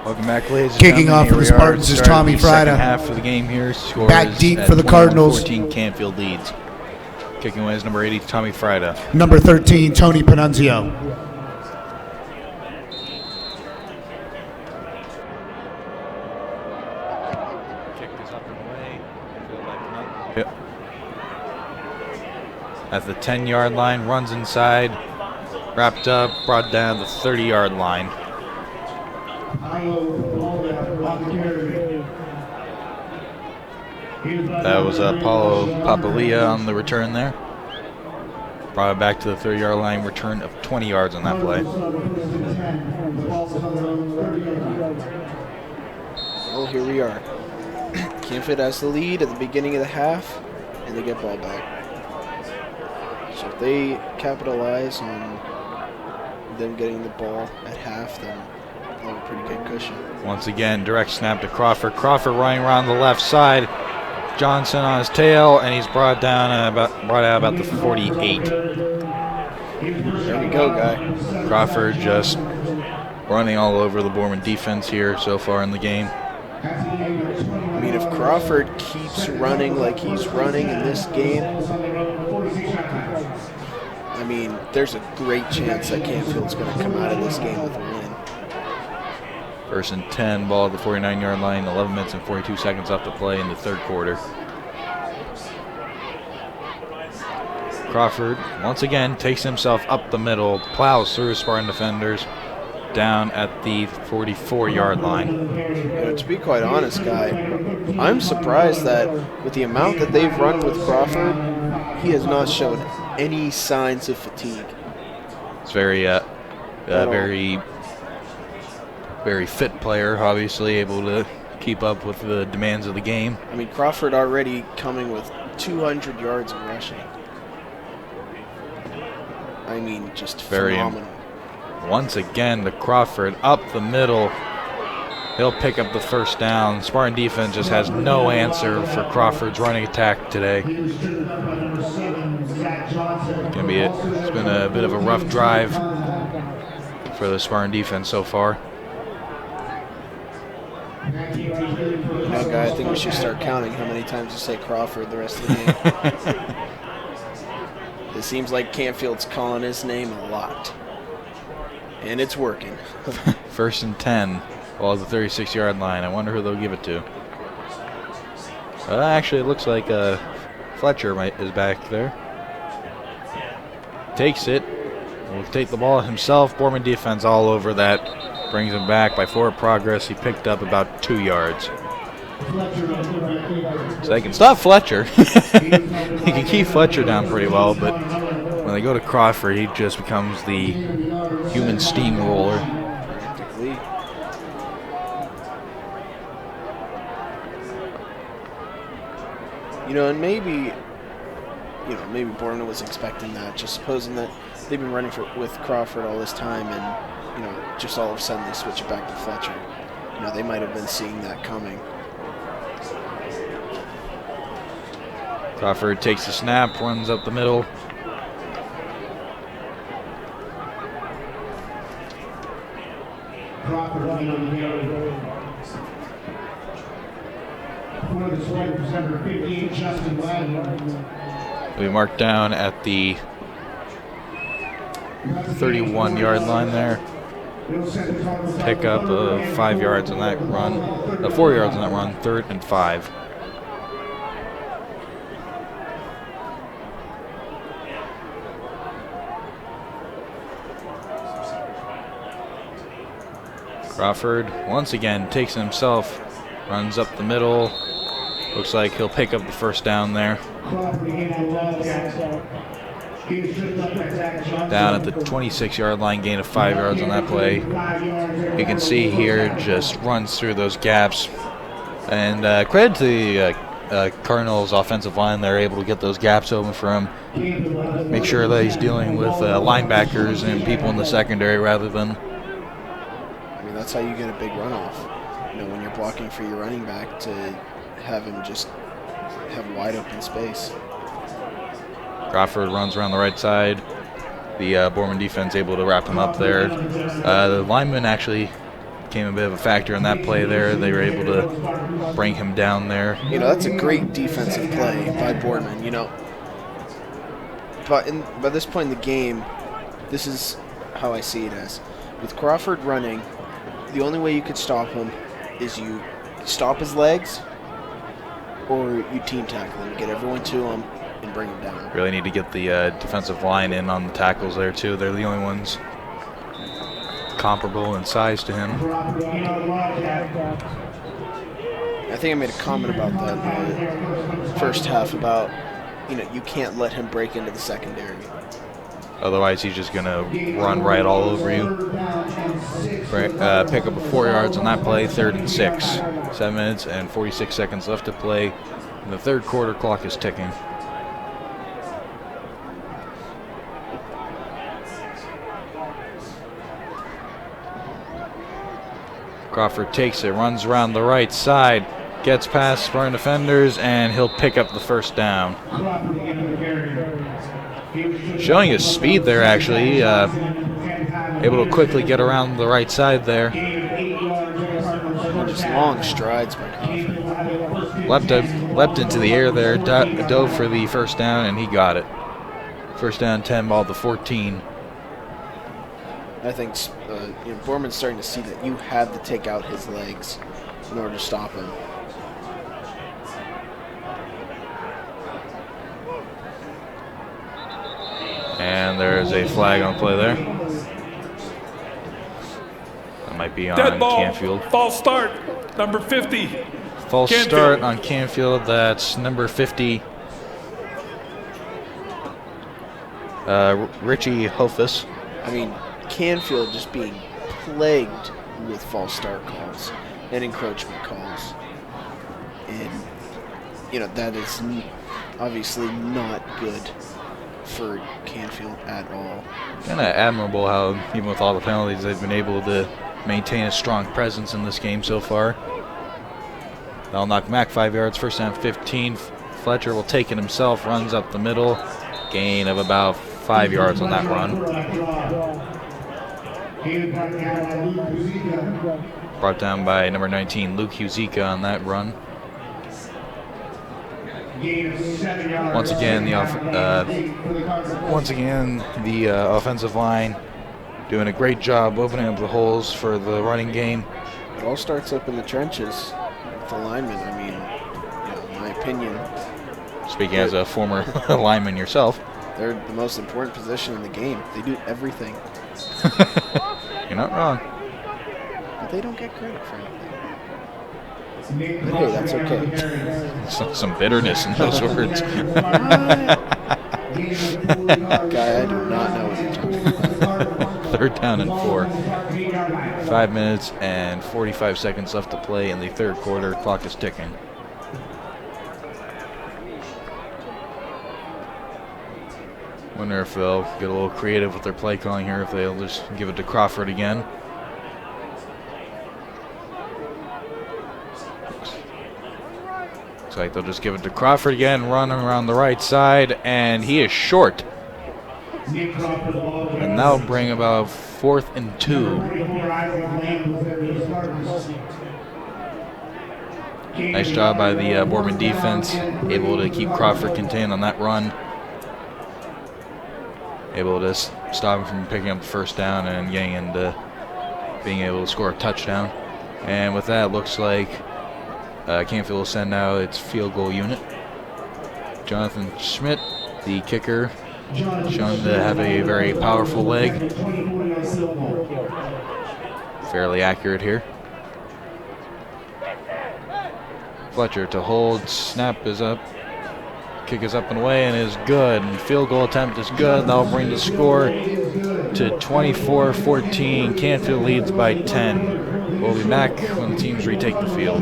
D: Welcome back, ladies and
K: Kicking
D: gentlemen.
K: off for the Spartans is Tommy
D: Frieda.
K: Frieda.
D: Second half of the game here. Scores
K: Back deep
D: at
K: for the Cardinals.
D: 14 Canfield leads. Kicking away is number 80, Tommy Frieda.
K: Number 13, Tony Panunzio.
D: Kick is up and away. Yep. At the 10-yard line, runs inside, wrapped up, brought down the 30-yard line. That was Paulo Papalia on the return there. Brought it back to the 30-yard line, return of 20 yards on that play.
E: Well, here we are. Canfield has the lead at the beginning of the half, and they get ball back. So if they capitalize on them getting the ball at half, then they'll have a pretty good cushion.
D: Once again, direct snap to Crawford. Crawford running around the left side. Johnson on his tail, and he's brought out about the 48.
E: There we go, guy.
D: Crawford just running all over the Boardman defense here so far in the game.
E: I mean, if Crawford keeps running like he's running in this game, I mean, there's a great chance that Canfield's going to come out of this game with a win.
D: First and 10, ball at the 49-yard line, 11 minutes and 42 seconds left to play in the third quarter. Crawford, once again, takes himself up the middle, plows through Spartan defenders, down at the 44-yard line.
E: You know, to be quite honest, Guy, I'm surprised that with the amount that they've run with Crawford, he has not shown any signs of fatigue.
D: It's very fit player, obviously able to keep up with the demands of the game.
E: I mean, Crawford already coming with 200 yards of rushing. I mean, just phenomenal.
D: once again to Crawford up the middle. He'll pick up the first down. Spartan defense just has no answer for Crawford's running attack today. Gonna be it. It's been a bit of a rough drive for the Spartan defense so far.
E: Guy, I think we should start counting how many times you say Crawford the rest of the game. It seems like Canfield's calling his name a lot. And it's working.
D: 1st and 10. Ball at the 36-yard line. I wonder who they'll give it to. Actually, it looks like Fletcher is back there. Takes it. Will take the ball himself. Boardman defense all over that. Brings him back by forward progress. He picked up about 2 yards. So they can stop Fletcher. He can keep Fletcher down pretty well, but when they go to Crawford, he just becomes the human steamroller.
E: And maybe Boardman was expecting that, just supposing that they've been running with Crawford all this time, and just all of a sudden they switch it back to Fletcher. They might have been seeing that coming.
D: Crawford takes the snap, runs up the middle. We marked down at the 31-yard line there. Pick up 5 yards on that run. 4 yards on that run, 3rd and 5. Crawford once again takes it himself, runs up the middle. Looks like he'll pick up the first down there. Down at the 26-yard line, gain of 5 yards on that play. You can see here, just runs through those gaps. And credit to the Cardinals' offensive line. They're able to get those gaps open for him. Make sure that he's dealing with linebackers and people in the secondary rather than...
E: That's how you get a big runoff. When you're blocking for your running back, to have him just have wide open space.
D: Crawford runs around the right side. The Boardman defense able to wrap him up there. The lineman actually became a bit of a factor in that play there. They were able to bring him down there.
E: That's a great defensive play by Boardman. But by this point in the game, this is how I see it as. With Crawford running, the only way you could stop him is you stop his legs or you team tackle him, get everyone to him, and bring him down.
D: Really need to get the defensive line in on the tackles there, too. They're the only ones comparable in size to him.
E: I think I made a comment about that in the first half about, you can't let him break into the secondary.
D: Otherwise, he's just going to run right all over you. Pick up 4 yards on that play, 3rd and 6. 7 minutes and 46 seconds left to play. And the third quarter clock is ticking. Crawford takes it, runs around the right side, gets past Spartan defenders, and he'll pick up the first down. Showing his speed there, actually. Able to quickly get around the right side there.
E: Just long strides by Crawford.
D: Leapt into the air there, dove for the first down, and he got it. First down, 10, ball to 14.
E: I think Boardman's starting to see that you have to take out his legs in order to stop him.
D: And there's a flag on play there. That might be on
F: Dead ball.
D: Canfield.
F: False start, number 50.
D: False
F: Canfield.
D: start on Canfield. That's number 50. Richie Hofus.
E: Canfield just being plagued with false start calls and encroachment calls. And, that is obviously not good for Canfield at all.
D: Kind of admirable how, even with all the penalties, they've been able to maintain a strong presence in this game so far. They'll knock back 5 yards, first down 15. Fletcher will take it himself, runs up the middle. Gain of about 5 yards on that run. Brought down by number 19, Luke Huzika on that run. Once again, the offensive line doing a great job opening up the holes for the running game.
E: It all starts up in the trenches with the linemen. I mean, in my opinion.
D: Speaking as a former lineman yourself.
E: They're the most important position in the game. They do everything.
D: You're not wrong.
E: But they don't get credit for anything. But hey, that's okay.
D: Some bitterness in those words.
E: Guy, I do not know what you're talking about.
D: Third down and 4. 5 minutes and 45 seconds left to play in the third quarter. Clock is ticking. Wonder if they'll get a little creative with their play calling here, if they'll just give it to Crawford again. Looks like they'll just give it to Crawford again, running around the right side, and he is short. And that'll bring about 4th and 2. Nice job by the Boardman defense, able to keep Crawford contained on that run. Able to stop him from picking up the first down and getting into being able to score a touchdown. And with that, looks like Canfield will send out its field goal unit. Jonathan Schmidt, the kicker, shown to have a very powerful leg. Fairly accurate here. Fletcher to hold, snap is up. Kick is up and away and is good. And field goal attempt is good. That'll bring the score to 24-14. Canfield leads by 10. We'll be back when the teams retake the field.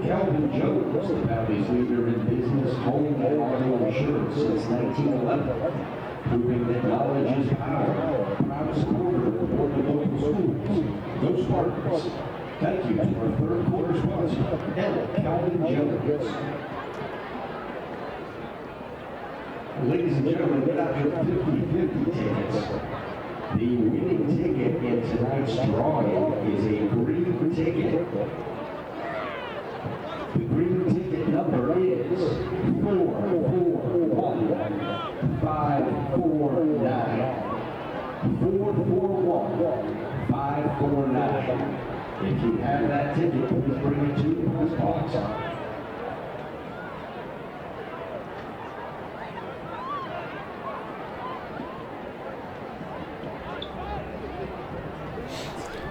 H: Calvin Jones, the Valley's leader in business, home and auto insurance since 1911. Proving that knowledge is power. Proud supporter of Boardman local schools. Go Spartans. Thank you to our third quarter sponsor, Calvin Jones. Ladies and gentlemen, get out your 50-50 tickets. The winning ticket in tonight's drawing is a green ticket. The green ticket number is 441-549. 441-549. If you have that ticket, please bring it to the post box.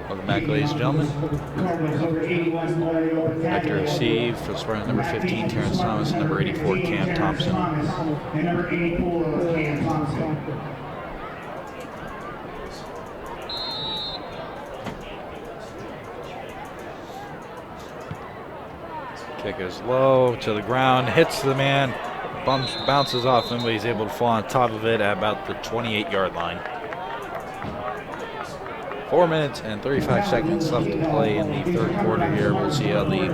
D: Welcome back, ladies and gentlemen. Back to receive for the Spartans, number 15, Terrence Thomas, and number 84, Cam Thompson.
H: And number 84, Cam Thompson.
D: Kick is low to the ground, hits the man, bounces off him, but he's able to fall on top of it at about the 28-yard line. 4 minutes and 35 seconds left to play in the third quarter here. We'll see how the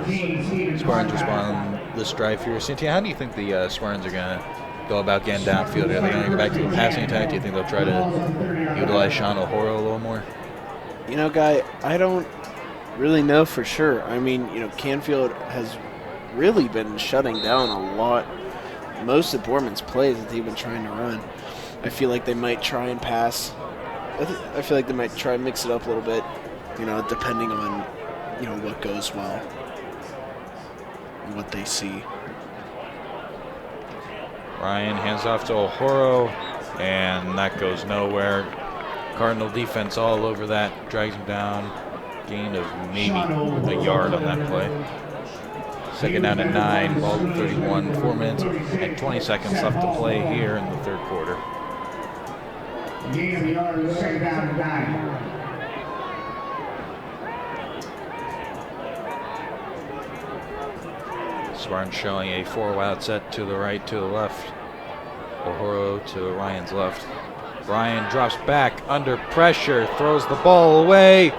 D: Spartans respond on this drive here. Cynthia, how do you think the Spartans are going to go about getting downfield? Are they going to go back to the passing attack? Do you think they'll try to utilize Sean O'Horo a little more?
E: You know, Guy, I don't really know for sure. I mean, you know, Canfield has really been shutting down a lot. Most of Boardman's plays that they've been trying to run. I feel like they might try and pass. I feel like they might try and mix it up a little bit, you know, depending on, you know, what goes well and what they see.
D: Ryan hands off to O'Horo, and that goes nowhere. Cardinal defense all over that, drags him down. Gain of maybe a yard on that play. Second down at 9, ball at 31, 4 minutes and 20 seconds left to play here in the third quarter.
H: Gain of yards, second down and 9.
D: Spartan showing a 4-wide set to the right, to the left. O'Horo to Ryan's left. Ryan drops back under pressure, throws the ball away.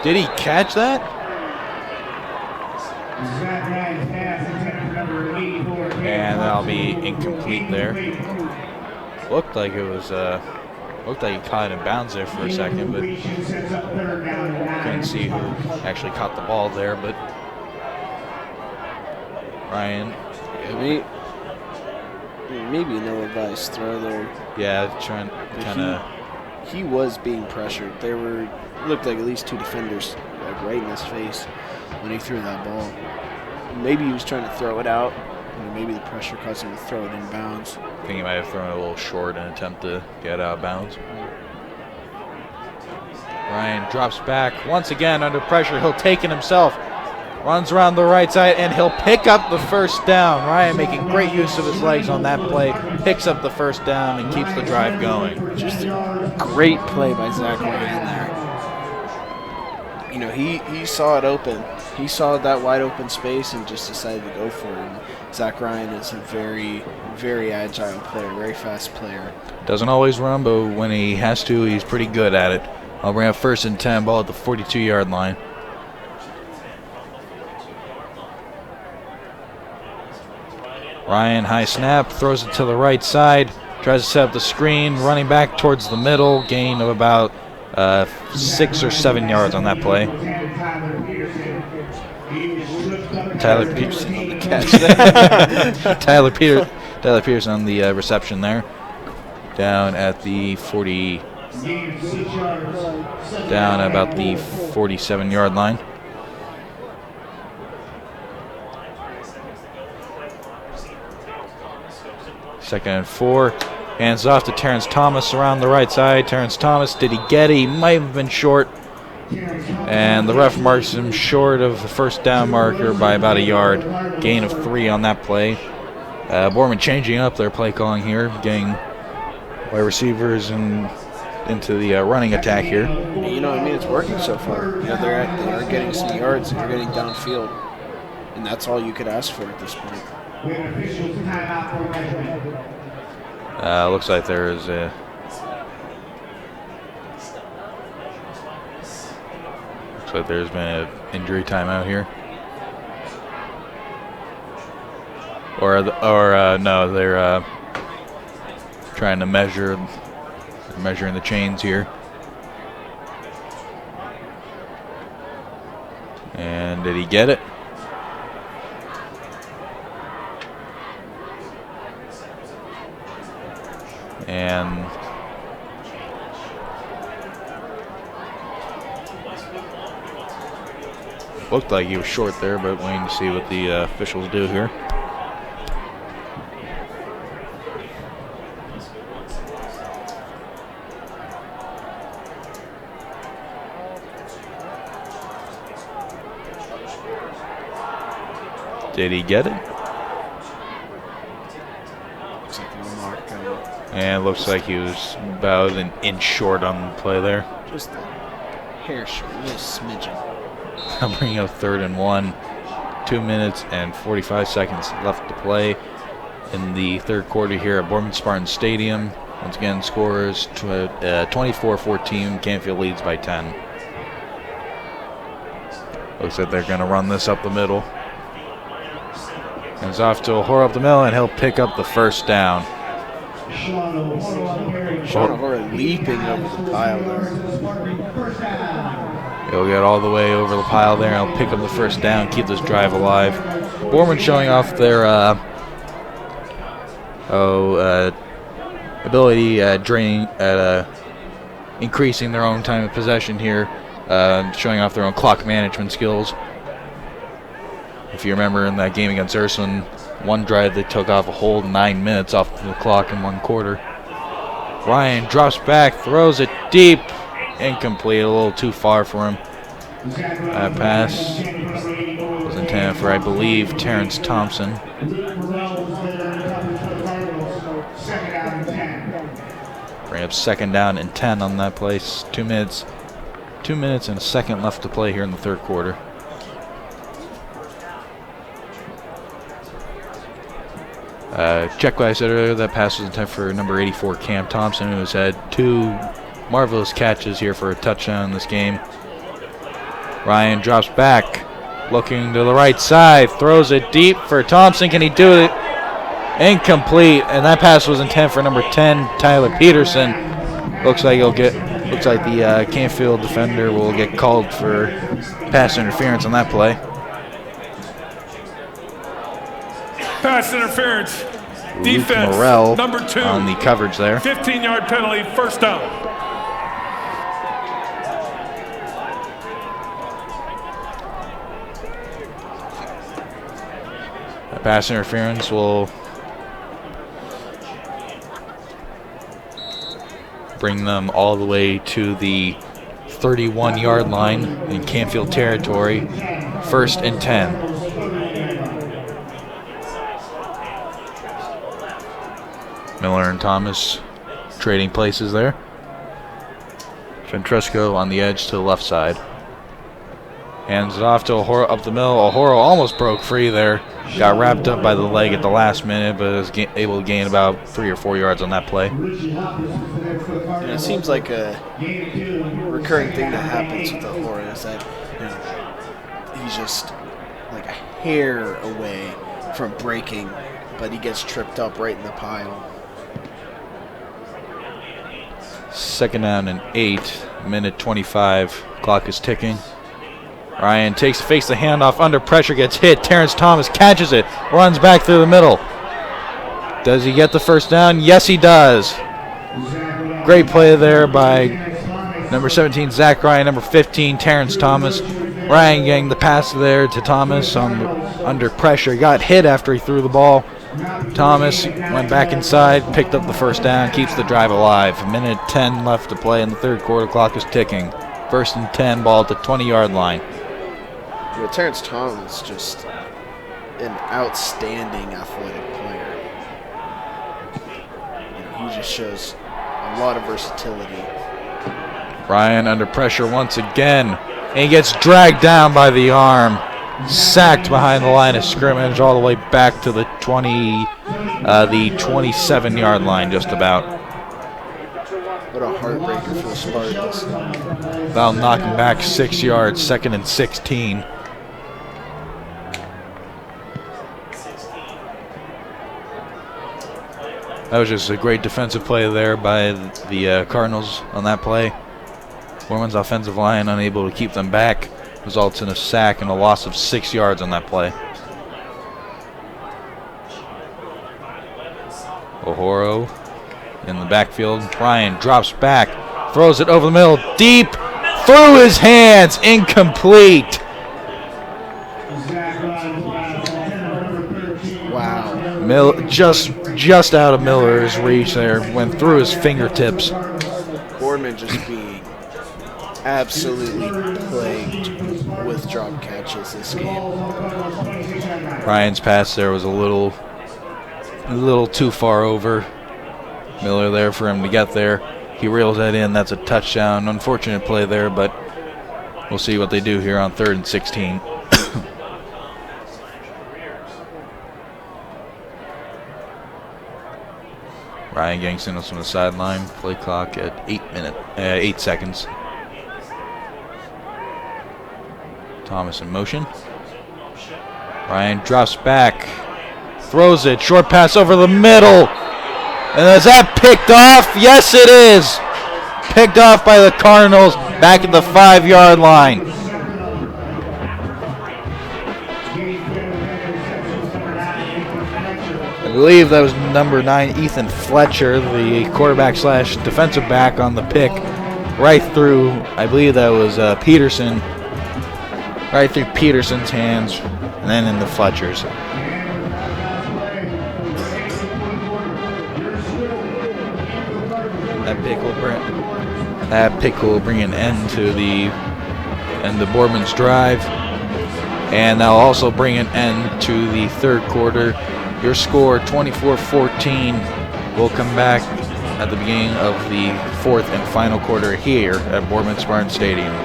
D: Did he catch that? And that'll be incomplete there. Looked like it was, looked like he caught it in bounds there for a second, but couldn't see who actually caught the ball there. But Ryan,
E: maybe an ill-advised throw there.
D: Yeah, trying kind of.
E: He was being pressured. There were looked like at least 2 defenders like right in his face when he threw that ball. Maybe he was trying to throw it out. Maybe the pressure caused him to throw it in bounds.
D: I think he might have thrown it a little short in an attempt to get out of bounds. Ryan drops back once again under pressure. He'll take it himself. Runs around the right side, and he'll pick up the first down. Ryan making great use of his legs on that play. Picks up the first down and keeps the drive going.
E: Just a great play by Zach Ryan there. You know, he saw it open. He saw that wide open space and just decided to go for it. And Zach Ryan is a very, very agile player, very fast player.
D: Doesn't always run, but when he has to, he's pretty good at it. I'll bring up 1st and 10, ball at the 42-yard line. Ryan, high snap, throws it to the right side, tries to set up the screen, running back towards the middle, gain of about 6 or 7 yards on that play. Tyler Peterson on the catch there. Tyler Peterson on the reception there. Down at the 40, down about the 47-yard line. Second and 4. Hands off to Terrence Thomas around the right side. Terrence Thomas, did he get it? He might have been short. And the ref marks him short of the first down marker by about a yard. Gain of 3 on that play. Boardman changing up their play calling here, getting wide receivers and into the running attack here.
E: You know, I mean, it's working so far. You know, they are getting some yards and they're getting downfield. And that's all you could ask for at this point.
D: Looks like there is a there's been an injury timeout here. No, they're trying to measuring the chains here. And did he get it? And looked like he was short there, but waiting to see what the officials do here. Did he get it?
E: Looks like the mark got it.
D: And it looks like he was about an inch short on the play there.
E: Just a hair short, just a smidgen.
D: I'm bringing up 3rd and 1. 2 minutes and 45 seconds left to play in the third quarter here at Boardman Spartan Stadium. Once again, scores 24-14. Canfield leads by 10. Looks like they're going to run this up the middle. Hands off to O'Horo up the middle, and he'll pick up the first down.
E: Sean O'Horo leaping over the pile there.
D: He'll get all the way over the pile there, and he'll pick up the first down, keep this drive alive. Boardman showing off their ability at increasing their own time of possession here, showing off their own clock management skills. If you remember in that game against Ursuline, one drive they took off a whole 9 minutes off the clock in one quarter. Ryan drops back, throws it deep, incomplete, a little too far for him. That pass was intended for, I believe, Terrence have 2nd down and 10 on that place. 2 minutes and a second left to play here in the third quarter. Check what I said earlier. That pass was intended for number 84, Cam Thompson, who has had 2 marvelous catches here for a touchdown in this game. Ryan drops back, looking to the right side, throws it deep for Thompson. Can he do it? Incomplete, and that pass was intended for number 10, Tyler Peterson. Looks like the Canfield defender will get called for pass interference on that play.
F: Pass interference.
D: Luke
F: Defense.
D: Morrell
F: Number 2
D: on the coverage there.
F: 15-yard penalty. First down.
D: Pass interference will bring them all the way to the 31-yard line in Canfield territory. 1st and 10. Miller and Thomas trading places there. Ventresco on the edge to the left side. Hands it off to Ahoro up the middle. Ahoro almost broke free there. Got wrapped up by the leg at the last minute, but was able to gain about 3 or 4 yards on that play.
E: It seems like a recurring thing that happens with Ahoro is that he's just like a hair away from breaking, but he gets tripped up right in the pile.
D: 2nd down and 8, minute 25. Clock is ticking. Ryan fakes the handoff under pressure, gets hit. Terrence Thomas catches it, runs back through the middle. Does he get the first down? Yes, he does. Great play there by number 17, Zach Ryan, number 15, Terrence Thomas. Ryan getting the pass there to Thomas under pressure. Got hit after he threw the ball. Thomas went back inside, picked up the first down, keeps the drive alive. 1:10 left to play in the third quarter. Clock is ticking. 1st and 10, ball at the 20-yard line.
E: Terrence Thomas is just an outstanding athletic player. He just shows a lot of versatility.
D: Ryan under pressure once again, and he gets dragged down by the arm. Sacked behind the line of scrimmage all the way back to the 27-yard line just about.
E: What a heartbreaker for the Spartans.
D: About knocking back 6 yards, 2nd and 16. That was just a great defensive play there by the Cardinals on that play. Boardman's offensive line unable to keep them back. Results in a sack and a loss of 6 yards on that play. Ahoro in the backfield. Ryan drops back, throws it over the middle, deep, through his hands, incomplete.
E: Wow.
D: Just out of Miller's reach there, went through his fingertips.
E: Boardman just being absolutely plagued with drop catches this game.
D: Ryan's pass there was a little too far over Miller there for him to get there. He reels that in. That's a touchdown. Unfortunate play there, but we'll see what they do here on 3rd and 16. Ryan getting signals from the sideline. Play clock at 8 seconds. Thomas in motion. Ryan drops back, throws it, short pass over the middle. And is that picked off? Yes, it is. Picked off by the Cardinals back at the 5-yard line. I believe that was number 9, Ethan Fletcher, the quarterback / defensive back on the pick. Right through, I believe that was Peterson. Right through Peterson's hands and then into Fletcher's. That pick will bring an end to Boardman's drive, and that'll also bring an end to the third quarter. Your score 24-14. We'll come back at the beginning of the fourth and final quarter here at Boardman Spartan Stadium.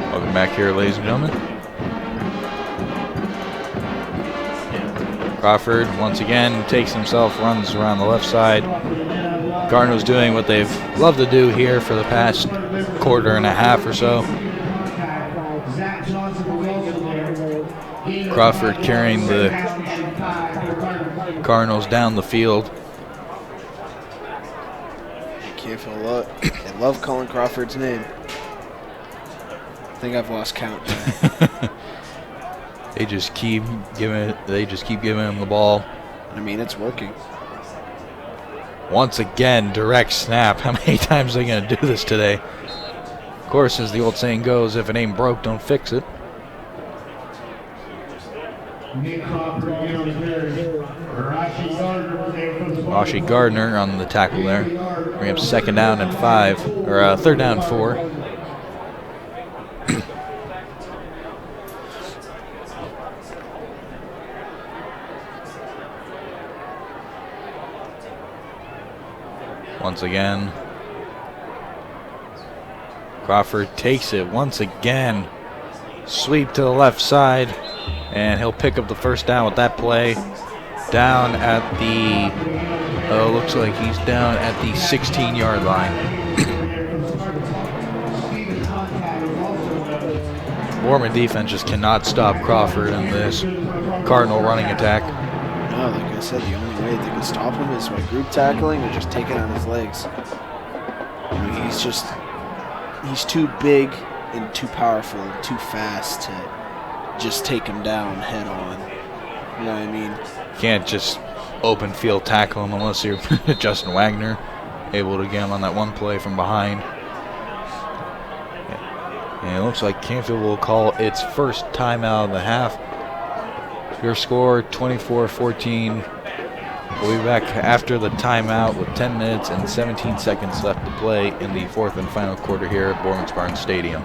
D: Welcome back here, ladies and gentlemen. Crawford once again takes himself, runs around the left side. Garno's doing what they've loved to do here for the past quarter and a half or so. Crawford carrying the Cardinals down the field.
E: Canfield, I love calling Crawford's name. I think I've lost count.
D: They just keep giving him the ball.
E: I mean, it's working.
D: Once again, direct snap. How many times are they going to do this today? Of course, as the old saying goes, if it ain't broke, don't fix it. Rashi Gardner on the tackle there. We have second down and 5, or third down and 4. Once again, Crawford takes it once again. Sweep to the left side, and he'll pick up the first down with that play. Down at the, looks like he's down at the 16-yard line. Boardman defense just cannot stop Crawford in this Cardinal running attack.
E: No, like I said, the only way they can stop him is by group tackling or just taking on his legs. I mean, he's too big and too powerful and too fast to just take him down head on. You know what I mean?
D: Can't just open field tackle him unless you're Justin Wagner, able to get him on that one play from behind. And it looks like Canfield will call its first timeout of the half. Your score 24-14. We'll be back after the timeout with 10 minutes and 17 seconds left to play in the fourth and final quarter here at Boardman Spartan Stadium.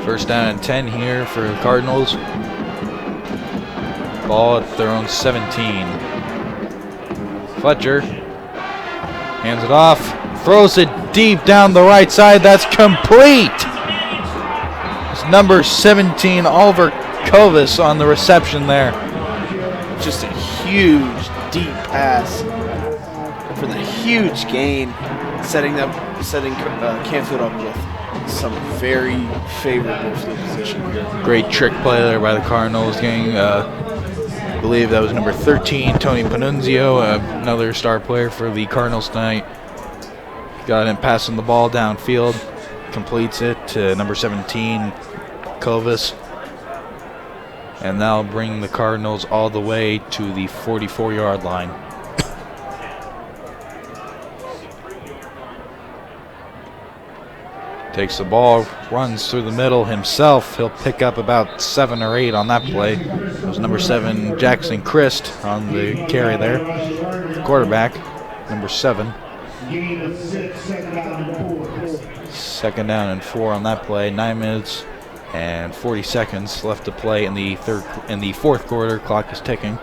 D: First down and 10 here for the Cardinals. Ball at their own 17. Fletcher hands it off, throws it deep down the right side. That's complete. It's number 17, Oliver Kovis, on the reception there.
E: Just a huge, deep pass for the huge gain, setting Canfield up with some very favorable field position here.
D: Great trick play there by the Cardinals, getting I believe that was number 13, Tony Panunzio, another star player for the Cardinals tonight. Got him passing the ball downfield, completes it to number 17, Kovis. And that'll bring the Cardinals all the way to the 44-yard line. Takes the ball, runs through the middle himself. He'll pick up about 7 or 8 on that play. It was number 7, Jackson Christ, on the carry there. Quarterback, number 7. Second down and 4 on that play. 9 minutes and 40 seconds left to play in the fourth quarter. Clock is ticking.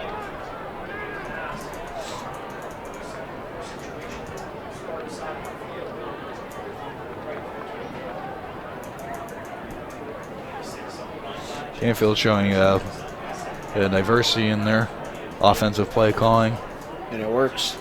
D: Canfield showing a diversity in their offensive play calling.
E: And it works.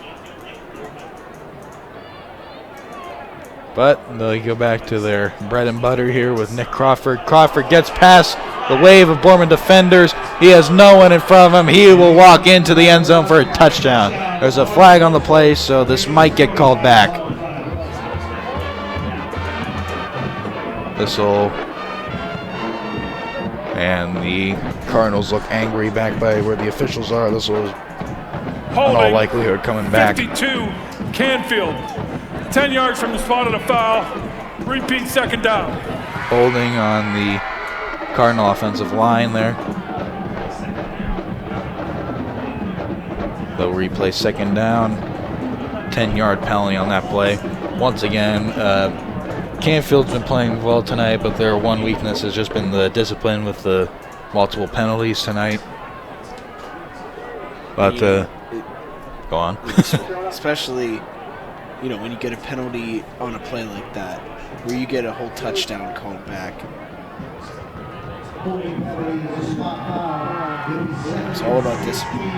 D: But they go back to their bread and butter here with Nick Crawford. Crawford gets past the wave of Boardman defenders. He has no one in front of him. He will walk into the end zone for a touchdown. There's a flag on the play, so this might get called back. And the Cardinals look angry back by where the officials are. This was in all likelihood coming back.
F: 52, Canfield. 10 yards from the spot of the foul. Repeat second down.
D: Holding on the Cardinal offensive line there. They'll replay second down. 10-yard penalty on that play. Once again, Canfield's been playing well tonight, but their one weakness has just been the discipline with the multiple penalties tonight. But, go on.
E: Especially, you know, when you get a penalty on a play like that, where you get a whole touchdown called back. It's all about discipline.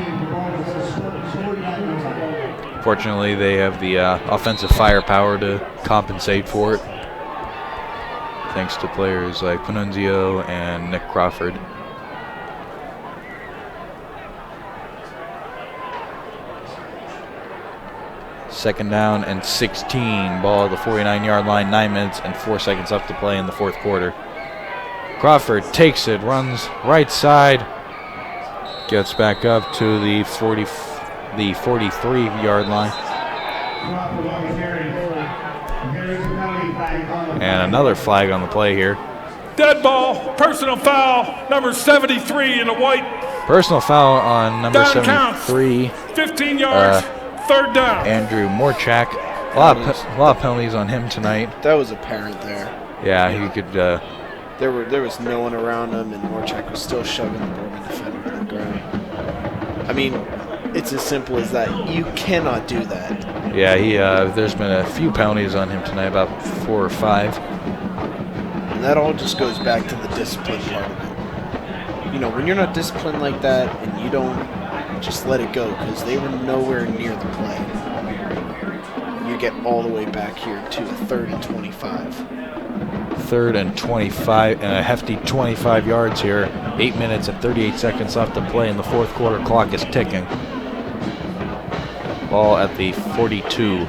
D: Fortunately, they have the offensive firepower to compensate for it, thanks to players like Panunzio and Nick Crawford. Second down and 16. Ball at the 49-yard line. 9 minutes and 4 seconds left to play in the fourth quarter. Crawford takes it, runs right side, gets back up to the 43-yard line. And another flag on the play here.
F: Dead ball, personal foul, number 73 in the white.
D: Personal foul on number
F: Down
D: 73.
F: Counts. 15 yards, third down.
D: Andrew Morchak. A lot of penalties on him tonight.
E: That was apparent there.
D: Yeah, he could.
E: There was no one around him, and Morchak was still shoving the Boardman defender to the ground. I mean, it's as simple as that. You cannot do that.
D: Yeah, there's been a few penalties on him tonight, about 4 or 5.
E: And that all just goes back to the discipline part of it. You know, when you're not disciplined like that, and you don't just let it go, because they were nowhere near the play. You get all the way back here to a 3rd and 25.
D: 3rd and 25, and a hefty 25 yards here. 8 minutes and 38 seconds left to play in the fourth quarter. Clock is ticking. Ball at the 42.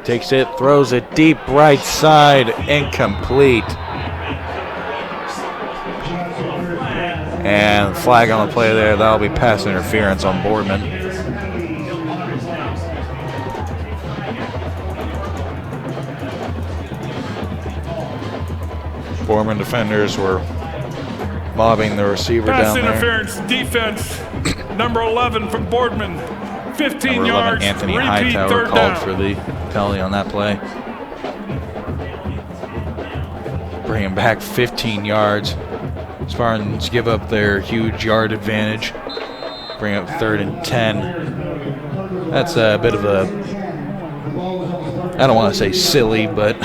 D: Takes it, throws it deep right side, incomplete. And flag on the play there. That'll be pass interference on Boardman. Boardman defenders were mobbing the receiver
F: Pass
D: down there.
F: interference, defense, number 11 from Boardman. 15
D: Number 11,
F: yards,
D: Anthony
F: repeat
D: Hightower
F: third
D: called
F: down.
D: for the penalty on that play. Bringing back 15 yards. Spartans give up their huge yard advantage. Bring up 3rd and 10. That's a bit of a, I don't want to say silly, but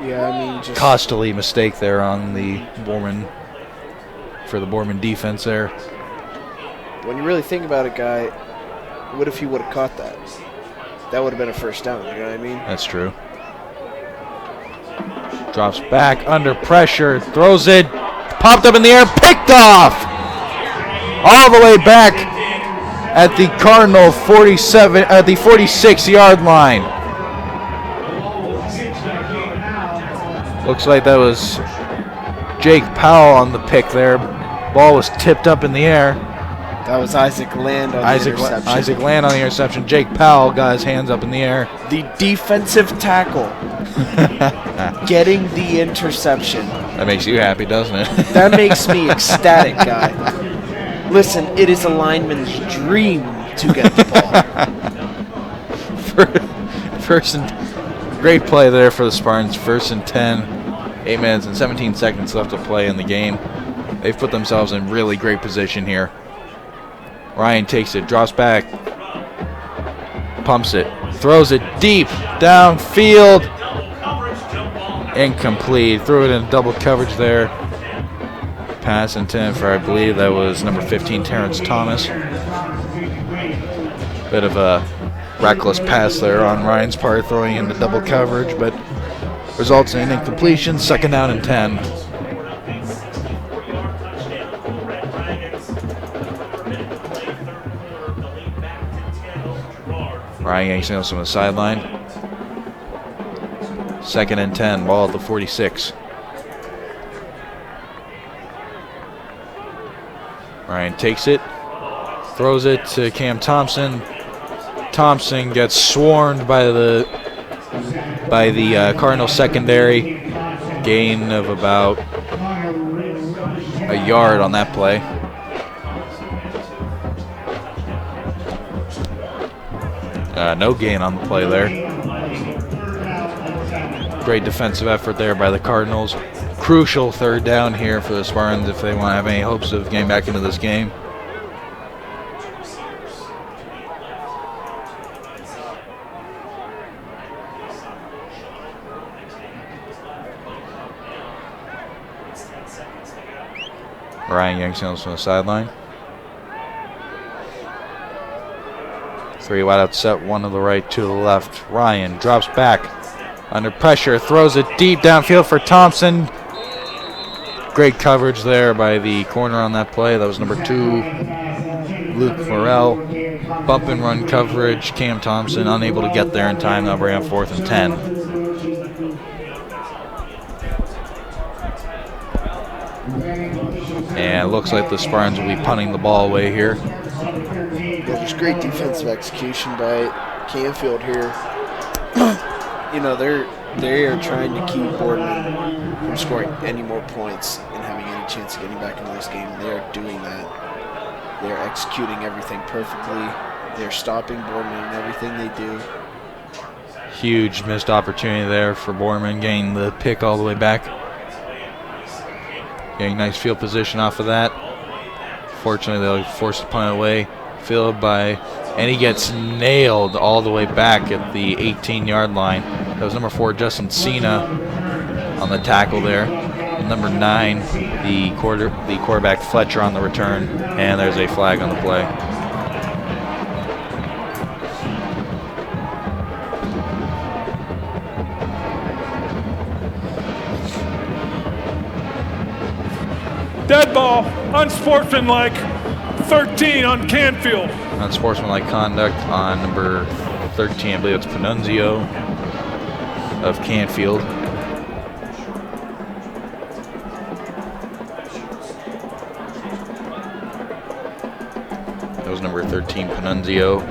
E: yeah, I mean, just
D: costly mistake there on the Boardman, for the Boardman defense there.
E: when you really think about it, guy, what if he would have caught that? That would have been a first down, you know what I mean?
D: That's true. Drops back under pressure, throws it, popped up in the air, picked off all the way back at the Cardinal 47 at the 46-yard line. Looks like that was Jake Powell on the pick there. Ball was tipped up in the air.
E: That was Isaac Land on the interception.
D: Isaac Land on the interception. Jake Powell got his hands up in the air.
E: The defensive tackle getting the interception.
D: That makes you happy, doesn't it?
E: That makes me ecstatic, guy. Listen, it is a lineman's dream to get the
D: ball. Great play there for the Spartans. 1st and 10. 8 minutes and 17 seconds left to play in the game. They've put themselves in really great position here. Ryan takes it, drops back, pumps it, throws it deep downfield. Incomplete. Threw it in double coverage there. Pass intent for, I believe that was number 15, Terrence Thomas. Bit of a reckless pass there on Ryan's part, throwing into double coverage, but results in incompletion. 2nd down and 10. Ryan Yanks nails from the sideline. 2nd and 10, ball at the 46. Ryan takes it, throws it to Cam Thompson. Thompson gets swarmed by the Cardinal secondary. Gain of about a yard on that play. No gain on the play there. Great defensive effort there by the Cardinals. Crucial 3rd down here for the Spartans if they want to have any hopes of getting back into this game. Ryan Yanks on the sideline. 3 wide out set, 1 to the right, 2 to the left. Ryan drops back under pressure, throws it deep downfield for Thompson. Great coverage there by the corner on that play. That was number 2, Luke Morrell. Bump and run coverage. Cam Thompson unable to get there in time. Now bring up 4th and 10. And it looks like the Spartans will be punting the ball away here.
E: Yeah, there's great defensive execution by Canfield here. You know, they are trying to keep Boardman from scoring any more points and having any chance of getting back into this game. They are doing that. They are executing everything perfectly. They're stopping Boardman in everything they do.
D: Huge missed opportunity there for Boardman, getting the pick all the way back. Getting nice field position off of that. Fortunately, they'll force the punt away. Fielded by, and he gets nailed all the way back at the 18-yard line. That was number 4, Justin Cena, on the tackle there. And number 9, the quarterback Fletcher on the return. And there's a flag on the play.
F: Dead ball, unsportsmanlike, 13 on Canfield.
D: Unsportsmanlike conduct on number 13, I believe it's Panunzio of Canfield. That was number 13, Panunzio,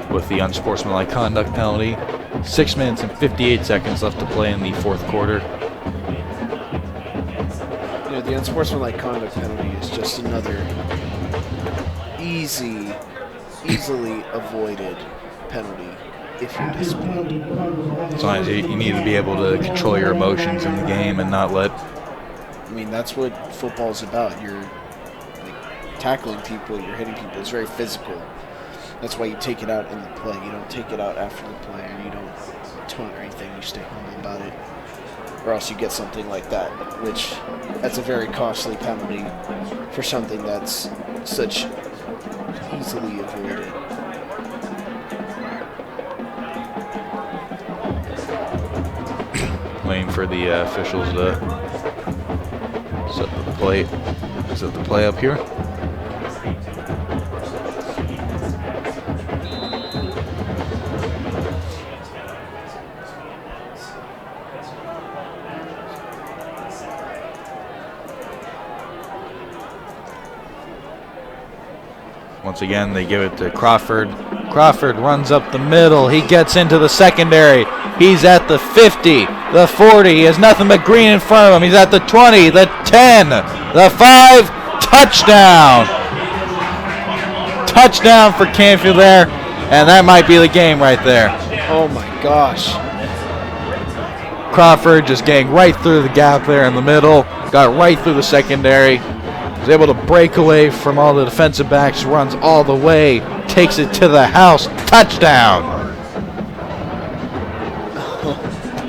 D: with the unsportsmanlike conduct penalty. 6 minutes and 58 seconds left to play in the 4th quarter.
E: You know, the unsportsmanlike conduct penalty is just another easily avoided penalty if you're disciplined.
D: Sometimes you need to be able to control your emotions in the game and not let...
E: I mean, that's what football's about. You're like tackling people, you're hitting people. It's very physical. That's why you take it out in the play. You don't take it out after the play, or you don't taunt or anything. You stay humble about it, or else you get something like that, which that's a very costly penalty for something that's such easily avoided.
D: Waiting for the officials to set the plate. Is it the play up here? Once again, they give it to Crawford. Crawford runs up the middle. He gets into the secondary. He's at the 50, the 40. He has nothing but green in front of him. He's at the 20, the 10, the 5. Touchdown. Touchdown for Canfield there. And that might be the game right there.
E: Oh my gosh.
D: Crawford just getting right through the gap there in the middle. Got right through the secondary. Was able to break away from all the defensive backs, runs all the way, takes it to the house. Touchdown.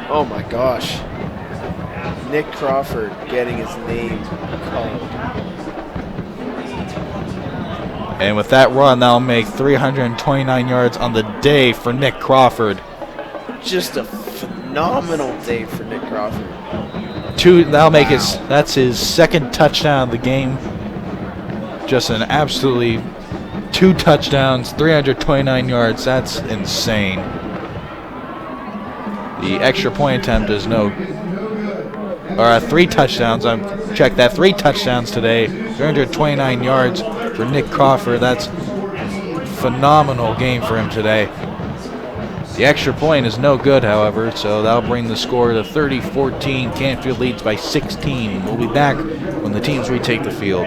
E: Oh my gosh. Nick Crawford getting his name called.
D: And with that run, that'll make 329 yards on the day for Nick Crawford.
E: Just a phenomenal day for Nick Crawford.
D: That's his second touchdown of the game. Just an absolutely 2 touchdowns, 329 yards. That's insane. The extra point attempt is 3 touchdowns. I've checked that. 3 touchdowns today, 329 yards for Nick Crawford. That's a phenomenal game for him today. The extra point is no good, however, so that'll bring the score to 30-14. Canfield leads by 16. We'll be back when the teams retake the field.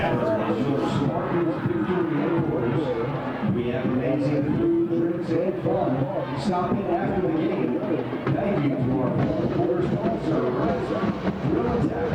H: We have amazing food, drinks, and fun. Stopping after the game. Thank you to our former sponsor, Real Attack.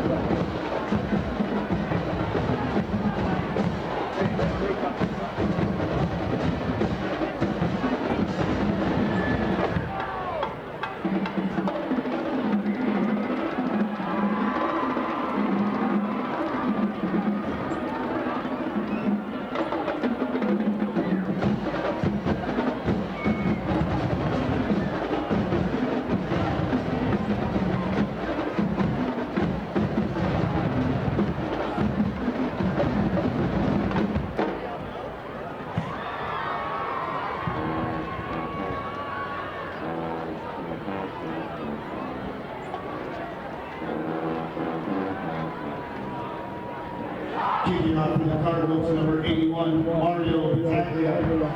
H: Kicking off for the Cardinals, number 81, Mario Battaglia.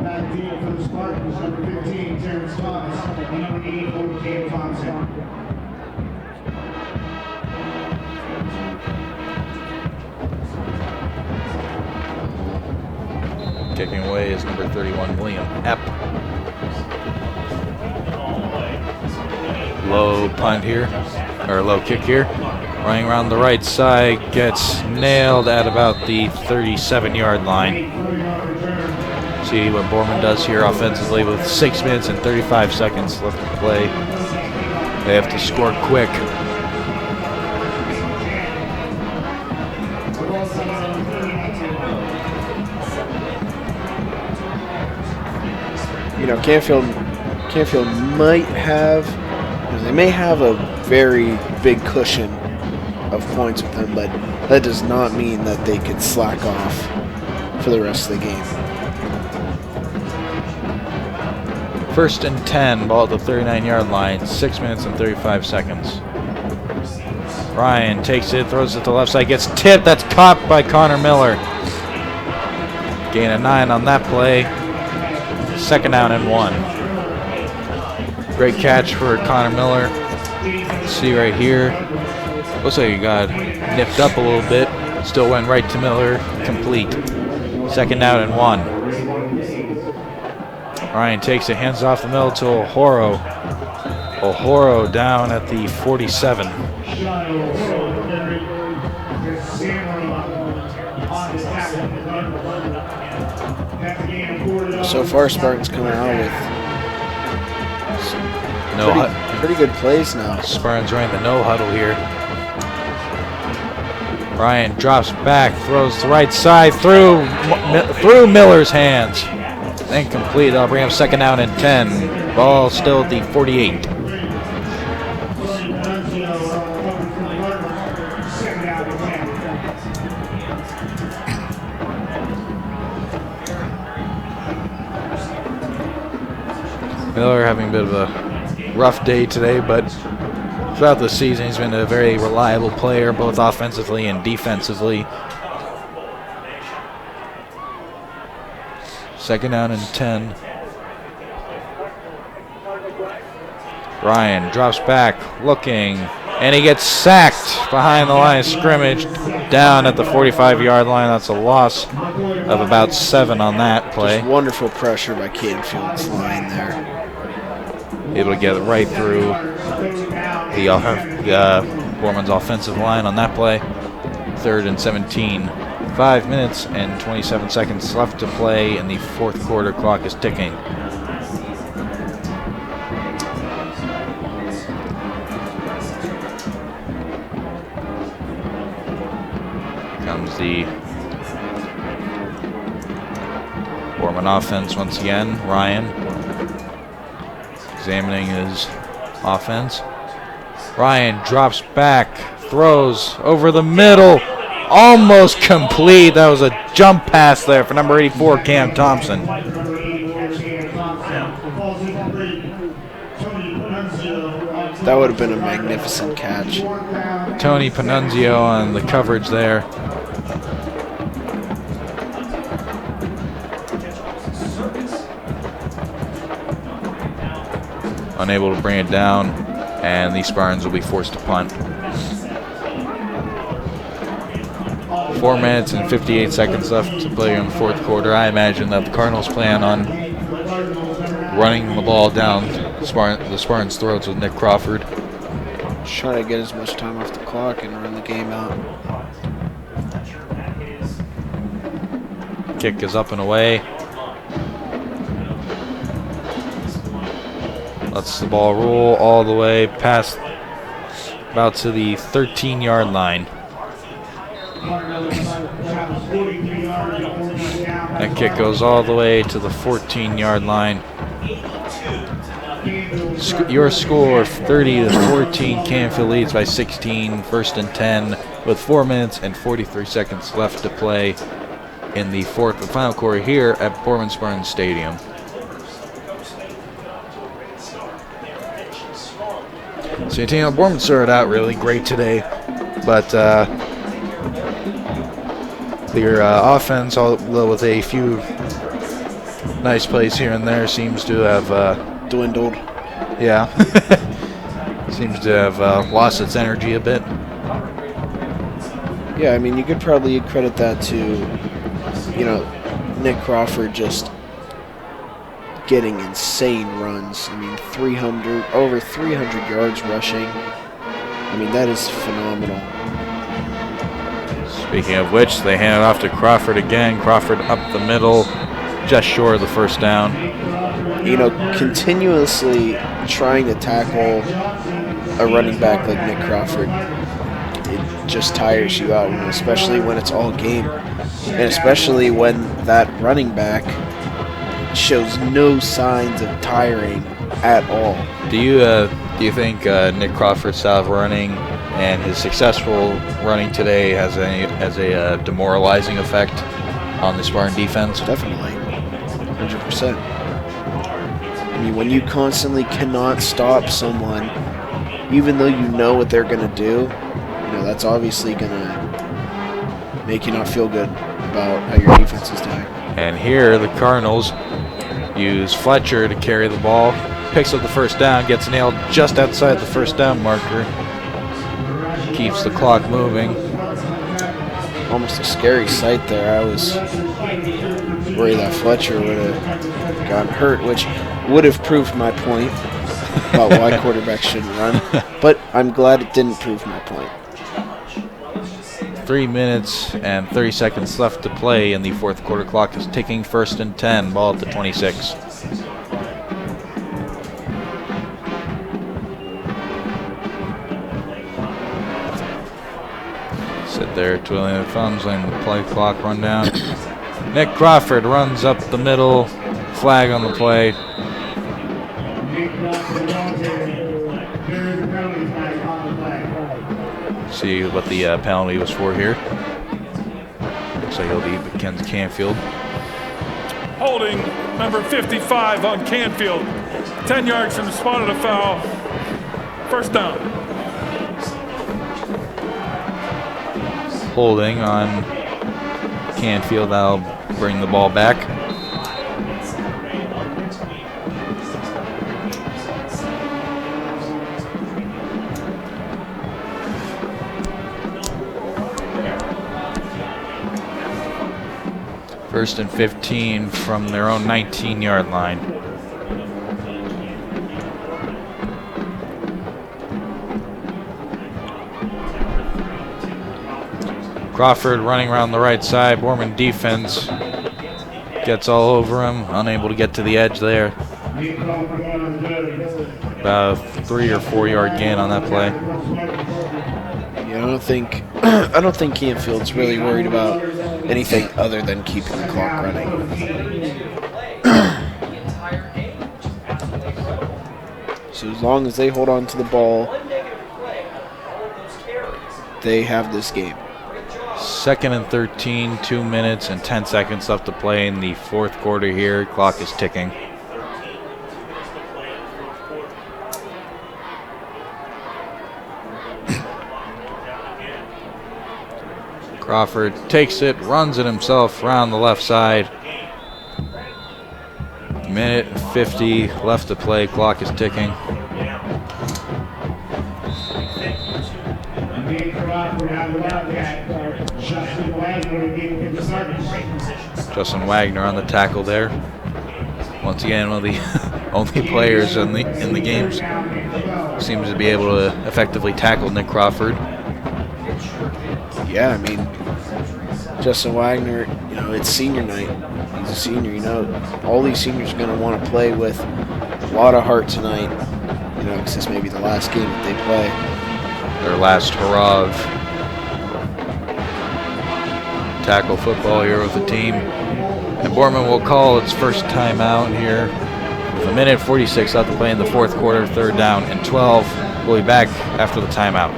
H: Battaglia for the Spartans, number 15, Terrence Thomas, and number 84, Cam Thompson.
D: Kicking away is number 31, William Epp. Low punt here, or low kick here. Running around the right side, gets nailed at about the 37-yard line. See what Boardman does here offensively with 6 minutes and 35 seconds left to play. They have to score quick.
E: You know, Canfield might have, they may have a very big cushion of points with them, but that does not mean that they could slack off for the rest of the game.
D: 1st and 10, ball at the 39-yard line, 6 minutes and 35 seconds. Ryan takes it, throws it to the left side, gets tipped. That's caught by Connor Miller. Gain of 9 on that play. 2nd down and 1. Great catch for Connor Miller. See right here. Looks like he got nipped up a little bit. Still went right to Miller. Complete. 2nd down and 1. Ryan takes it, hands off the middle to O'Horo. O'Horo down at the 47.
E: So far, Spartan's coming out with pretty good plays now.
D: Spartan's running the no huddle here. Ryan drops back, throws the right side through Miller's hands. Incomplete. That'll bring up 2nd down and 10. Ball still at the 48. Miller having a bit of a rough day today, but throughout the season he's been a very reliable player, both offensively and defensively. 2nd down and 10. Ryan drops back, looking, and he gets sacked behind the line of scrimmage down at the 45-yard line. That's a loss of about 7 on that play.
E: Just wonderful pressure by Canfield's line there.
D: Able to get it right through the Boardman's offensive line on that play. 3rd and 17. 5 minutes and 27 seconds left to play, and the 4th quarter clock is ticking. Comes the Boardman offense once again. Ryan examining his offense. Ryan drops back, throws over the middle, almost complete. That was a jump pass there for number 84, Cam Thompson.
E: That would have been a magnificent catch.
D: Tony Panunzio on the coverage there. Unable to bring it down, and the Spartans will be forced to punt. 4 minutes and 58 seconds left to play in the 4th quarter. I imagine that the Cardinals plan on running the ball down the Spartans' throats with Nick Crawford.
E: Just trying to get as much time off the clock and run the game out.
D: Kick is up and away. Lets the ball roll all the way past about to the 13-yard line. That kick goes all the way to the 14-yard line. Your score 30-14. Canfield leads by 16. 1st and 10 with 4 minutes and 43 seconds left to play in the 4th and final quarter here at Boardman Spartan Stadium. So, you know, Boardman started out really great today, but their offense, although with a few nice plays here and there, seems to have
E: dwindled.
D: Yeah, seems to have lost its energy a bit.
E: Yeah, I mean, you could probably credit that to, you know, Nick Crawford just getting insane runs. I mean, over 300 yards rushing. I mean, that is phenomenal.
D: Speaking of which, they hand it off to Crawford again. Crawford up the middle, just short of the 1st down.
E: You know, continuously trying to tackle a running back like Nick Crawford, it just tires you out, you know, especially when it's all game. And especially when that running back shows no signs of tiring at all.
D: Do you think Nick Crawford's style of running and his successful running today has a demoralizing effect on the Spartan defense?
E: Definitely, 100%. I mean, when you constantly cannot stop someone, even though you know what they're going to do, you know, that's obviously going to make you not feel good about how your defense is doing.
D: And here the Cardinals use Fletcher to carry the ball, picks up the 1st down, gets nailed just outside the 1st down marker, keeps the clock moving.
E: Almost a scary sight there. I was worried that Fletcher would have gotten hurt, which would have proved my point about why quarterbacks shouldn't run, but I'm glad it didn't prove my point.
D: 3 minutes and 30 seconds left to play, and the 4th quarter clock is ticking. 1st and 10, ball at the 26. Sit there twiddling their thumbs, letting the play clock run down. Nick Crawford runs up the middle, flag on the play. See what the penalty was for here. Looks like it'll be against Canfield.
F: Holding number 55 on Canfield. 10 yards from the spot of the foul. First down.
D: Holding on Canfield. That'll bring the ball back. First and 15 from their own 19-yard line. Crawford running around the right side. Boardman defense gets all over him, unable to get to the edge there. About a 3 or 4 yard gain on that play.
E: Yeah, I don't think Canfield's really worried about anything other than keeping the clock running. So as long as they hold on to the ball, they have this game.
D: 2nd and 13, 2 minutes and 10 seconds left to play in the fourth quarter here. Clock is ticking. Crawford takes it, runs it himself around the left side. Minute 50 left to play. Clock is ticking. Justin Wagner on the tackle there. Once again, one of the only players in the games seems to be able to effectively tackle Nick Crawford.
E: Yeah, I mean, Justin Wagner, it's senior night. He's a senior, all these seniors are going to want to play with a lot of heart tonight, because this may be the last game that they play.
D: Their last hurrah of tackle football here with the team. And Boardman will call its first timeout here with 1:46 left to play in the fourth quarter. 3rd down and 12. We'll be back after the timeout.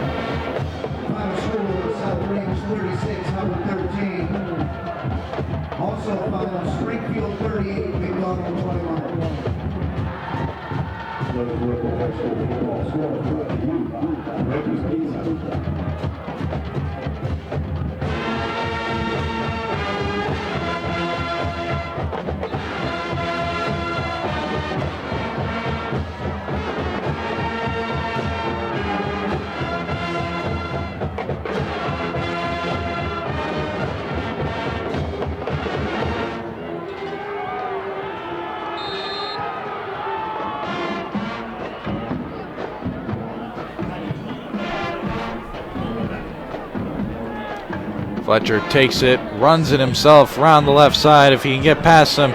D: Fletcher takes it, runs it himself around the left side if he can get past him.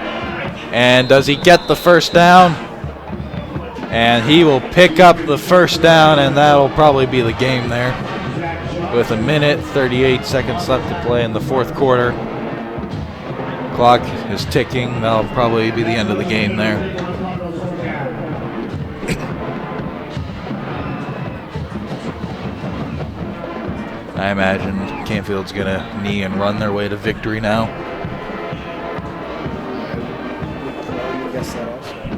D: And does he get the first down? And he will pick up the first down, and that'll probably be the game there. With 1:38 seconds left to play in the fourth quarter. Clock is ticking. That'll probably be the end of the game there. I imagine Canfield's going to knee and run their way to victory now.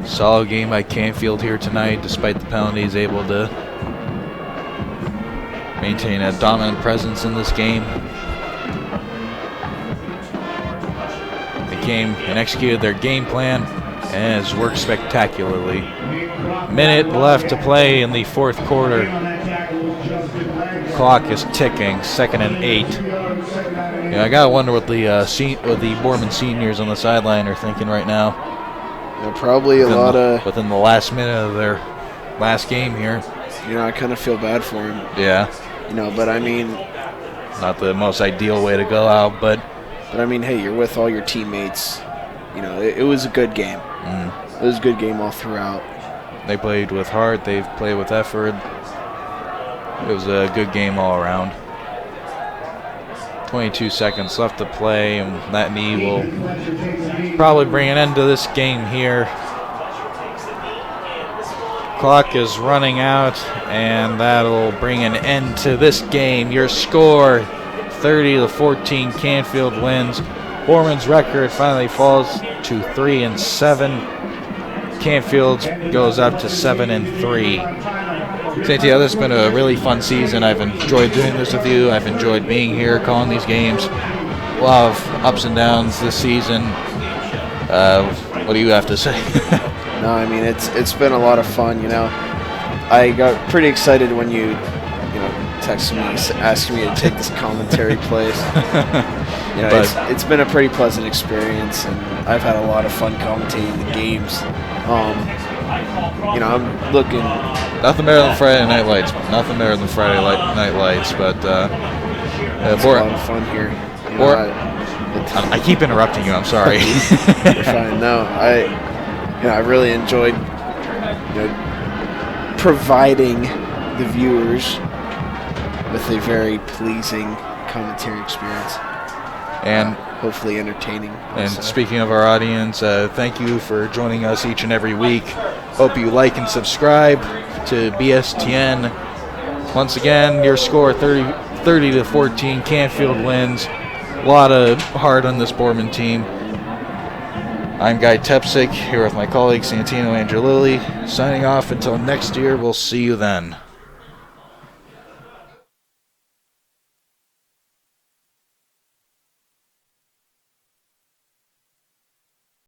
D: Solid game by Canfield here tonight, despite the penalties, able to maintain a dominant presence in this game. They came and executed their game plan and has worked spectacularly. Minute left to play in the fourth quarter. Clock is ticking. 2nd and 8. I gotta wonder what the Boardman seniors on the sideline are thinking right now.
E: Probably
D: within the last minute of their last game here.
E: I kind of feel bad for him.
D: Yeah.
E: But I mean,
D: not the most ideal way to go out, but
E: I mean, hey, you're with all your teammates. It was a good game. It was a good game all throughout.
D: They played with heart. They've played with effort. It was a good game all around. 22 seconds left to play, and that knee will probably bring an end to this game here. Clock is running out, and that'll bring an end to this game. Your score, 30-14, Canfield wins. Boardman's record finally falls to 3-7. Canfield goes up to 7-3. Santiago, this has been a really fun season. I've enjoyed doing this with you. I've enjoyed being here, calling these games. A lot of ups and downs this season. What do you have to say?
E: No, I mean it's been a lot of fun. I got pretty excited when you texted me asking me to take this commentary place. It's been a pretty pleasant experience, and I've had a lot of fun commentating the games. I'm looking.
D: Nothing better than Friday Night Lights. Nothing better than Friday Night Lights, but
E: it's a lot of fun here.
D: I keep interrupting you. I'm sorry.
E: You're fine. No, I really enjoyed providing the viewers with a very pleasing commentary experience.
D: And
E: hopefully entertaining.
D: And speaking of our audience, thank you for joining us each and every week. Hope you like and subscribe to PSTN. Once again, your score 30-14. Canfield wins. A lot of heart on this Boardman team. I'm Guy Tepsick, here with my colleague Santino Angelilli. Signing off until next year. We'll see you then.